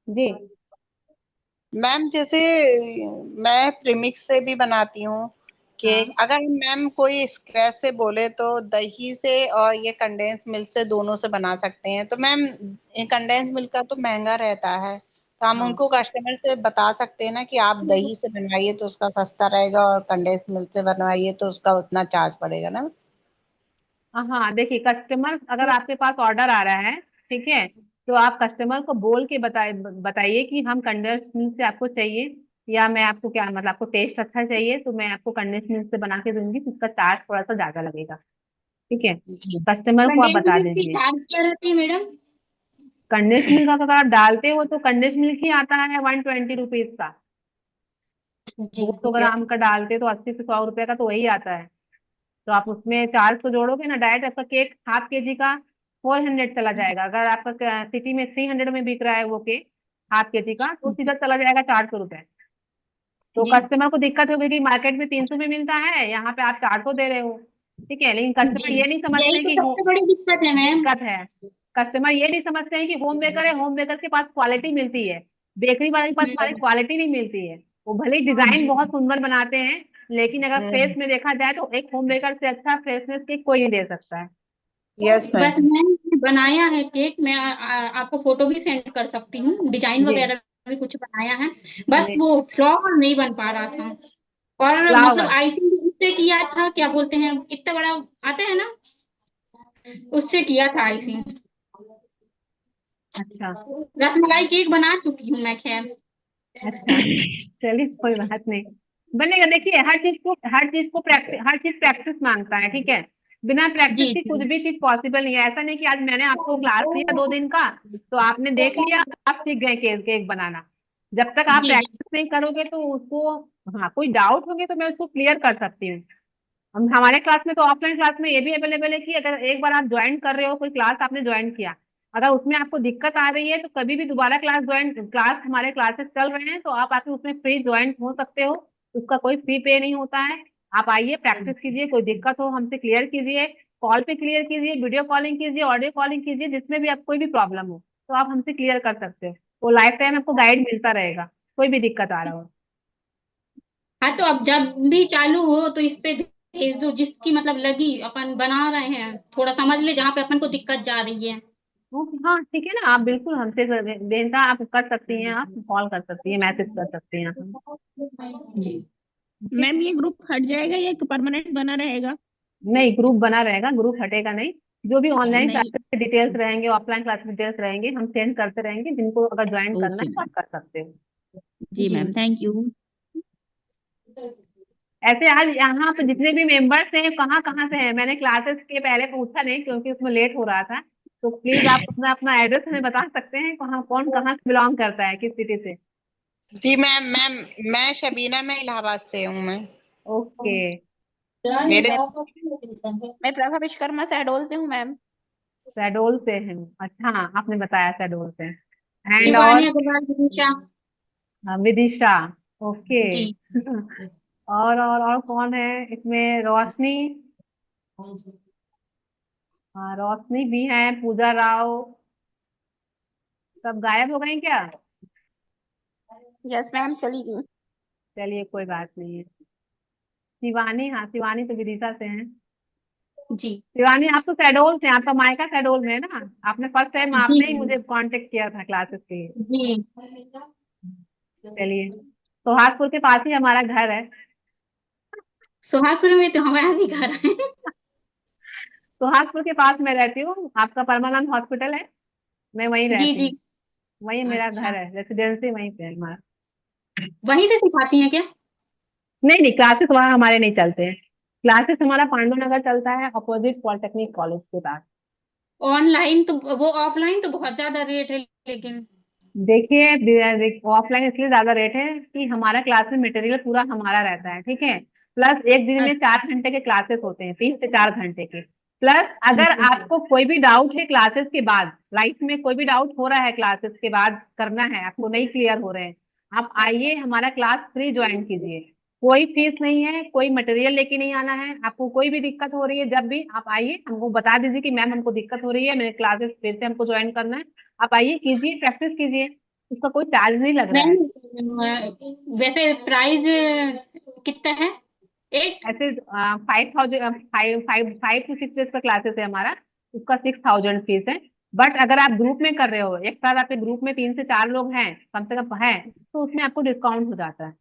जी। मैम जैसे मैं प्रीमिक्स से भी बनाती हूँ केक। हाँ अगर मैम कोई स्क्रैच से बोले तो दही से और ये कंडेंस मिल्क से दोनों से बना सकते हैं, तो मैम ये कंडेंस मिल्क का तो महंगा रहता है, तो हम हाँ उनको कस्टमर से बता सकते हैं ना कि आप दही से बनवाइए तो उसका सस्ता रहेगा और कंडेंस मिल्क से बनवाइए तो उसका उतना चार्ज पड़ेगा ना। हाँ, देखिए कस्टमर अगर आपके पास ऑर्डर आ रहा है, ठीक है, तो आप कस्टमर को बोल के बताइए कि हम कंडेंस मिल्क से आपको चाहिए, या मैं आपको क्या मतलब आपको टेस्ट अच्छा चाहिए तो मैं आपको कंडेंस मिल्क से बना के दूंगी, तो उसका चार्ज थोड़ा सा ज्यादा लगेगा, ठीक है। जी कस्टमर को आप कंडेंस बता मिल्क की दीजिए। चार्ज क्या रहती है मैडम? कंडेंस मिल्क अगर आप डालते हो तो कंडेंस मिल्क ही आता है 120 रुपीज का। जी 200 ग्राम का डालते तो 80 से 100 रुपए का तो वही आता है। तो आप उसमें चार्ज तो जोड़ोगे ना, डायरेक्ट आपका केक ½ kg का 400 चला जाएगा। अगर आपका सिटी में 300 में बिक रहा है वो केक ½ kg का, तो सीधा चला जाएगा 400 रुपए। तो जी कस्टमर को दिक्कत होगी कि मार्केट में 300 में मिलता है, यहाँ पे आप 400 दे रहे हो, ठीक है। लेकिन जी। कस्टमर ये नहीं समझते यही हैं तो कि सबसे बड़ी दिक्कत है मैम। दिक्कत है। कस्टमर ये नहीं समझते हैं कि होम बेकर है, होम बेकर के पास क्वालिटी मिलती है, बेकरी वाले के पास हमारी हम्म, क्वालिटी नहीं मिलती है। वो भले ही डिजाइन जी। बहुत सुंदर बनाते हैं, लेकिन अगर हम्म। फ्रेश में देखा जाए तो एक होम बेकर से अच्छा फ्रेशनेस केक कोई नहीं दे सकता है। यस बस मैम। मैंने बनाया है केक, मैं आपको फोटो भी सेंड कर सकती हूँ, डिजाइन जी। वगैरह भी कुछ बनाया है। बस जी। वो फ्लावर नहीं बन पा रहा था। और मतलब फ्लावर। आइसिंग उससे किया था, क्या बोलते हैं, इतना बड़ा आता है ना, उससे किया था आइसिंग। अच्छा। रसमलाई केक बना चुकी हूँ मैं, खैर। अच्छा, चलिए कोई बात नहीं, बनेगा। देखिए हर चीज को प्रैक्टिस, हर चीज प्रैक्टिस मांगता है, ठीक है। बिना प्रैक्टिस जी के कुछ जी। भी चीज पॉसिबल नहीं है। ऐसा नहीं कि आज मैंने आपको क्लास लिया 2 दिन का तो आपने देख लिया, आप सीख गए केक केक बनाना। जब तक आप जी जी। प्रैक्टिस नहीं करोगे तो उसको, हाँ कोई डाउट होगी तो मैं उसको क्लियर कर सकती हूँ। हम हमारे क्लास में तो ऑफलाइन क्लास में ये भी अवेलेबल है कि अगर एक बार आप ज्वाइन कर रहे हो, कोई क्लास आपने ज्वाइन किया, अगर उसमें आपको दिक्कत आ रही है तो कभी भी दोबारा क्लास हमारे क्लासेस चल रहे हैं तो आप आके उसमें फ्री ज्वाइन हो सकते हो। उसका कोई फी पे नहीं होता है। आप आइए, प्रैक्टिस कीजिए, कोई दिक्कत हो हमसे क्लियर कीजिए, कॉल पे क्लियर कीजिए, वीडियो कॉलिंग कीजिए, ऑडियो कॉलिंग कीजिए, जिसमें भी आप कोई भी प्रॉब्लम हो तो आप हमसे क्लियर कर सकते हो। वो लाइफ टाइम आपको गाइड मिलता रहेगा, कोई भी दिक्कत आ रहा हो। हाँ तो अब जब भी चालू हो तो इस पे भेज दो, जिसकी मतलब लगी, अपन बना रहे हैं, थोड़ा समझ ले जहाँ पे अपन को दिक्कत जा रही है। ओके, हाँ ठीक है ना, आप बिल्कुल हमसे बेनता आप कर सकती हैं, आप कॉल कर सकती हैं, मैसेज कर सकती हैं आप। जी। ठीक मैम है। ये ग्रुप हट जाएगा या परमानेंट बना रहेगा? नहीं, ग्रुप बना रहेगा, ग्रुप हटेगा नहीं। जो भी ऑनलाइन नहीं। क्लासेस के डिटेल्स रहेंगे, ऑफलाइन क्लास डिटेल्स रहेंगे, हम सेंड करते रहेंगे। जिनको अगर ज्वाइन करना ओके है तो मैम। आप कर सकते हो। जी जी। Ma'am, thank you. ऐसे आज यहाँ पे जितने भी मेंबर्स हैं कहाँ कहाँ से हैं, मैंने क्लासेस के पहले पूछा नहीं क्योंकि उसमें लेट हो रहा था। तो प्लीज आप अपना अपना एड्रेस हमें बता सकते हैं, कहाँ से बिलोंग करता है, किस सिटी से? जी मैम, मैं शबीना, मैं इलाहाबाद से हूँ मैं। ओके। मेरे मैं प्रभा विश्वकर्मा शहडोल से हूँ मैम। शहडोल से हैं? अच्छा, आपने बताया शहडोल से। एंड शिवानी और अग्रवाल विदिशा। विदिशा। ओके। जी। और कौन है इसमें? रोशनी। हाँ, रोशनी भी है, पूजा राव। सब गायब हो गए क्या? यस मैम, चली गई। चलिए, कोई बात नहीं है। शिवानी, हाँ शिवानी तो विदिशा से हैं। जी। शिवानी, आप तो शहडोल से हैं, आपका मायका शहडोल में है ना? आपने फर्स्ट टाइम जी। आपने ही मुझे कांटेक्ट किया था क्लासेस के लिए। जी। चलिए, सोहागपुर के पास ही हमारा घर है। सोहागपुर में तो हमारा भी घर है। सोहागपुर के पास मैं रहती हूँ, आपका परमानंद हॉस्पिटल है, मैं वहीं जी रहती जी। हूँ। वहीं मेरा घर अच्छा, है, रेसिडेंसी वहीं पे है हमारा। वहीं से सिखाती हैं क्या? नहीं नहीं, क्लासेस वहाँ हमारे नहीं चलते हैं। क्लासेस हमारा पांडु नगर चलता है, अपोजिट पॉलिटेक्निक कॉलेज के पास। ऑनलाइन तो वो, ऑफलाइन तो बहुत ज्यादा रेट है लेकिन। देखिए, ऑफलाइन इसलिए ज्यादा रेट है कि हमारा क्लास में मटेरियल पूरा हमारा रहता है, ठीक है। प्लस एक दिन में 4 घंटे के क्लासेस होते हैं, 3 से 4 घंटे के। प्लस अगर जी। आपको कोई भी डाउट है क्लासेस के बाद, लाइफ में कोई भी डाउट हो रहा है क्लासेस के बाद करना है आपको, नहीं क्लियर हो रहे हैं, आप आइए, हमारा क्लास फ्री ज्वाइन कीजिए। कोई फीस नहीं है, कोई मटेरियल लेके नहीं आना है, आपको कोई भी दिक्कत हो रही है जब भी आप आइए, हमको बता दीजिए कि मैम हमको दिक्कत हो रही है, मेरे क्लासेस फिर से हमको ज्वाइन करना है। आप आइए, कीजिए, प्रैक्टिस कीजिए। उसका कोई चार्ज नहीं लग रहा है। मैम, वैसे प्राइस कितना है एक? ऐसे 5,000, 5 to 6 डेज का क्लासेस है हमारा, उसका 6,000 फीस है। बट अगर आप ग्रुप में कर रहे हो, एक साथ आपके ग्रुप में 3 से 4 लोग हैं, कम से कम हैं, तो उसमें आपको डिस्काउंट हो जाता है।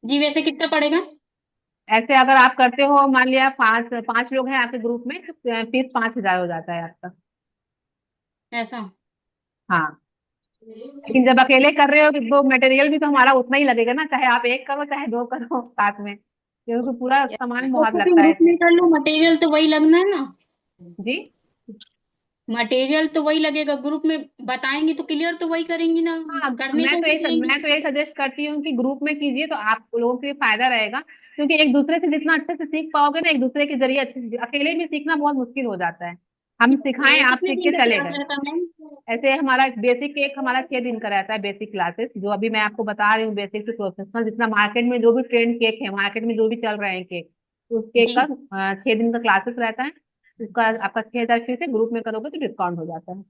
जी, वैसे कितना पड़ेगा? ऐसे अगर आप करते हो, मान लिया 5 5 लोग हैं आपके ग्रुप में, तो फीस 5,000 हो जाता है आपका। ऐसा? हाँ, लेकिन जब अकेले कर रहे हो तो मटेरियल भी तो हमारा उतना ही लगेगा ना, चाहे आप एक करो चाहे दो करो साथ में, क्योंकि पूरा यस सामान मैम। तो बहुत फिर लगता है ग्रुप इसमें। में कर लो, मटेरियल तो वही लगना है ना? जी। मटेरियल तो वही लगेगा, ग्रुप में बताएंगी तो क्लियर तो वही करेंगी ना, हाँ, करने को भी देंगी। मैं तो यही सजेस्ट करती हूँ कि ग्रुप में कीजिए, तो आप लोगों के लिए फायदा रहेगा, क्योंकि एक दूसरे से जितना अच्छे से सीख पाओगे ना, एक दूसरे के जरिए अच्छे से, अकेले में सीखना बहुत मुश्किल हो जाता है। हम सिखाएं, ये आप कितने सीख के दिन का चले क्लास गए। रहता है मैम? ऐसे हमारा बेसिक केक हमारा 6 दिन का रहता है, बेसिक क्लासेस जो अभी मैं आपको बता रही हूँ, बेसिक से प्रोफेशनल, जितना मार्केट में जो भी ट्रेंड केक है, मार्केट में जो भी चल रहे हैं केक, उस केक जी। का 6 दिन का क्लासेस रहता है। उसका आपका 6,000 फीस है, ग्रुप में करोगे तो डिस्काउंट हो जाता है।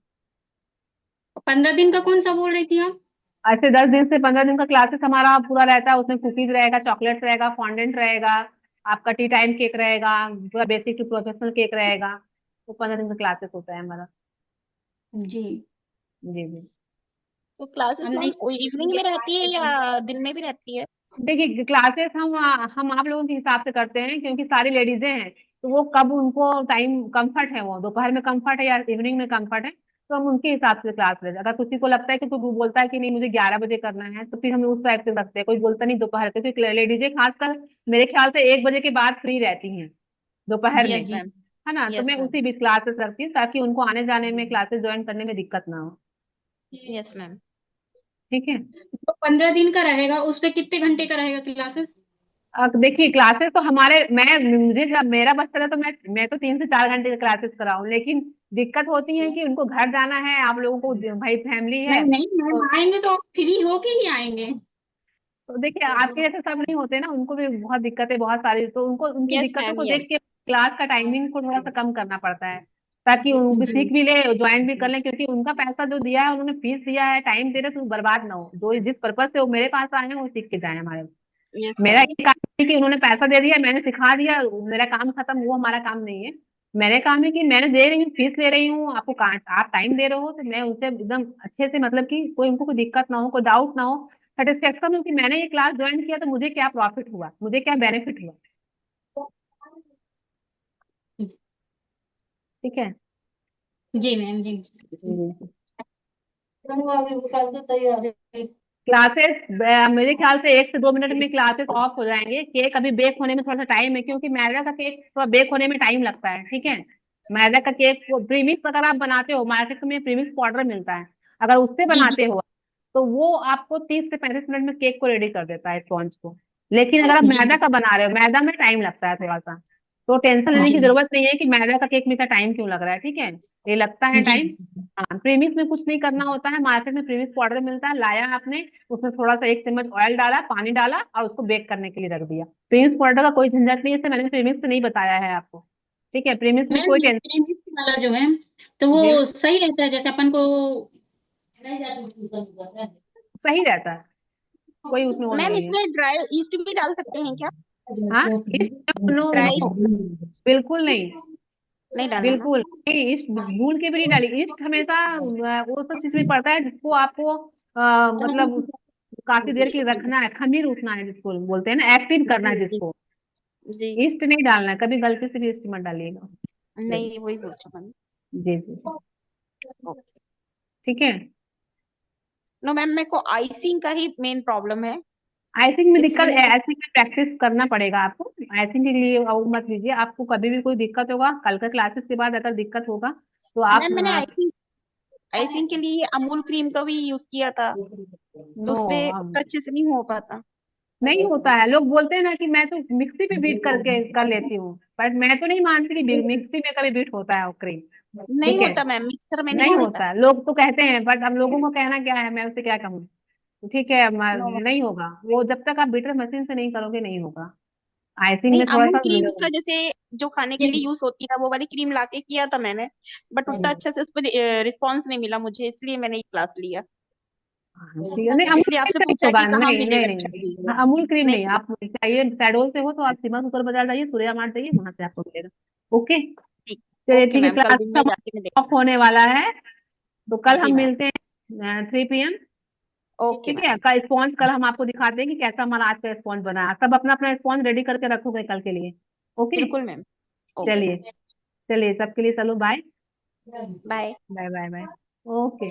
15 दिन का कौन सा बोल रही थी आप? ऐसे 10 दिन से 15 दिन का क्लासेस हमारा पूरा रहता है, उसमें कुकीज रहेगा, चॉकलेट्स रहेगा, फॉन्डेंट रहेगा, आपका टी टाइम केक रहेगा, पूरा बेसिक टू प्रोफेशनल केक रहेगा। तो 15 दिन का क्लासेस होता है हमारा। जी। जी जी। तो क्लासेस हमने मैम इवनिंग में रहती है या दिन में भी रहती है? देखिए, क्लासेस हम आप लोगों के हिसाब से करते हैं, क्योंकि सारी लेडीजें हैं, तो वो कब उनको टाइम कंफर्ट है, वो दोपहर में कंफर्ट है या इवनिंग में कंफर्ट है, तो हम उनके हिसाब से क्लास लेते हैं। अगर किसी को लगता है कि कोई बोलता है कि नहीं मुझे 11 बजे करना है, तो फिर हम उस टाइप से रखते हैं। कोई बोलता नहीं दोपहर के, क्योंकि लेडीजें खासकर मेरे ख्याल से 1 बजे के बाद फ्री रहती हैं दोपहर में, यस जी। मैम। है ना? तो यस मैं मैम। उसी बीच क्लासेस रखती हूँ, ताकि उनको आने जाने में, क्लासेस ज्वाइन करने में दिक्कत ना हो। Yes ma'am. ठीक है। तो 15 दिन का रहेगा, उस पे कितने घंटे का रहेगा क्लासेस? अब देखिए, क्लासेस तो हमारे, मैं मुझे जब मेरा बस चला तो मैं तो 3 से 4 घंटे की क्लासेस कराऊं, लेकिन दिक्कत होती है कि उनको घर जाना है, आप लोगों को भाई फैमिली है, नहीं नहीं मैम, तो आएंगे तो फ्री होके ही आएंगे। देखिए, आपके जैसे सब नहीं होते ना, उनको भी बहुत दिक्कतें बहुत सारी, तो उनको उनकी यस दिक्कतों मैम। को देख यस। के क्लास का टाइमिंग को थोड़ा सा कम करना पड़ता है, ताकि वो भी जी। सीख भी ले, ज्वाइन भी कर ले, क्योंकि उनका पैसा जो दिया है, उन्होंने फीस दिया है, टाइम दे रहे, तो बर्बाद ना हो, जो जिस पर्पज से वो मेरे पास आए हैं वो सीख के जाए हमारे। यस मेरा मैम। ये काम है कि उन्होंने पैसा दे दिया, मैंने सिखा दिया, मेरा काम खत्म, वो हमारा काम नहीं है। मेरे काम है कि मैंने दे रही हूँ, फीस ले रही हूँ, आपको आप टाइम दे रहे हो, तो मैं उनसे एकदम अच्छे से, मतलब कि कोई उनको कोई दिक्कत ना हो, कोई डाउट ना हो, सेटिस्फेक्शन हो कि मैंने ये क्लास ज्वाइन किया तो मुझे क्या प्रॉफिट हुआ, मुझे क्या बेनिफिट हुआ। ठीक है। जी मैम। जी। क्लासेस मेरे ख्याल से 1 से 2 मिनट में क्लासेस ऑफ हो जाएंगे। केक अभी बेक होने में थोड़ा सा टाइम है, क्योंकि मैदा का केक थोड़ा बेक होने में टाइम लगता है, ठीक है। मैदा का केक प्रीमिक्स अगर आप बनाते हो, मार्केट में प्रीमिक्स पाउडर मिलता है, अगर उससे जी बनाते हो तो वो आपको 30 से 35 मिनट में केक को रेडी कर देता है, स्पॉन्ज को। लेकिन अगर आप जी मैदा का बना रहे हो, मैदा में टाइम लगता है थोड़ा सा, तो टेंशन लेने की जी जरूरत नहीं है कि मैदा का केक में इतना टाइम क्यों लग रहा है, ठीक है। ये लगता है जी टाइम। हाँ, प्रीमिक्स में कुछ नहीं करना होता है, मार्केट में प्रीमिक्स पाउडर मिलता है, लाया आपने, उसमें थोड़ा सा 1 चम्मच ऑयल डाला, पानी डाला और उसको बेक करने के लिए रख दिया। प्रीमिक्स पाउडर का कोई झंझट नहीं है, इससे मैंने प्रीमिक्स नहीं बताया है आपको, ठीक है। प्रीमिक्स में मैम, कोई ये टेंशन। प्रीमिक्स वाला जो है तो जी वो मैम, सही रहता है, जैसे अपन को। सही रहता है, कोई उसमें वो मैम नहीं है। इसमें ड्राई ईस्ट भी डाल सकते हैं क्या? हाँ, नो ड्राई नो, बिल्कुल नहीं, नहीं डालना ना? बिल्कुल नहीं। ईस्ट भूल के भी नहीं डाली, ईस्ट हमेशा वो सब चीज में पड़ता है जिसको आपको मतलब उसको काफी देर के लिए रखना है, खमीर उठना है जिसको बोलते हैं ना, एक्टिव करना है जी जी जिसको। जी। ईस्ट नहीं डालना है, कभी गलती से भी ईस्ट मत डालिएगा। नहीं, वही बोल रहा हूँ जी जी जी, मैम। ठीक है। नो मैम, मेरे को आइसिंग का ही मेन प्रॉब्लम है, आइसिंग में दिक्कत, इसलिए मैं आइसिंग में प्रैक्टिस करना पड़ेगा आपको। आइसिंग के लिए वो मत लीजिए, आपको कभी भी कोई दिक्कत होगा, कल का क्लासेस के बाद अगर दिक्कत होगा तो आप मैम मैंने आइसिंग आइसिंग के लिए अमूल क्रीम का भी यूज किया था, तो नो, उसमें उतना अच्छे से नहीं हो पाता। नहीं होता है। लोग बोलते हैं ना कि मैं तो मिक्सी पे बीट करके कर लेती हूँ, बट मैं तो नहीं मानती कि मिक्सी में कभी बीट होता है वो क्रीम, नहीं ठीक है। होता मैम, मिक्सर में नहीं नहीं होता। होता है, लोग तो कहते हैं, बट हम लोगों को कहना क्या है, मैं उससे क्या कहूँ, ठीक है। No ma'am. नहीं होगा वो, जब तक आप बीटर मशीन से नहीं करोगे नहीं होगा। आइसिंग नहीं, में थोड़ा अमूल सा क्रीम का जैसे जो खाने के लिए यूज होती है वो वाली क्रीम लाके किया था मैंने, बट उतना अच्छा से उस पर रिस्पॉन्स नहीं मिला मुझे, इसलिए मैंने ये क्लास लिया। ठीक है। नहीं, अमूल इसलिए क्रीम आपसे से नहीं पूछा होगा, कि कहाँ नहीं नहीं मिलेगा नहीं अच्छा नहीं, क्रीम। हाँ, अमूल क्रीम नहीं नहीं। मिला। आप चाहिए शहडोल से हो तो आप सीमा सुपर बाजार जाइए, सूर्या मार्ट जाइए, वहां से आपको मिलेगा। ओके, ठीक। चलिए ओके ठीक है, मैम, कल क्लास दिन में जाके मैं ऑफ देखूंगी। होने वाला है, तो कल जी हम मैम। मिलते हैं 3 PM। ओके ठीक है, मैम। का स्पॉन्ज कल हम आपको दिखाते हैं कि कैसा हमारा आज का स्पॉन्ज बना है। सब अपना अपना स्पॉन्ज रेडी करके रखोगे कल के लिए। ओके, बिल्कुल मैम। ओके चलिए, मैम। चलिए सबके लिए चलो, bye bye. Bye bye bye. Okay.